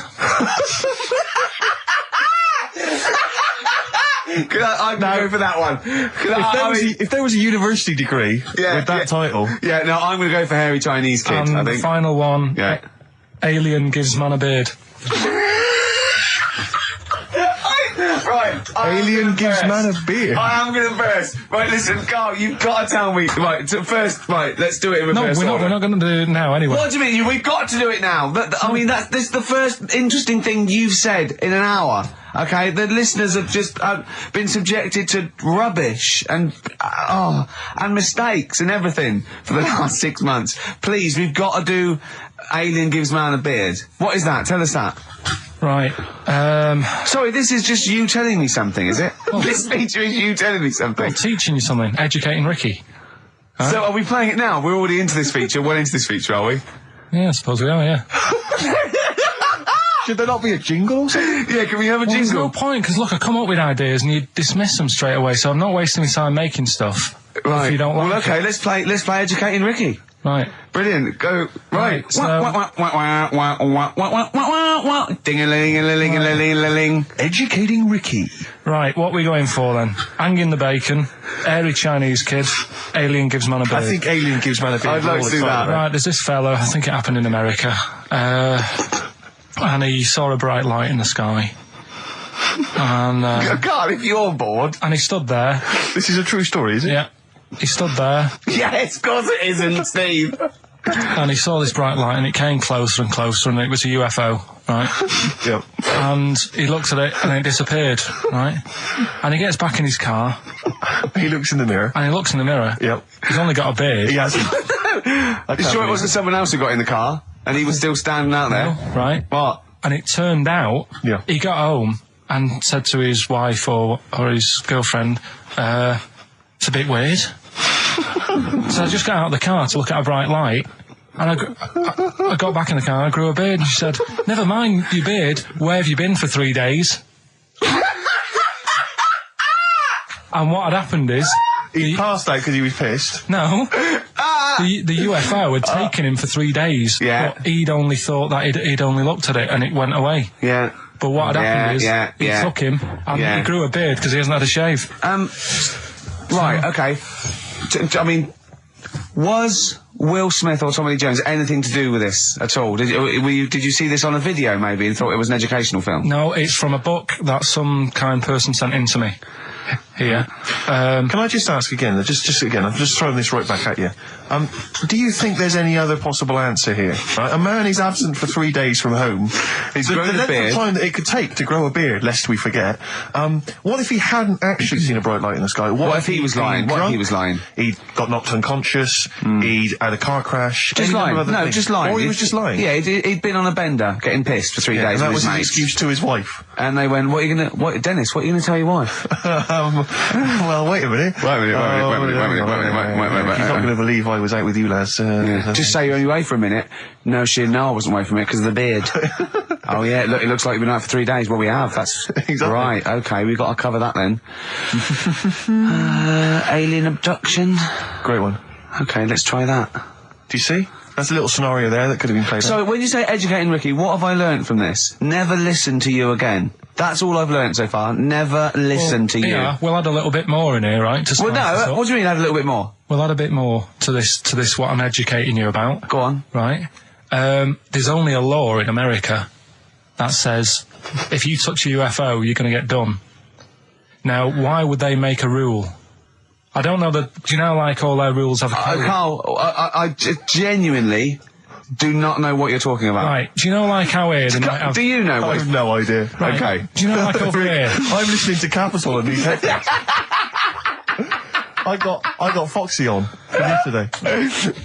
I'm going for that one. If there was a university degree with that title. Yeah, no, I'm going to go for hairy Chinese kid, I think. The final one, Alien gives man a beard. Right. Alien gives man a beard. I am going to burst. Right, listen, Carl, you've got to tell me. Right, first, let's do it in reverse. No, we're not going to do it now anyway. What do you mean? We've got to do it now. I mean, this is the first interesting thing you've said in an hour. Okay, the listeners have just been subjected to rubbish and mistakes and everything for the last 6 months. Please, we've got to do Alien gives man a beard. What is that? Tell us that. Right. Sorry, this is just you telling me something, is it? This feature is you telling me something. I'm teaching you something. Educating Ricky. Huh? So are we playing it now? We're already into this feature. Well into this feature, are we? Yeah, I suppose we are, yeah. Should there not be a jingle or something? Yeah, can we have a jingle? There's no point, because look, I come up with ideas and you dismiss them straight away, so I'm not wasting my time making stuff. Right. If you don't like okay, it. let's play Educating Ricky. Right. Brilliant. Go. Right. So Ding-a-ling-a-ling-a-ling-a-ling. Educating Ricky. Right, what are we going for then? Hanging the bacon, hairy Chinese kid, Alien gives man a beard. I think Alien gives man a beard. I'd like to do that. Right, there's this fella, I think it happened in America, and he saw a bright light in the sky. And God, if you're bored. And he stood there. This is a true story, is it? Yeah. He stood there. Yes, of course it isn't, Steve. And he saw this bright light and it came closer and closer and it was a UFO, right? Yep. And he looked at it and it disappeared, right? And he gets back in his car. He looks in the mirror. And he looks in the mirror. Yep. He's only got a beard. He hasn't. You sure it wasn't someone else who got in the car and he was still standing out there? No, right. What? And it turned out he got home and said to his wife or his girlfriend, it's a bit weird. So I just got out of the car to look at a bright light, and I got back in the car and I grew a beard, and she said, never mind your beard, where have you been for 3 days? And what had happened is... He passed out because he was pissed? No. The UFO had taken him for 3 days. Yeah. But he'd only thought that he'd only looked at it and it went away. Yeah. But what had happened is he took him and he grew a beard because he hasn't had a shave. Right, okay. I mean, was Will Smith or Tommy Lee Jones anything to do with this at all? Did you see this on a video maybe and thought it was an educational film? No, it's from a book that some kind person sent in to me. Here. Can I just ask again, just again, I'm just throwing this right back at you. Do you think there's any other possible answer here? Right? A man is absent for 3 days from home. He's grown a beard. The length of time that it could take to grow a beard, lest we forget. What if he hadn't actually seen a bright light in the sky? What if he was lying? What if he was lying? He got knocked unconscious. He'd had a car crash. Just lying. No, just lying. Or he was just lying. Yeah, he'd been on a bender, getting pissed for 3 days. And that with was his his mates. excuse to his wife. And they went, Dennis, what are you going to tell your wife? Well, wait a minute. Wait a minute. You're not going to believe I was out with you, lads. Just say you're only away for a minute. No, I wasn't away from it because of the beard. Oh, yeah, look, it looks like you've been out for 3 days. Well, we have. That's exactly right. Okay, we've got to cover that then. Alien abduction. Great one. Okay, let's try that. Do you see? That's a little scenario there that could have been played out. So, when you say educating Ricky, what have I learnt from this? Never listen to you again. That's all I've learnt so far. Never listen to you. Yeah, we'll add a little bit more in here, right? Well, no, what do you mean add a little bit more? We'll add a bit more to this what I'm educating you about. Go on. Right? There's only a law in America that says if you touch a UFO, you're going to get done. Now, why would they make a rule? I don't know that... Do you know, like, all their rules have a code? Carl, I genuinely do not know what you're talking about. Right. Do you know, like, how here... Do you know what... I have no idea. Right. Okay. Do you know, like, over here... I'm listening to Capital and these headphones. I got Foxy on from yesterday.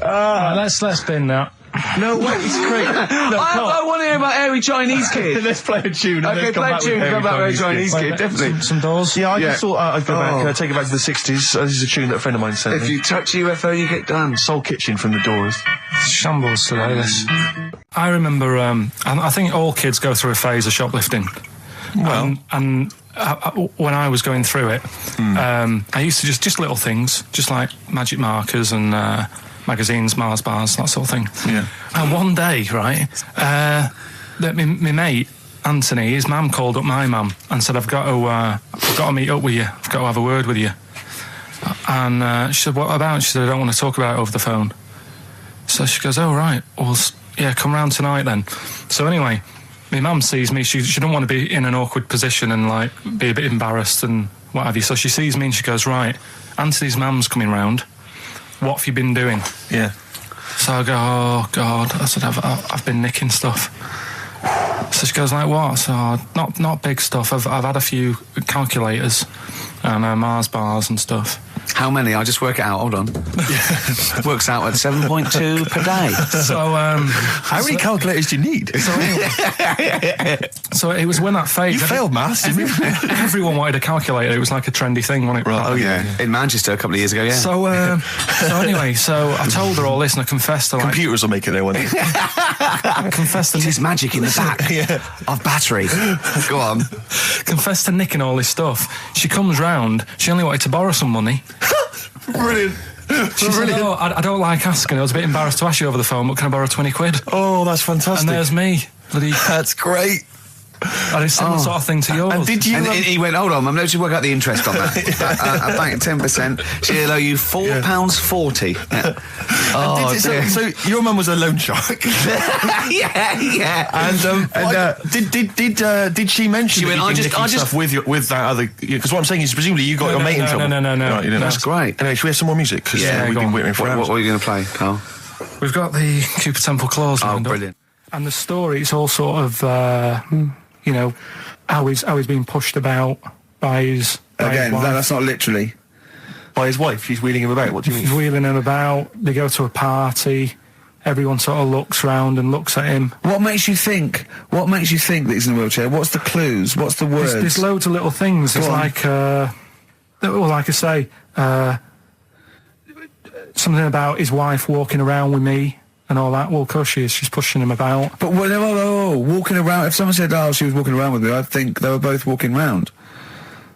Right, let's bin that. No, wait, it's great. No, I want to hear about Airy Chinese Kid. Let's play a tune. Okay, play a tune. Come back with Airy Chinese Kid, definitely. Some doors. Yeah, I just thought I'd go back, take it back to the 60s. This is a tune that a friend of mine sent me. If you touch UFO, you get done. Soul Kitchen from the Doors. Shambles today, this. I remember, I think all kids go through a phase of shoplifting. Well. And when I was going through it, I used to just little things, just like magic markers and magazines, Mars bars, that sort of thing. Yeah. And one day, right, my mate Anthony, his mum called up my mum and said, I've got to meet up with you. I've got to have a word with you. And she said, what about? She said, I don't want to talk about it over the phone. So she goes, oh right, well yeah, come round tonight then. So anyway, my mum sees me. She don't want to be in an awkward position and like be a bit embarrassed and what have you. So she sees me and she goes, right, Anthony's mum's coming round. What have you been doing? Yeah. So I go, oh God. I said, I've been nicking stuff. So she goes, like what? So not big stuff. I've had a few calculators and Mars bars and stuff. How many? I'll just work it out. Hold on. Works out at 7.2 per day. So, how many calculators do you need? So it was when that phase. You failed maths, didn't you? Everyone wanted a calculator. It was like a trendy thing, wasn't it? Right. Oh yeah. In Manchester a couple of years ago. Yeah. So anyway, so I told her all this and I confessed to like. Computers will make it there one day. I confessed to There's magic in the back of battery. Go on. Confessed to nicking all this stuff. She comes round. She only wanted to borrow some money. Brilliant. She said, oh, I don't like asking. I was a bit embarrassed to ask you over the phone, but can I borrow 20 quid? Oh, that's fantastic. And there's me. That's great. And it's similar sort of thing to yours. And did you... And he went, hold on, I'm going to work out the interest on that. I bank 10%. She'll owe you £4.40. Yeah. Oh, so your mum was a loan shark. yeah. And did she mention? She went, I just stuff with that other? Because what I'm saying is, presumably you got your mate in trouble. No. Right, you didn't. That's great. Anyway, should we have some more music? Because we've been waiting for hours. What are you going to play, Carl? We've got the Cooper Temple Clause. Oh, brilliant. And the story, it's all sort of, you know, how he's been pushed about by his... Again, that's not literally. By his wife, she's wheeling him about. What do you mean? She's wheeling him about. They go to a party. Everyone sort of looks round and looks at him. What makes you think that he's in a wheelchair? What's the clues? What's the words? There's loads of little things. It's like, well, like I say, something about his wife walking around with me. And all that. Well, of course she is. She's pushing him about. But walking around. If someone said, "Oh, she was walking around with me," I'd think they were both walking around.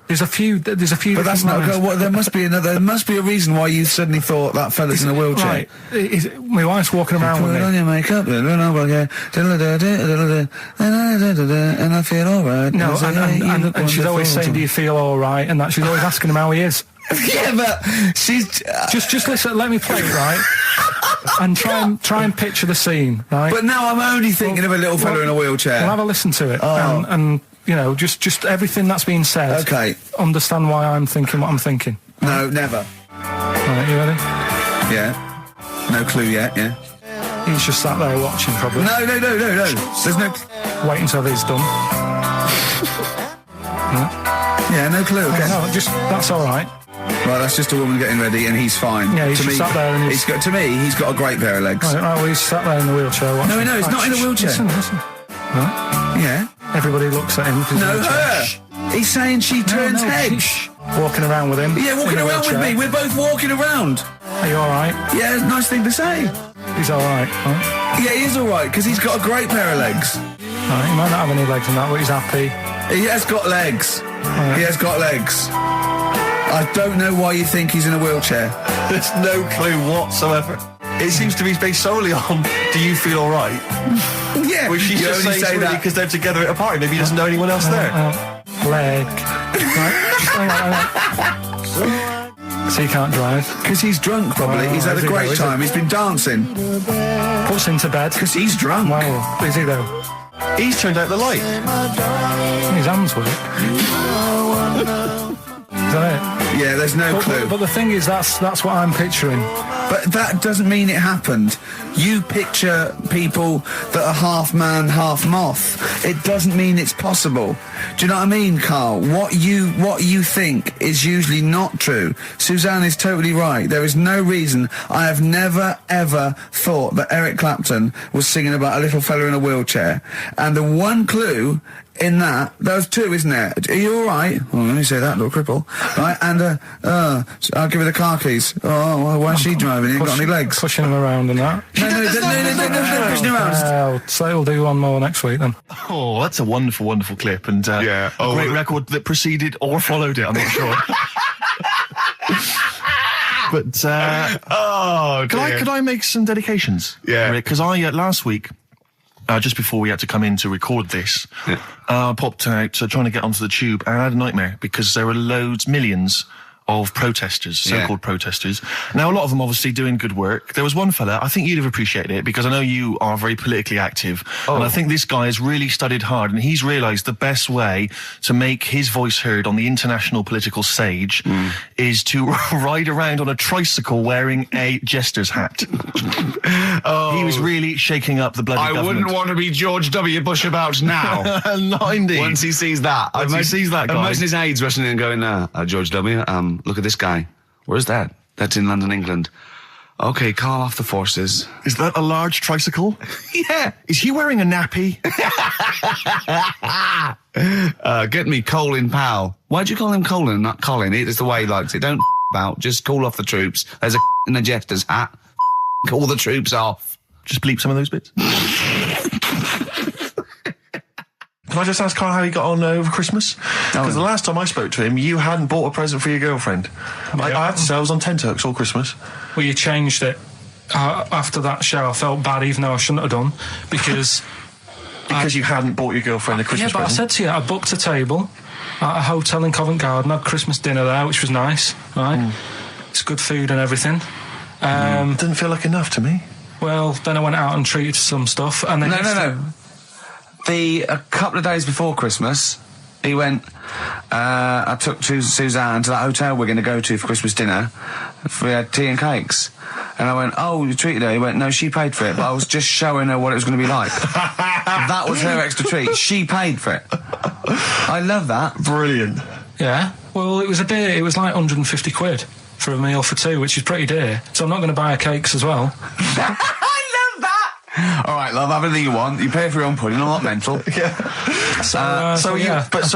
There's a few. But that's not. There must be another. There must be a reason why you suddenly thought that fella's in a wheelchair. Right. My wife's walking around with me. Put on your makeup, and I feel all right. No, and she's always saying, "Do you feel all right?" And that she's always asking him how he is. Yeah, but she's just listen. Let me play it, right? And try and picture the scene, right? But now I'm only thinking of a little fella in a wheelchair. Well, have a listen to it, and you know, just everything that's been said. Okay. Understand why I'm thinking what I'm thinking. No, never. Right, you ready? Yeah. No clue yet. Yeah. He's just sat there watching, probably. No. There's no. Wait until he's done. Yeah, no clue. Okay. No, that's all right. Right, that's just a woman getting ready, and he's fine. Yeah, he's just sat there, and he's got a great pair of legs. Right, well, he's sat there in the wheelchair. No, he's not in a wheelchair. Listen. Right. Yeah. Everybody looks at him. No, her. He's saying she turns heads. Walking around with him. Yeah, walking around with me. We're both walking around. Are you all right? Yeah, nice thing to say. He's all right. Right? Yeah, he is all right because he's got a great pair of legs. Right, he might not have any legs in that, but he's happy. He has got legs. Right. He has got legs. I don't know why you think he's in a wheelchair. There's no clue whatsoever. it seems to be based solely on, do you feel alright? Yeah. Which she's just only saying that because they're together at a party. Maybe he doesn't know anyone else there. Leg. Right? So he can't drive. Because he's drunk, probably. He's had a great time. He's been dancing. Puts him to bed. Because he's drunk. Wow. Is he, though? He's turned out the light. His hands work. Is that it? Yeah, there's no clue. But the thing is, that's what I'm picturing. But that doesn't mean it happened. You picture people that are half man, half moth. It doesn't mean it's possible. Do you know what I mean, Carl? What you think is usually not true. Suzanne is totally right. There is no reason. I have never, ever thought that Eric Clapton was singing about a little fella in a wheelchair. And the one clue in that, there's two, isn't there? Are you alright? Oh, let me say that, little cripple. Right, and, I'll give her the car keys. Oh, well, why is she driving? He ain't got any legs. Pushing him around and that. No, pushing him around. So we'll do one more next week then. Oh, that's a wonderful, wonderful clip, and a great record that preceded or followed it, I'm not sure. But, could I make some dedications? Yeah. Because last week, just before we had to come in to record this, I popped out trying to get onto the tube, and I had a nightmare because there were millions of protesters, so-called protesters. Now, a lot of them obviously doing good work. There was one fella, I think you'd have appreciated it, because I know you are very politically active, and I think this guy has really studied hard, and he's realised the best way to make his voice heard on the international political stage is to ride around on a tricycle wearing a jester's hat. He was really shaking up the bloody government. I wouldn't want to be George W. Bush about now. Not indeed. Once he sees that. Imagine his aides rushing in and going, George W., look at this guy. Where's that? That's in London, England. Okay, call off the forces. Is that a large tricycle? Yeah. Is he wearing a nappy? Get me Colin Powell. Why'd you call him Colin, not Colin? It's the way he likes it. Don't about. Just call off the troops. There's a in a jester's hat. Call the troops off. Just bleep some of those bits. Can I just ask Carl how he got on over Christmas? Because the last time I spoke to him, you hadn't bought a present for your girlfriend. I had to say I was on tenterhooks all Christmas. Well, you changed it. After that show, I felt bad, even though I shouldn't have done, because... because you hadn't bought your girlfriend a Christmas present? I said to you, I booked a table at a hotel in Covent Garden, had Christmas dinner there, which was nice, right? It's good food and everything. Didn't feel like enough to me. Well, then I went out and treated some stuff, and then... No. A couple of days before Christmas, he went, I took Suzanne to that hotel we're going to go to for Christmas dinner. We had tea and cakes. And I went, oh, you treated her? He went, no, she paid for it, but I was just showing her what it was going to be like. That was her extra treat. She paid for it. I love that. Brilliant. Yeah. Well, it was it was like 150 quid for a meal for two, which is pretty dear. So I'm not going to buy her cakes as well. All right, love, have anything you want. You pay for your own pudding. I'm not mental. Yeah. So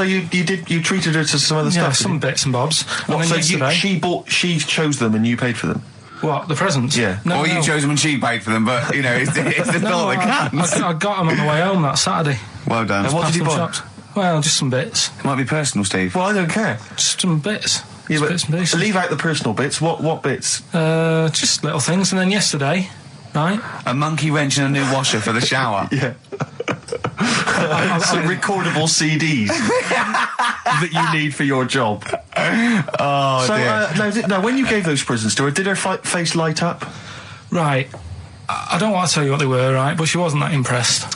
you treated her to some other stuff. Yeah, some bits and bobs. What, and then she chose them and you paid for them. What, the presents? Yeah. No, you chose them and she paid for them, but you know it's the thought that counts. I got them on the way home that Saturday. Well done. And what did you buy? Shops. Well, just some bits. It might be personal, Steve. Well, I don't care. Just some bits. Yeah, bits and pieces. Leave out the personal bits. What bits? Just little things. And then yesterday. Right. A monkey wrench and a new washer for the shower. Yeah. Some recordable CDs that you need for your job. Oh, dear. Now, when you gave those presents to her, did her face light up? Right. I don't want to tell you what they were, right? But she wasn't that impressed.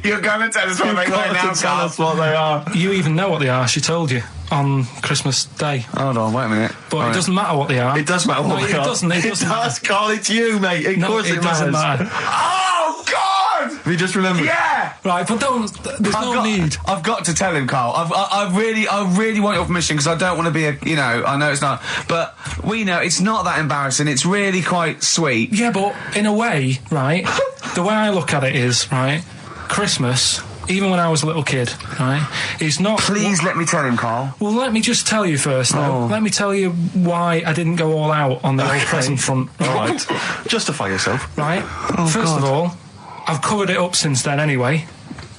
You're going to tell us what they are now, tell us what they are. You even know what they are. She told you on Christmas Day. Hold on, wait a minute. But it doesn't matter what they are. It does matter what they are. It doesn't. It does, Carl. It's you, mate. Of course it doesn't matter. Oh, God! Have you just remembered? Yeah! Right, but there's no need. I've got to tell him, Carl. I really want your permission, because I don't want to be I know it's not, but we know it's not that embarrassing. It's really quite sweet. Yeah, but in a way, right, the way I look at it is, right, Christmas, even when I was a little kid, right, is not... Please let me tell him, Carl. Well, let me just tell you first, though. Oh. Let me tell you why I didn't go all out on the old present front. All right. Justify yourself. Right. First of all, I've covered it up since then anyway,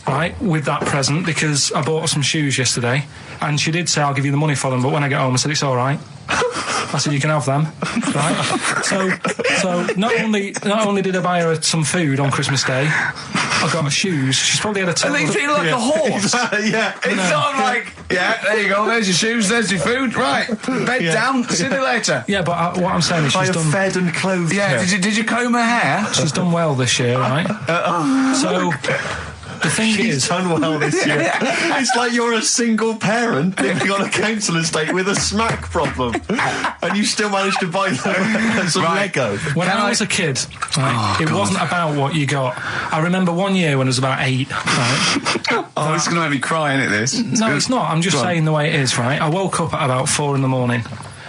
right, with that present, because I bought her some shoes yesterday, and she did say, I'll give you the money for them, but when I get home, I said, it's all right. I said, you can have them, right? So, So not only did I buy her some food on Christmas Day, I got her shoes. She's probably had a And they feel like a horse. Yeah. It's sort of like, yeah, there you go, there's your shoes, there's your food, right, bed down, see you later. Yeah, but what I'm saying is she's done... fed and clothed Yeah, her. did you comb her hair? She's done well this year, right? So... The thing She's done well this year. It's like you're a single parent living on a council estate with a smack problem, and you still managed to buy them some Lego. When I was a kid, it wasn't about what you got. I remember one year when I was about 8. Right? It's going to make me cry, isn't it? This? It's not. I'm just saying the way it is. Right? I woke up at about 4 in the morning.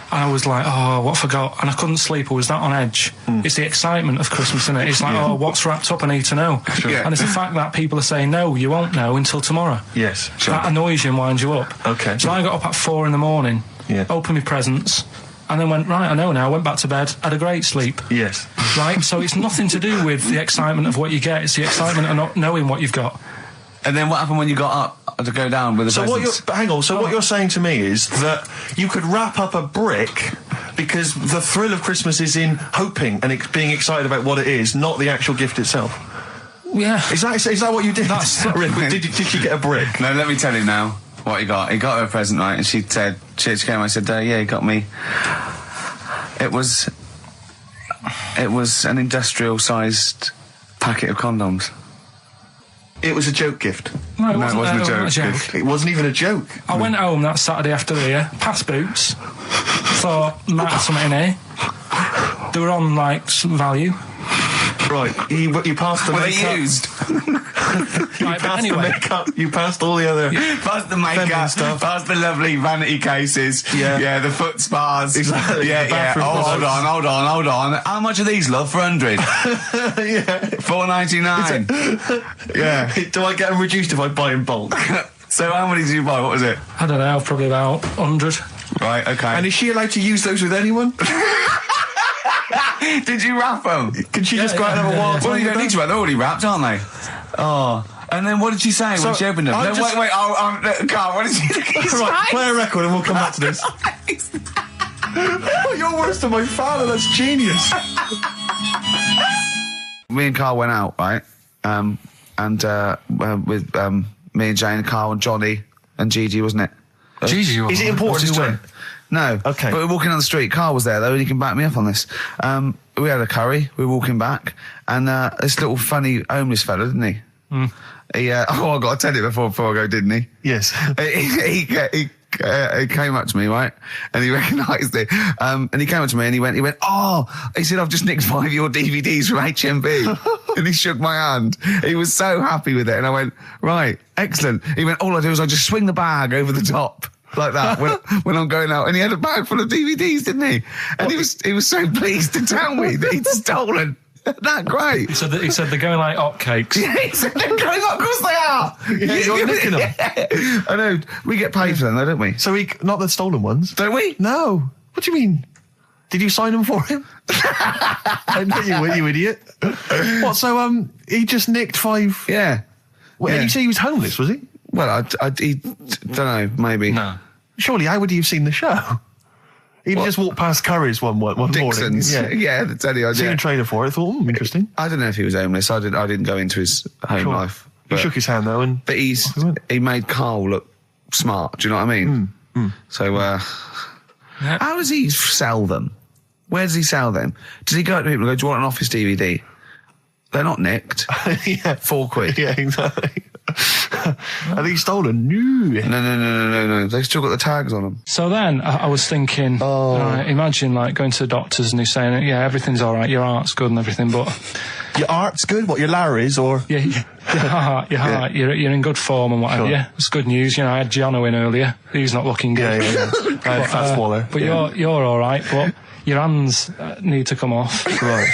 And I was like, oh, what I forgot? And I couldn't sleep. I was that on edge. It's the excitement of Christmas, isn't it? It's like, oh, what's wrapped up? I need to know. And it's the fact that people are saying, no, you won't know until tomorrow. Yes. That annoys you and winds you up. Okay. So I got up at 4 in the morning, opened my presents, and then went, right, I know now, went back to bed, had a great sleep. Yes. Right? So it's nothing to do with the excitement of what you get. It's the excitement of not knowing what you've got. And then what happened when you got up to go down with the presents? What you're saying to me is that you could wrap up a brick because the thrill of Christmas is in hoping and being excited about what it is, not the actual gift itself. Yeah. Is that what you did? Did you get a brick? No, let me tell you now what he got. He got her a present, right? And she said, she came, I said, yeah, he got me. It was an industrial-sized packet of condoms. It was a joke gift. No, it wasn't a joke. It wasn't even a joke. I went home that Saturday after the year, past Boots, thought, might have something in here. They were on, like, some value. Right, you passed the makeup. Were they used? The makeup, you passed all the other... Passed the makeup, stuff. passed the lovely vanity cases. Yeah, the foot spas. Exactly. Yeah. Hold on. How much are these, love, for 100? Yeah. $4.99. Yeah. Do I get them reduced if I buy in bulk? So how many did you buy? What was it? I don't know, probably about 100. Right, okay. And is she allowed to use those with anyone? Did you wrap them? Can she just go out and have a wild time? Well, you don't need to wrap. They're already wrapped, aren't they? Oh. And then what did she say when she opened them? No, wait, Carl, what did she say? Right, play a record and we'll come back to this. Oh, you're worse than my father, that's genius. Me and Carl went out, right? With me and Jane, Carl and Johnny and Gigi, wasn't it? Gigi, is it important who went? No. Okay. But we're walking down the street. Carl was there, though, and he can back me up on this. We had a curry. We were walking back, and this little funny homeless fella, didn't he? He, I got to tell you before I go, didn't he? Yes. He came up to me, right? And he recognised it. And he came up to me and he went, he said, I've just nicked 5 of your DVDs from HMV. And he shook my hand. He was so happy with it. And I went, right, excellent. He went, all I do is I just swing the bag over the top. Like that when I'm going out, and he had a bag full of DVDs, didn't he? And he was so pleased to tell me that he'd stolen. That great. He said they're going like hotcakes. Yeah, he said they're going like, of course they are. Yeah, you're nicking them. Yeah. I know. We get paid for them, though, don't we? So not the stolen ones, don't we? No. What do you mean? Did you sign them for him? I know you would, you idiot. What? So he just nicked 5. Yeah. Well, yeah. You say he was homeless, was he? Well, he don't know, maybe. No. Surely, how would he have seen the show? He'd just walked past Curry's one Dixon's. morning. Yeah, that's any idea. Seen a trailer for it. I thought, interesting. I don't know if he was homeless. I didn't go into his home life. He shook his hand though, but he made Carl look smart. Do you know what I mean? So, how does he sell them? Where does he sell them? Does he go to people and go, "Do you want an Office DVD?" They're not nicked. Yeah, £4. Yeah, exactly. Are these stolen? No. They've still got the tags on them. So then I was thinking, imagine like going to the doctors and he's saying, yeah, everything's all right, your heart's good and everything, but your heart's good. What, your Larry's or your heart, you're in good form and whatever. Sure. Yeah, it's good news. You know, I had Giano in earlier. He's not looking good. Yeah. Fat swaller. But you're all right. But your hands need to come off. Right.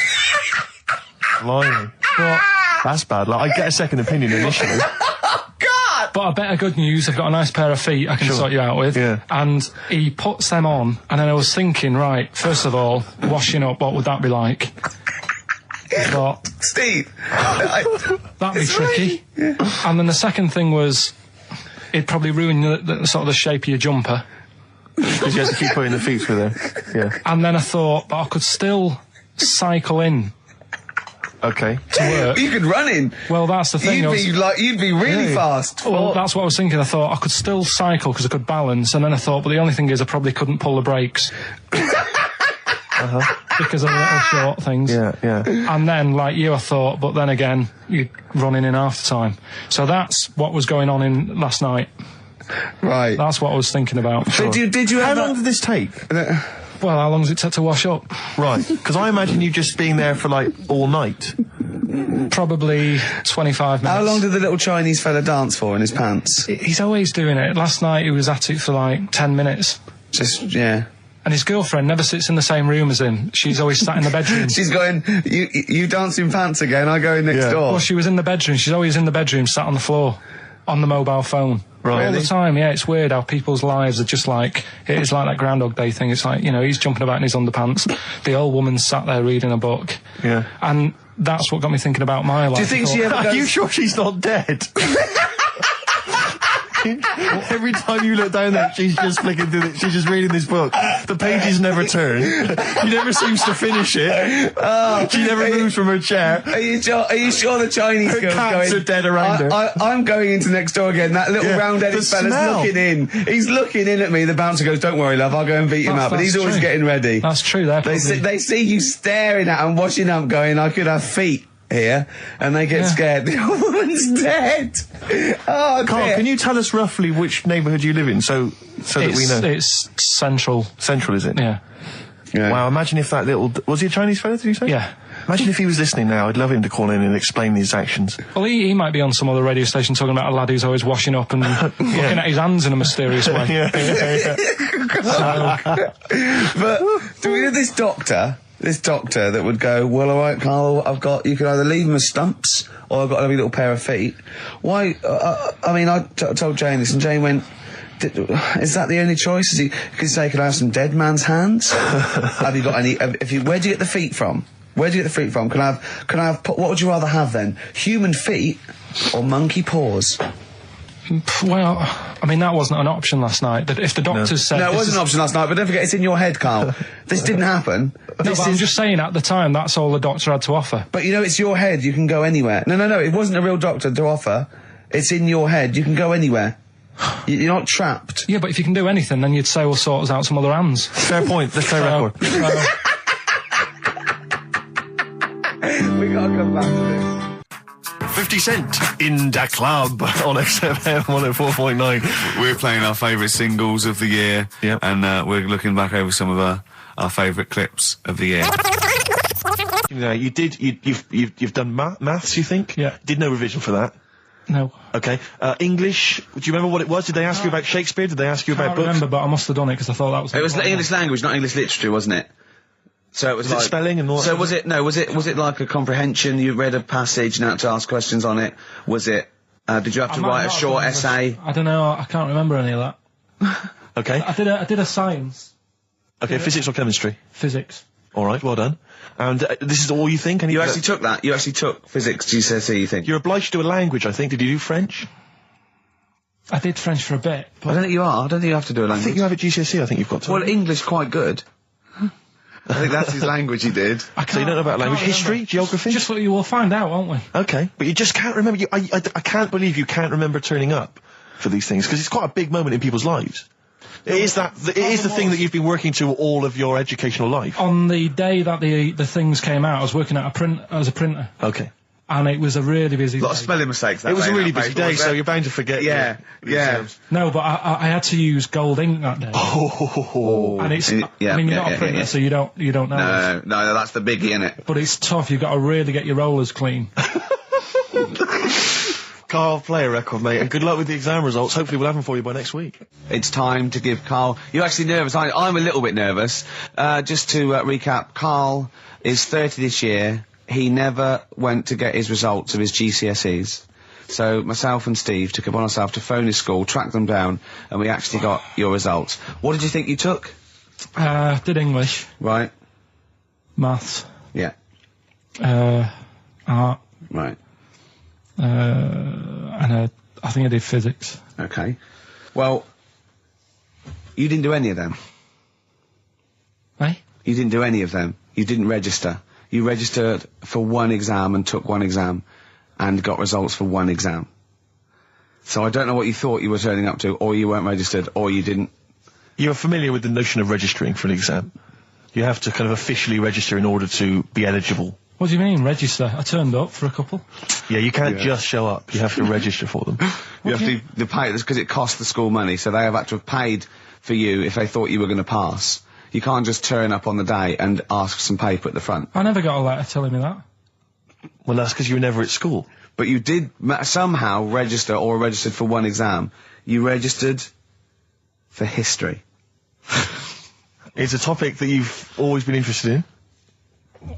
Blimey. But that's bad. Like, I get a second opinion initially. But I better good news, I've got a nice pair of feet I can sort you out with. Yeah. And he puts them on, and then I was thinking, right, first of all, washing up, what would that be like? But Steve, that'd be tricky. Yeah. And then the second thing was, it'd probably ruin the sort of the shape of your jumper. Because you have to keep putting the feet through there. Yeah. And then I thought, but I could still cycle in. Okay. To work. You could run in. Well, that's the thing. You'd be really fast. Well, that's what I was thinking. I thought I could still cycle because I could balance, and then I thought, but the only thing is I probably couldn't pull the brakes. Because of the little short things. Yeah. And then, like you, I thought, but then again, you're running in half the time. So that's what was going on in last night. Right. That's what I was thinking about. So did you How long did this take? Well, how long does it take to wash up? Right, because I imagine you just being there for, like, all night. Probably 25 minutes. How long did the little Chinese fella dance for in his pants? He's always doing it. Last night he was at it for, like, 10 minutes. Yeah. And his girlfriend never sits in the same room as him. She's always sat in the bedroom. She's going, you dance in pants again, I go in next door. Well, she was in the bedroom. She's always in the bedroom, sat on the floor, on the mobile phone. Right. All the time, yeah. It's weird how people's lives are just like, it is like that Groundhog Day thing. It's like, you know, he's jumping about in his underpants. The old woman's sat there reading a book. Yeah. And that's what got me thinking about my life. Do you think she ever goes... Are you sure she's not dead? Every time you look down there, she's just flicking through it. She's just reading this book. The pages never turn. She never seems to finish it. She never moves from her chair. Are you sure the Chinese girl's cats are dead around her? I'm going into next door again. That little round-headed fella's looking in. He's looking in at me. The bouncer goes, "Don't worry, love, I'll go and beat him up." But he's always getting ready. That's true. They see you staring at him, watching him, going, "I could have feet here," and they get scared. The old woman's dead. Oh, Carl, dear. can you tell us roughly which neighbourhood you live in, so that we know? It's central. Central, is it? Yeah. Wow, imagine if that little... Was he a Chinese fella, did you say? Yeah. Imagine if he was listening now. I'd love him to call in and explain his actions. Well, he might be on some other radio station talking about a lad who's always washing up and looking at his hands in a mysterious way. But do we know this doctor that would go, "Well, all right, Carl, you can either leave them as stumps or I've got a little pair of feet." Why? I mean, I told Jane this, and Jane went, "Is that the only choice?" Could say, "Could I have some dead man's hands?" Have you got any? Where do you get the feet from? Can I have? What would you rather have then? Human feet or monkey paws? Well, I mean, that wasn't an option last night. If the doctors said... No, it wasn't an option last night, but don't forget, it's in your head, Carl. This didn't happen. I'm just saying, at the time, that's all the doctor had to offer. But, you know, it's your head. You can go anywhere. No, it wasn't a real doctor to offer. It's in your head. You can go anywhere. You're not trapped. Yeah, but if you can do anything, then you'd say, "We'll sort us out some other hands." Fair point. Let's play record. We gotta come back to this. 50 Cent in Da Club on XFM 104.9. We're playing our favourite singles of the year, and we're looking back over some of our favourite clips of the year. You know, you've done maths, you think? Yeah. Did no revision for that? No. Okay. English, do you remember what it was? Did they ask you about Shakespeare? Did they ask you about books? I remember, but I must have done it because I thought that was... It was English language, not English literature, wasn't it? So it was like... spelling and all that? So was it like a comprehension? You read a passage and had to ask questions on it? Was it, did you have to write a short essay? I don't know, I can't remember any of that. Okay. I did a science. Okay, physics or chemistry? Physics. Alright, well done. And this is all you think? You actually took that? You actually took physics GCSE, you think? You're obliged to do a language, I think. Did you do French? I did French for a bit. But I don't think you are. I don't think you have to do a language. I think you have a GCSE, I think you've got to. Well, English quite good. I think that's his language he did. So you don't know about language? History? Geography? Just what you will find out, won't we? Okay. But you just can't remember. I can't believe you can't remember turning up for these things, because it's quite a big moment in people's lives. It is the thing that you've been working to all of your educational life. On the day that the things came out, I was working at as a printer. Okay. And it was a really busy day. A lot of spelling mistakes. It was a really busy day, so you're bound to forget. Yeah. No, but I had to use gold ink that day. Oh. And it's, I mean, you're not a printer, so you don't know. No, that's the biggie, innit? But it's tough. You've got to really get your rollers clean. Carl, play a record, mate, and good luck with the exam results. Hopefully we'll have them for you by next week. It's time to give Carl... You're actually nervous. I'm a little bit nervous. Just to recap, Carl is 30 this year. He never went to get his results of his GCSEs. So myself and Steve took it upon ourselves to phone his school, track them down, and we actually got your results. What did you think you took? Did English. Right. Maths. Yeah. Art. Right. And I think I did physics. Okay. Well, you didn't do any of them. Eh? You didn't do any of them. You didn't register. You registered for one exam and took one exam and got results for one exam. So I don't know what you thought you were turning up to, or you weren't registered, or you didn't. You're familiar with the notion of registering for an exam. You have to kind of officially register in order to be eligible. What do you mean, register? I turned up for a couple. Yeah, you can't just show up. You have to register for them. You have to pay this because it costs the school money, so they have had to have paid for you if they thought you were going to pass. You can't just turn up on the day and ask for some paper at the front. I never got a letter telling me that. Well, that's because you were never at school. But you did somehow register or registered for one exam. You registered for history. It's a topic that you've always been interested in.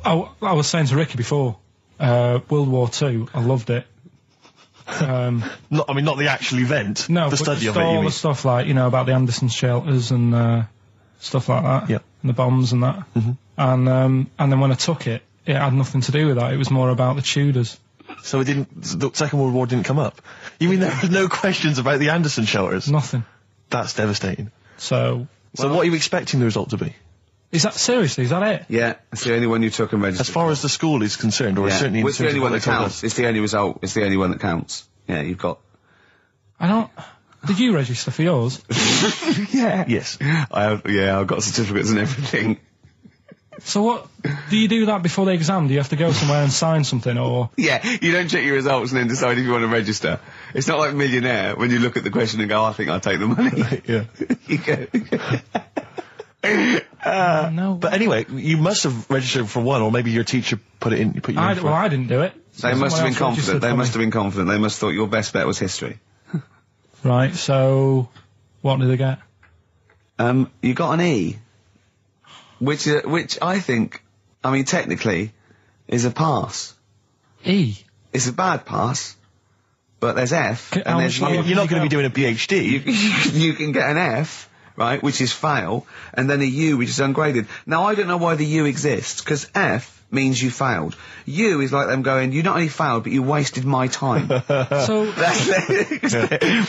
I was saying to Ricky before, World War II, I loved it. Not the actual event. No, the study of it. all the stuff like, about the Anderson shelters and stuff like that. Yeah. And the bombs and that. And then when I took it, it had nothing to do with that. It was more about the Tudors. So the Second World War didn't come up? You mean there were no questions about the Anderson shelters? Nothing. That's devastating. So what are you expecting the result to be? Is that it? Yeah, it's the only one you took and registered. As far as the school is concerned, or certainly in it's the only one that counts. It's the only result. It's the only one that counts. Yeah, you've got. Did you register for yours? Yeah. Yes. I've got certificates and everything. So what, do you do that before the exam? Do you have to go somewhere and sign something, or? Yeah, you don't check your results and then decide if you want to register. It's not like Millionaire, when you look at the question and go, I think I'll take the money. Yeah. You go. No. But anyway, you must have registered for one, or maybe your teacher put you in for it. I didn't do it. They must have been confident. They must have been confident. They must have thought your best bet was history. Right, so what did they get? You got an E. Which I think, technically, is a pass. E? It's a bad pass, but there's F, and there's you're not going to be doing a PhD. You can get an F, right, which is fail, and then a U, which is ungraded. Now, I don't know why the U exists, because F means you failed. U is like them going, you not only failed, but you wasted my time. So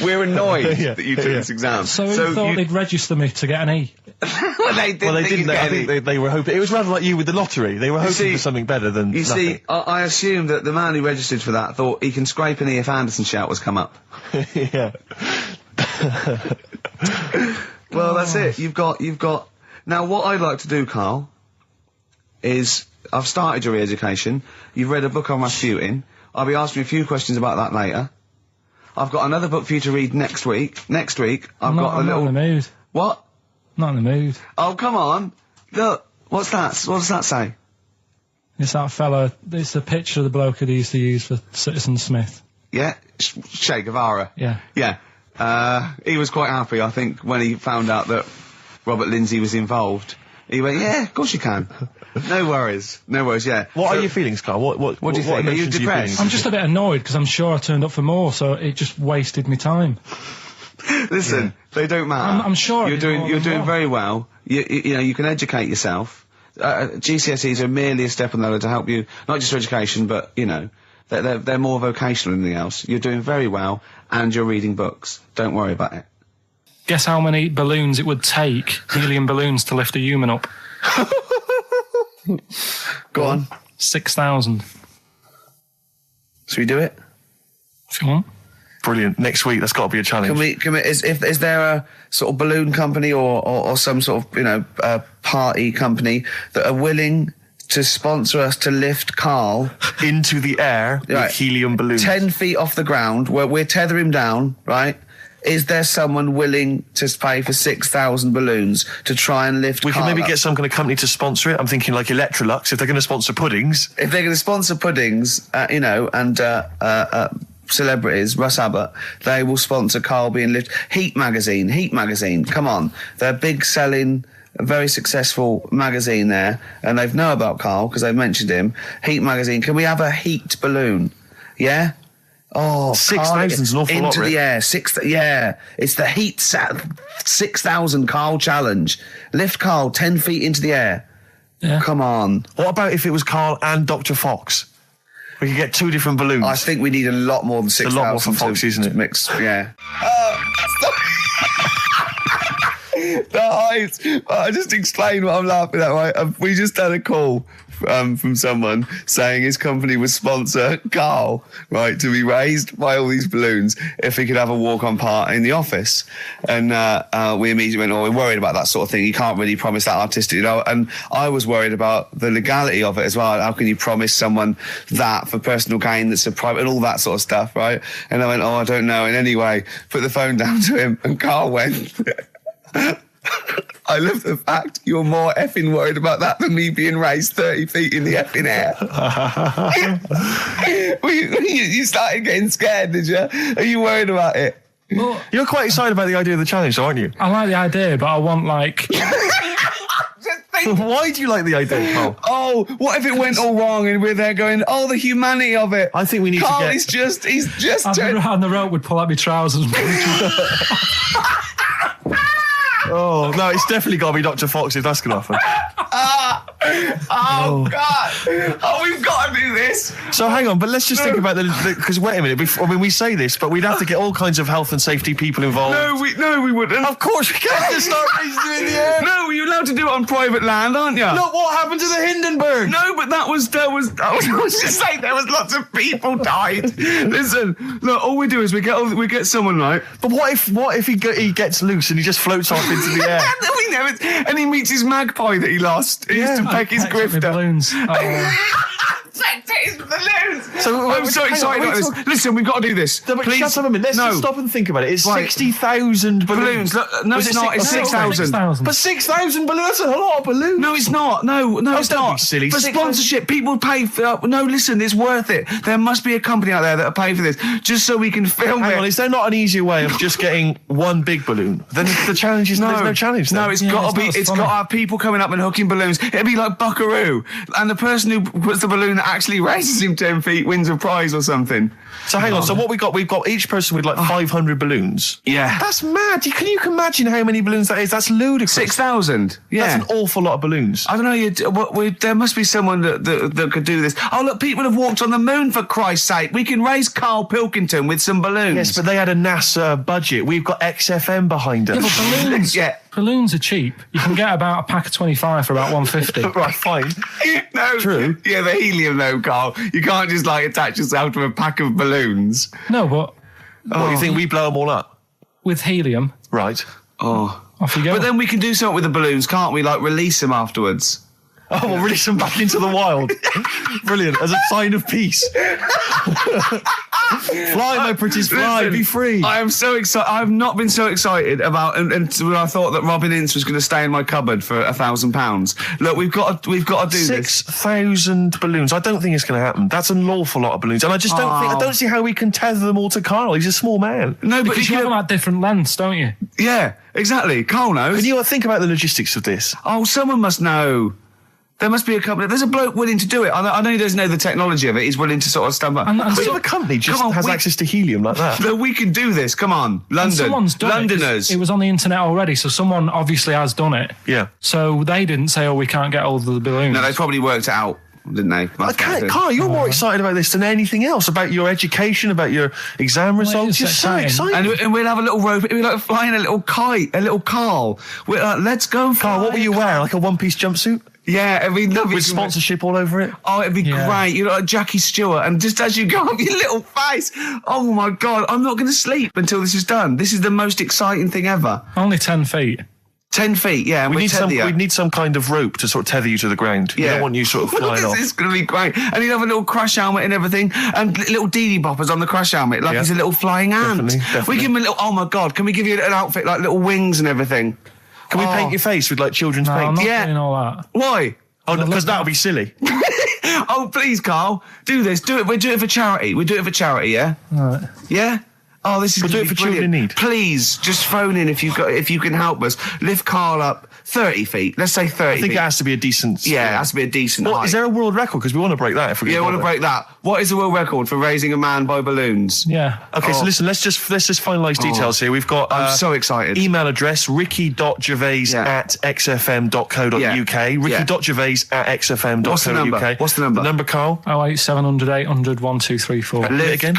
we're annoyed that you took this exam. So you thought they'd register me to get an E? Well, they didn't. I think they were hoping. It was rather like you with the lottery. They were hoping for something better than You nothing. see, I assume that the man who registered for that thought he can scrape an E if Anderson shouters come up. Yeah. Well, that's it. You've got. Now, what I'd like to do, Carl, is I've started your re-education. You've read a book on Rasputin. I'll be asking you a few questions about that later. I've got another book for you to read next week. Next week, I'm not in the mood. What? Not in the mood. Oh, come on. Look, what's that? What does that say? It's that fella, it's the picture of the bloke that he used to use for Citizen Smith. Yeah? Che Guevara. Yeah. Yeah. He was quite happy, I think, when he found out that Robert Lindsay was involved. He went, yeah, of course you can. No worries, yeah. What are your feelings, Carl? What do you think? Are you depressed? I'm just a bit annoyed, because I'm sure I turned up for more, so it just wasted me time. Listen, they don't matter. I'm sure you're doing very well. You know, you can educate yourself. GCSEs are merely a step on the ladder to help you, not just for education, but, they're more vocational than anything else. You're doing very well, and you're reading books. Don't worry about it. Guess how many balloons it would take, helium balloons, to lift a human up? Go on. 6,000. Should we do it? If you want. Brilliant. Next week, that's got to be a challenge. Can we, is there a sort of balloon company or some sort of, party company that are willing to sponsor us to lift Karl into the air with helium balloons? 10 feet off the ground, where we're tether him down, right? Is there someone willing to pay for 6,000 balloons to try and lift Karl? We can maybe get some kind of company to sponsor it. I'm thinking like Electrolux, if they're going to sponsor puddings. If they're going to sponsor puddings, and celebrities, Russ Abbott, they will sponsor Karl being lifted. Heat magazine, come on. They're big selling, very successful magazine there, and they know about Karl because they've mentioned him. Heat magazine, can we have a heat balloon? Yeah? Oh, 6,000's an awful lot, into the air. It's the heat 6,000 Karl challenge. Lift Karl 10 feet into the air. Yeah. Come on. What about if it was Karl and Dr. Fox? We could get 2 different balloons. I think we need a lot more than 6,000. A lot more for Fox, isn't it? Mix, yeah. The heights. I just explained what I'm laughing at, right? We just had a call from someone saying his company would sponsor Karl, right, to be raised by all these balloons if he could have a walk-on part in the office. And we immediately went, we're worried about that sort of thing. You can't really promise that artistic, and I was worried about the legality of it as well. How can you promise someone that for personal gain that's a private and all that sort of stuff, right? And I went, I don't know. And anyway, put the phone down to him, and Karl went... I love the fact you're more effing worried about that than me being raised 30 feet in the effing air. You started getting scared, did you? Are you worried about it? Well, you're quite excited about the idea of the challenge, aren't you? I like the idea, but I want, like... Why do you like the idea, Karl? Oh, what if it went all wrong and we're there going, the humanity of it? I think we need Karl, to get... he's just... On the rope would pull out my trousers. Oh, no, it's definitely got to be Dr. Fox if that's going to happen. God. Oh, we've got to do this. So hang on, but let's just think about because wait a minute, we say this, but we'd have to get all kinds of health and safety people involved. No, we wouldn't. Of course we can't just start raising them in the air. No, you're allowed to do it on private land, aren't you? Look what happened to the Hindenburg. No, but I was just saying there was lots of people died. Listen, look, all we do is we get someone, right? But what if he gets loose and he just floats off into the air? And he meets his magpie that he lost. He used to peck his grifter. Balloons. His balloons. So I'm so excited about this. Listen, we've got to do this. No, but please. Shut up a minute. Let's just stop and think about it. It's 60,000 balloons. Look, no, it's not. It's 6,000. But 6,000 balloons. That's a lot of balloons. No, it's not. No, it's don't not. Be silly. For sponsorship, people pay for... no, listen, it's worth it. There must be a company out there that'll pay for this, just so we can film it. Hang on, is there not an easier way of just getting one big balloon? Then the challenge is... There's no challenge then. No, it's got to be... It's got to have people coming up and hooking balloons. It'd be like Buckaroo. And the person who puts the balloon that actually raises him 10 feet wins a prize or something. So hang on, so what we've got each person with like 500 balloons. Yeah. That's mad. Can you imagine how many balloons that is? That's ludicrous. 6,000. Yeah. That's an awful lot of balloons. I don't know, there must be someone that could do this. Oh, look, people have walked on the moon, for Christ's sake. We can raise Karl Pilkington with some balloons. Yes, but they had a NASA budget. We've got XFM behind us. Yeah, but balloons... Yeah. Balloons are cheap. You can get about a pack of 25 for about 150. Right, fine. No. True. Yeah, the helium though, Karl. You can't just attach yourself to a pack of balloons. No, but... Oh, you think we blow them all up? With helium. Right. Oh. Off you go. But then we can do something with the balloons, can't we? Release them afterwards. Oh, we'll release them back into the wild. Brilliant. As a sign of peace. Fly, my pretties, fly. Listen, be free. I am so excited. I have not been so excited about when I thought that Robin Ince was going to stay in my cupboard for £1,000. Look, we've got to do this. 6,000 balloons. I don't think it's going to happen. That's an awful lot of balloons, and I just don't see how we can tether them all to Karl. He's a small man. No, but because you have them at different lengths, don't you? Yeah, exactly. Karl knows. Can you think about the logistics of this? Oh, someone must know. There must be a company. There's a bloke willing to do it. I know he doesn't know the technology of it. He's willing to sort of stumble. And a company just has access to helium like that. No, we can do this. Come on, London. Someone's done Londoners. It was on the internet already, so someone obviously has done it. Yeah. So they didn't say, we can't get hold of the balloons. No, they probably worked it out, didn't they? Karl, you're more excited about this than anything else, about your education, about your exam results. You're so excited. And we'll have a little rope. It'll be like flying a little kite, a little Karl. Let's go, Karl, what will you wear? Like a one-piece jumpsuit? Yeah, it'd be lovely. With sponsorship all over it? Oh, it'd be great. You look like Jackie Stewart, and just as you go up your little face, oh my God, I'm not going to sleep until this is done. This is the most exciting thing ever. Only 10 feet. 10 feet, yeah. We need some kind of rope to sort of tether you to the ground. Yeah. We don't want you sort of flying off. This is going to be great. And he'd have a little crash helmet and everything, and little Dee boppers on the crash helmet, like he's a little flying ant. Definitely. We give him a little, oh my God, can we give you an outfit, like little wings and everything? Can we paint your face with like children's paint? I'm not doing all that. Why? Oh, because that would be silly. Oh, please, Karl, do this. Do it. We'll do it for charity. Yeah? All right. Yeah? Oh, this is we'll do it for children in need. Please, just phone in if you can help us. Lift Karl up 30 feet. Let's say 30 feet. I think it has to be a decent... Yeah, it has to be a decent height. Is there a world record? Because we want to break that if we want to break that. What is the world record for raising a man by balloons? Yeah. Okay, so listen, let's just finalise details here. We've got... I'm so excited. Email address, ricky.gervais@xfm.co.uk. Ricky.gervais@xfm.co.uk. What's the number? The number, Karl? 08700 800 1234. Give it again.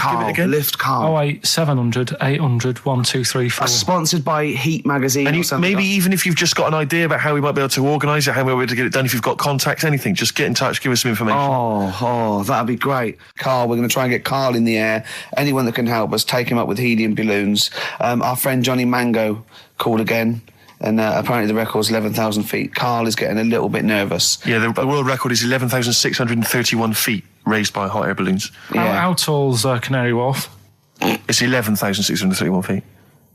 Lift Karl. Oh, 08700 0900 800 1234. Sponsored by Heat Magazine. And maybe even if you've just got an idea about how we might be able to organise it, how we might be able to get it done, if you've got contacts, anything, just get in touch, give us some information. Oh, that'd be great. Carl, we're going to try and get Carl in the air. Anyone that can help us, take him up with helium balloons. Our friend Johnny Mango called again. And apparently the record's 11,000 feet. Carl is getting a little bit nervous. Yeah, the world record is 11,631 feet raised by hot air balloons. Yeah. How tall's Canary Wharf? It's 11,631 feet.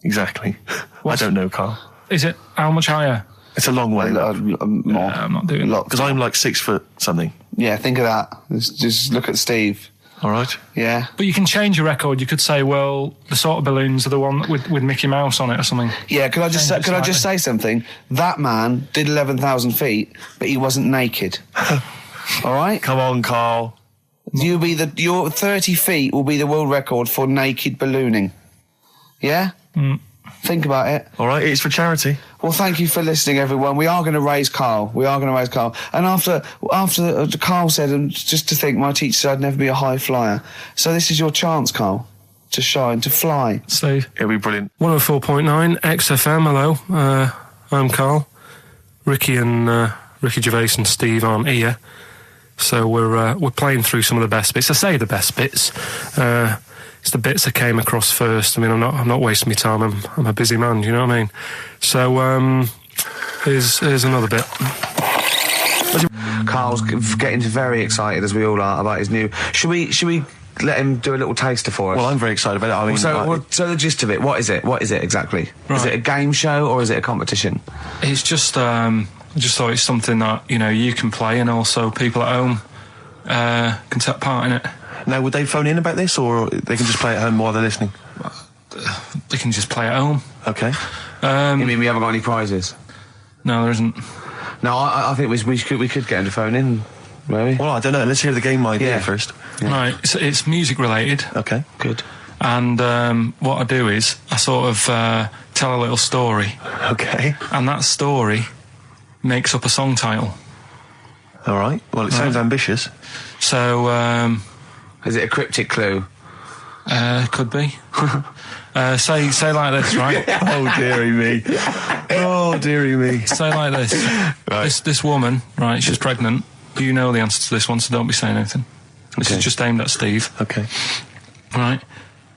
Exactly. I don't know, Carl. Is it how much higher? It's a long way. More. I'm not doing that. Because I'm like 6 foot something. Yeah, think of that. Just look at Steve. All right. Yeah. But you can change your record. You could say, well, the sort of balloons are the one with Mickey Mouse on it or something. Yeah, could I just say something? That man did 11,000 feet, but he wasn't naked. All right? Come on, Carl. Your 30 feet will be the world record for naked ballooning. Yeah? Think about it. All right, it's for charity. Well, thank you for listening, everyone. We are going to raise Carl. And after Carl said, and just to think, my teacher said I'd never be a high flyer. So this is your chance, Carl, to shine, to fly. Steve. It'll be brilliant. 104.9 XFM, hello. I'm Carl. Ricky Gervais and Steve aren't here. So we're playing through some of the best bits. I say the best bits. It's the bits I came across first. I mean, I'm not wasting my time. I'm a busy man. You know what I mean? So here's another bit. Carl's getting very excited, as we all are, about his new. Should we let him do a little taster for us? Well, I'm very excited about it. I mean, so the gist of it, what is it? What is it exactly? Right. Is it a game show or is it a competition? It's just I just thought it's something that you can play, and also people at home can take part in it. Now, would they phone in about this, or they can just play at home while they're listening? They can just play at home. Okay. You mean we haven't got any prizes? No, there isn't. No, I think we could get him to phone in, maybe. Well, I don't know. Let's hear the game idea first. Yeah. Right, it's music related. Okay, good. And what I do is I sort of tell a little story. Okay. And that story makes up a song title. All right. Well, it sounds ambitious. So, is it a cryptic clue? Could be. Say like this, right? Oh, dearie me. Oh, dearie me. Say like this. Right. This woman, right, she's pregnant. You know the answer to this one, so don't be saying anything. This is just aimed at Steve. Okay. Right.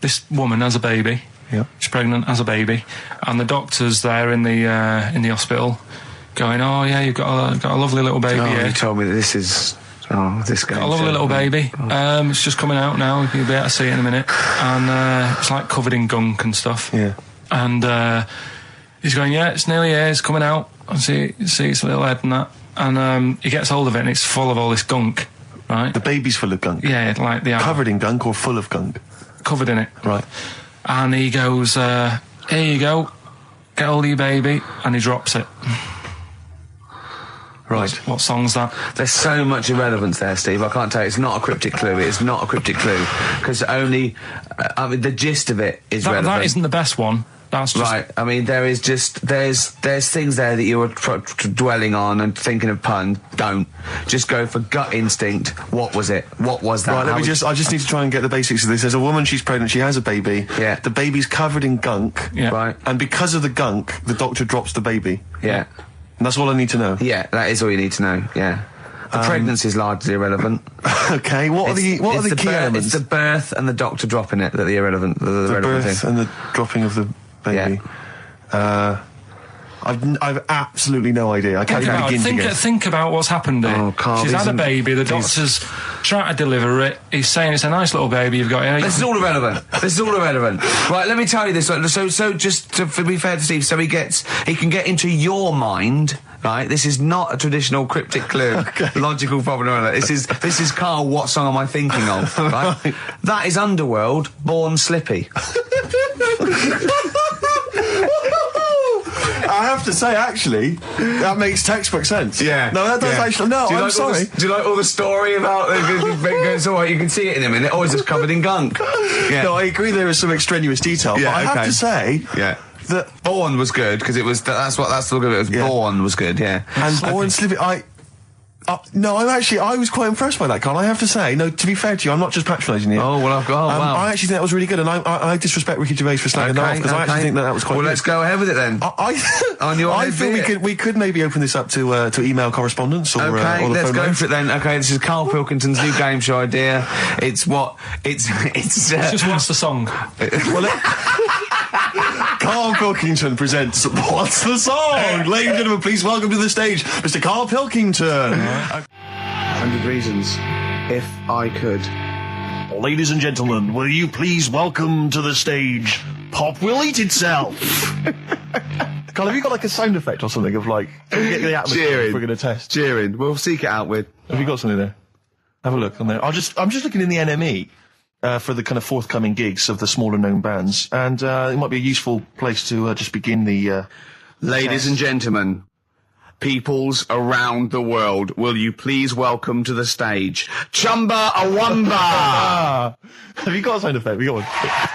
This woman has a baby. Yeah. She's pregnant, has a baby. And the doctor's there in the hospital going, oh, yeah, you've got a lovely little baby here. You told me that this is... Oh, this guy. Got a lovely little baby. It's just coming out now. You'll be able to see it in a minute. And it's like covered in gunk and stuff. Yeah. And he's going, yeah, it's nearly here. It's coming out. I see its little head and that. And he gets hold of it, and it's full of all this gunk. Right. The baby's full of gunk. Yeah, like the covered in gunk or full of gunk. Covered in it. Right. And he goes, here you go. Get hold of your baby, and he drops it. Right. What song's that? There's so much irrelevance there, Steve. I can't tell you. It's not a cryptic clue. It's not a cryptic clue. Because only... I mean, the gist of it is relevant. That isn't the best one. That's just... Right. I mean, there is just... There's things there that you were dwelling on and thinking of puns. Don't. Just go for gut instinct. What was it? What was that? Right, I just need to try and get the basics of this. There's a woman, she's pregnant, she has a baby. Yeah. The baby's covered in gunk. Yeah. Right. And because of the gunk, the doctor drops the baby. Yeah. And that's all I need to know. Yeah, that is all you need to know. Yeah, the pregnancy is largely irrelevant. Okay, what are the key elements? It's the birth and the doctor dropping it that are the irrelevant. The relevant birth thing. and the dropping of the baby. Yeah. I've absolutely no idea. I can't even begin to guess. Think about what's happened here. Oh, Carl, she's had a baby. The doctor's trying to deliver it. He's saying it's a nice little baby you've got here. This is all irrelevant. Right, let me tell you this. So just to be fair to Steve, so he can get into your mind. Right, this is not a traditional cryptic clue, logical problem. This is Carl. What song am I thinking of? Right, that is Underworld, Born Slippy. I have to say, actually, that makes textbook sense. Yeah. No, that does actually. No, I'm sorry. Do you like all the story about it's all right, you can see it in a minute, or is it covered in gunk? Yeah. No, I agree there is some extraneous detail, but I have to say... Yeah. That Born was good, because it was... That's the look of it. Born was good, yeah. And Born Slippy, No, I was quite impressed by that, Carl, I have to say. No, to be fair to you, I'm not just patronising you. Oh, well, I've got... wow. I actually think that was really good, and I disrespect Ricky Gervais for slagging that off, because I actually think that was quite good. Well, let's go ahead with it then. I feel we could maybe open this up to email correspondence, or or the let's phone go lines. for it then. Okay, this is Karl Pilkington's new game show idea. It's just what's the song? Karl Pilkington presents What's the Song? Ladies and gentlemen, please welcome to the stage Mr. Karl Pilkington. 100 Reasons, if I could. Ladies and gentlemen, will you please welcome to the stage Pop Will Eat Itself. Carl, have you got like a sound effect or something of like get the atmosphere cheering? We're going to test. Cheering. We'll seek it out with. Have you got something there? Have a look on there. I'm just looking in the NME. For the kind of forthcoming gigs of the smaller known bands, and it might be a useful place to just begin the Ladies and gentlemen, peoples around the world, will you please welcome to the stage Chumba Awamba. Have you got a sound effect? We got one.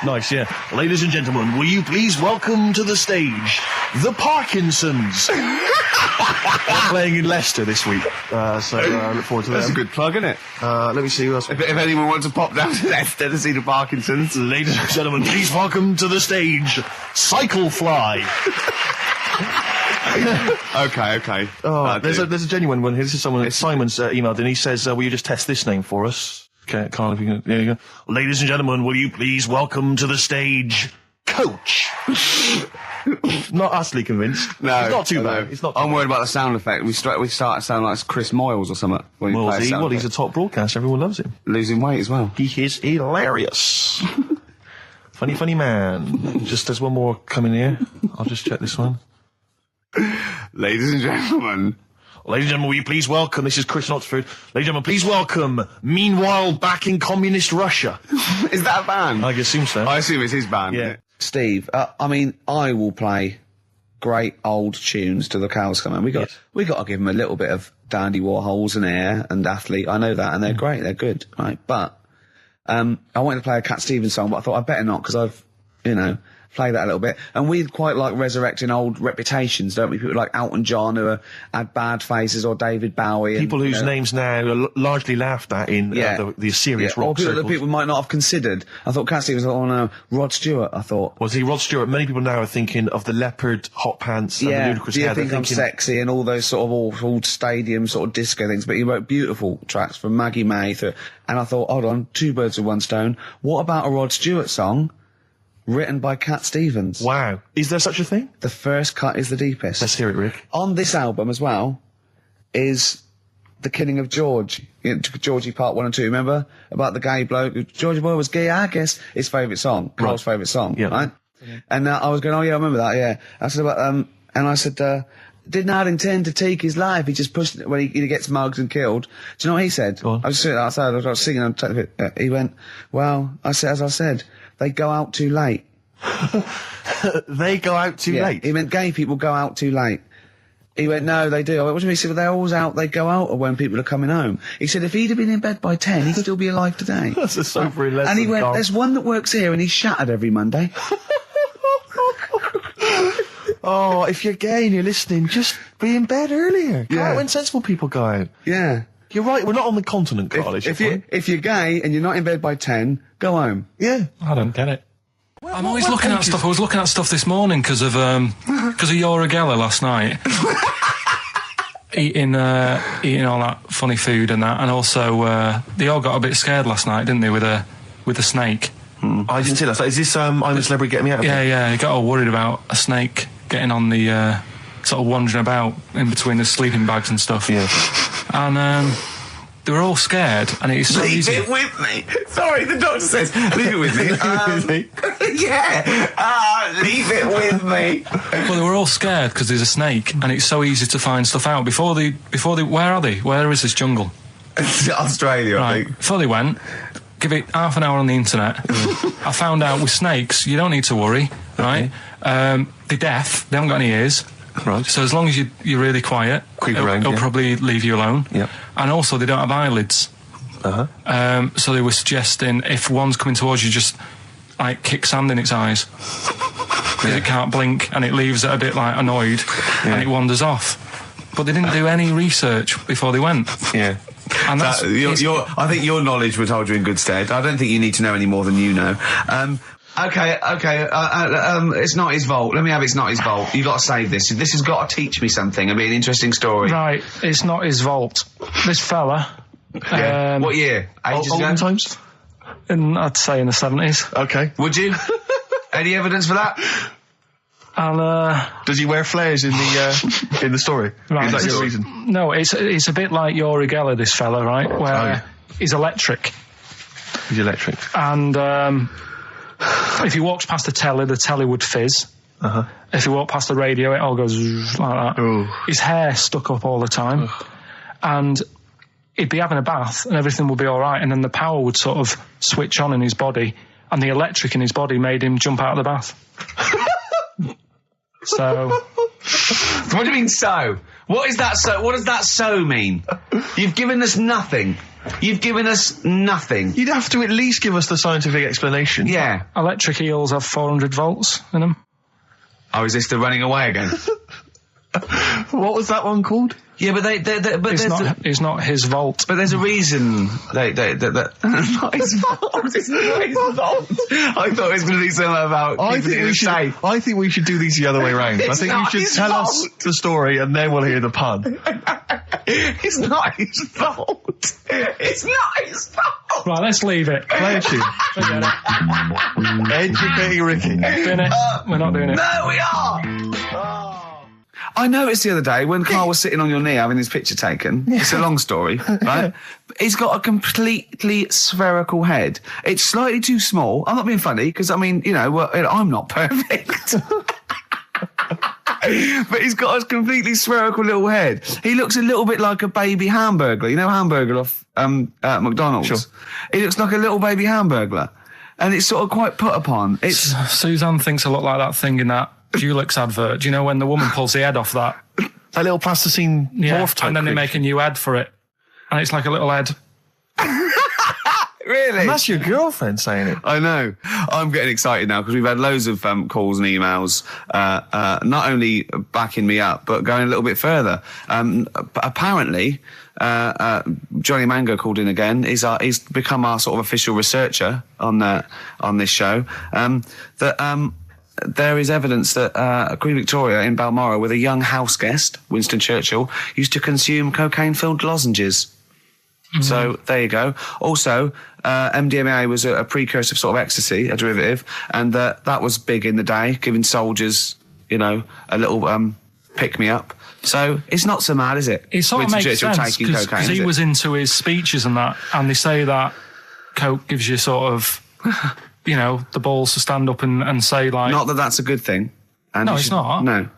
Nice, yeah. Ladies and gentlemen, will you please welcome to the stage the Parkinsons. They're playing in Leicester this week, so I look forward to that. That's a good plug, isn't it? Let me see who else. If anyone wants to pop down to Leicester to see the Parkinsons. Ladies and gentlemen, please welcome to the stage Cyclefly. Okay. Oh, there's a genuine one here. This is someone. Simon's emailed and he says, "Will you just test this name for us?" Okay, Carl, if you can. There you go. Ladies and gentlemen, will you please welcome to the stage Coach? Not utterly convinced. No, it's not too bad. It's not. I'm worried about the sound effect. We start to sound like Chris Moyles or something. He's a top broadcaster. Everyone loves him. Losing weight as well. He is hilarious. funny man. Just there's one more coming here. I'll just check this one. Ladies and gentlemen, will you please welcome, this is Chris in Oxford, ladies and gentlemen, please welcome, Meanwhile Back in Communist Russia. Is that a band? I assume so. I assume it's his band. Yeah. Steve, I will play great old tunes to the cows come home. We got to give them a little bit of Dandy Warhols and Air and Athlete. I know that, and they're great, they're good, right? But, I wanted to play a Cat Stevens song, but I thought I'd better not, because I've, play that a little bit. And we quite like resurrecting old reputations, don't we? People like Elton John who had bad faces, or David Bowie. People whose names now are largely laughed at in the serious rock circles. Or people circles. that people might not have considered. I thought Cat Stevens, oh no, Rod Stewart, I thought. Was he Rod Stewart? Many people now are thinking of the leopard hot pants and the ludicrous Do you hair. think I'm sexy and all those sort of old stadium sort of disco things, but he wrote beautiful tracks from Maggie May through, and I thought, hold on, two birds with one stone. What about a Rod Stewart song written by Cat Stevens? Wow. Is there such a thing? The first cut is the deepest. Let's hear it, Rick. On this album as well is The Killing of George. Georgie Part 1 and 2, remember? About the gay bloke. Georgie Boy was gay, I guess. His favourite song. Carl's favourite song, right? And I was going, oh yeah, I remember that, yeah. I said about, and I said, did not intend to take his life. He just pushed it when he gets mugged and killed. Do you know what he said? I was sitting outside, I was singing, he went, well, as I said, they go out too late. They go out too late? He meant gay people go out too late. He went, no, they do. I went, what do you mean? He said, well, they're always out, they go out, or when people are coming home. He said, if he'd have been in bed by 10, he'd still be alive today. That's a sobering lesson. And he went, there's one that works here, and he's shattered every Monday. Oh, if you're gay and you're listening, just be in bed earlier. Go out when sensible people go out. Yeah. You're right, we're not on the continent, Carl. If you're gay and you're not in bed by 10, go home. Yeah. I don't get it. I'm always looking at stuff. I was looking at stuff this morning because of Yora Geller last night. eating all that funny food and that, and also they all got a bit scared last night, didn't they, with a snake? I didn't see that. Is this I'm a Celebrity, Get Me Out of Here? Yeah, he got all worried about a snake getting on the sort of wandering about in between the sleeping bags and stuff. Yeah. And they were all scared, and it's so easy. Leave it with me. Sorry, the doctor says, leave it with me. Leave it with me. Well, they were all scared because there's a snake, and it's so easy to find stuff out. Before they, where are they? Where is this jungle? Australia, I think. Before they went, give it half an hour on the internet. I found out with snakes, you don't need to worry, right? They're deaf, they haven't got any ears. Right. So as long as you're really quiet, it'll probably leave you alone. Yep. And also, they don't have eyelids. So they were suggesting if one's coming towards you, just like kick sand in its eyes. Because it can't blink, and it leaves it a bit like annoyed, and it wanders off. but they didn't do any research before they went. Yeah. And that's... I think your knowledge would hold you in good stead. I don't think you need to know any more than you know. Okay, it's not his vault. Let me have It's Not His Vault. You've got to save this. This has got to teach me something. It'll be an interesting story. Right, it's not his vault. This fella... Yeah. What year? Ages ago? Olden times? I'd say in the 70s. Okay. Would you? Any evidence for that? Does he wear flares in the story? Right. Is that your reason? No, it's a bit like Yuri Geller, this fella, right? Where he's electric. He's electric. And if he walks past the telly would fizz. Uh-huh. If he walked past the radio, it all goes like that. Ooh. His hair stuck up all the time. Ugh. And he'd be having a bath and everything would be all right, and then the power would sort of switch on in his body, and the electric in his body made him jump out of the bath. So... What do you mean, so? What is that so? What does that so mean? You've given us nothing. You've given us nothing. You'd have to at least give us the scientific explanation. Yeah. Electric eels have 400 volts in them. Oh, is this the running away again? What was that one called? Yeah, but it's not his vault. But there's a reason not his vault. It's not his vault. I thought it was going to be something about. I think we should do these the other way round. I think you should tell us the story and then we'll hear the pun. It's not his fault. It's not his fault. Right, let's leave it. Play a tune. Forget it. Educating Ricky. We're not doing it. No, we are. I noticed the other day when Carl was sitting on your knee having his picture taken. Yeah. It's a long story, right? He's got a completely spherical head. It's slightly too small. I'm not being funny because, I mean, you know, I'm not perfect. But he's got a completely spherical little head. He looks a little bit like a baby hamburger. You know hamburger off McDonald's? Sure. He looks like a little baby hamburger. And it's sort of quite put upon. Suzanne thinks I look like that thing in that Dulux advert. Do you know when the woman pulls the head off that? That little plasticine morph type. And then they make a new ad for it. And it's like a little head. Really? And that's your girlfriend saying it. I know. I'm getting excited now because we've had loads of calls and emails, not only backing me up, but going a little bit further. Apparently, Johnny Mango called in again. He's become our sort of official researcher on this show. There is evidence that Queen Victoria in Balmoral, with a young house guest, Winston Churchill, used to consume cocaine-filled lozenges. Mm-hmm. So there you go. Also, MDMA was a precursor of sort of ecstasy, a derivative, and that was big in the day, giving soldiers, you know, a little pick-me-up. So it's not so mad, is it? It sort of makes sense because he was into his speeches and that, and they say that coke gives you sort of, you know, the balls to stand up and say like. Not that that's a good thing. And no, it's not. No,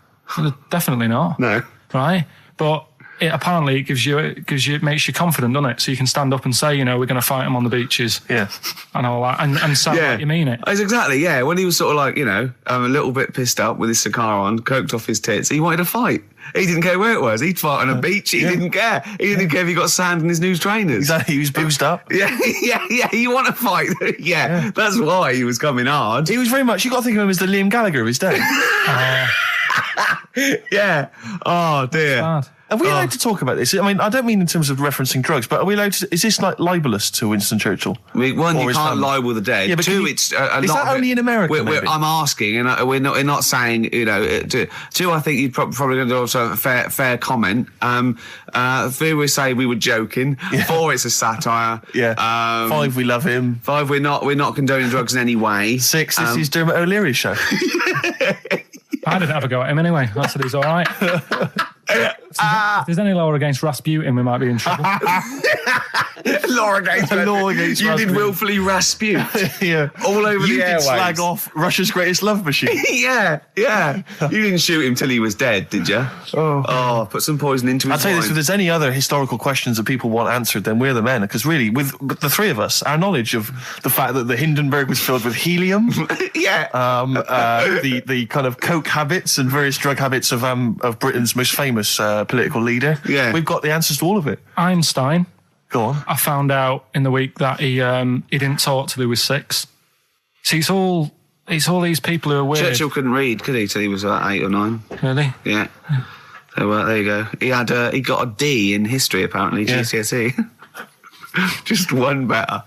definitely not. No, right? But it apparently it makes you confident, doesn't it? So you can stand up and say, you know, we're going to fight them on the beaches. Yeah. And all that, and sound like you mean it. It's exactly, yeah. When he was sort of like, you know, a little bit pissed up with his cigar on, coked off his tits, he wanted to fight. He didn't care where it was. He'd fight on a beach. He didn't care. He didn't care if he got sand in his new trainers. Exactly. He was boozed up. Yeah. You want to fight? Yeah. That's why he was coming hard. He was very much. You got to think of him as the Liam Gallagher of his day. Yeah. Oh dear. Are we allowed to talk about this? I mean, I don't mean in terms of referencing drugs, but are we allowed to? Is this like libelous to Winston Churchill? One, you can't libel the dead. Yeah, but two, it's a is lot that only in America? I'm asking, and we're not saying, you know. Two, I think you'd probably going to also have a fair comment. Three, we say we were joking. Yeah. 4, it's a satire. Yeah. 5, we love him. 5, we're not condoning drugs in any way. 6, this is Dermot O'Leary's show. I didn't have a go at him anyway. I said he's all right. If there's any law against Rasputin, we might be in trouble. Law against you Rasputin. Did willfully Rasputin. Yeah. All over the airwaves. You did slag off Russia's greatest love machine. Yeah. You didn't shoot him till he was dead, did you? Oh, put some poison into his I'll tell you this, if there's any other historical questions that people want answered, then we're the men. Because really, with the three of us, our knowledge of the fact that the Hindenburg was filled with helium. Yeah. The kind of coke habits and various drug habits of Britain's most famous political leader. Yeah. We've got the answers to all of it. Einstein. Go on. I found out in the week that he didn't talk till he was 6. See, it's all these people who are weird. Churchill couldn't read, could he, till he was 8 or 9? Really? Yeah. So there you go. He got a D in history apparently, GCSE. Just one better.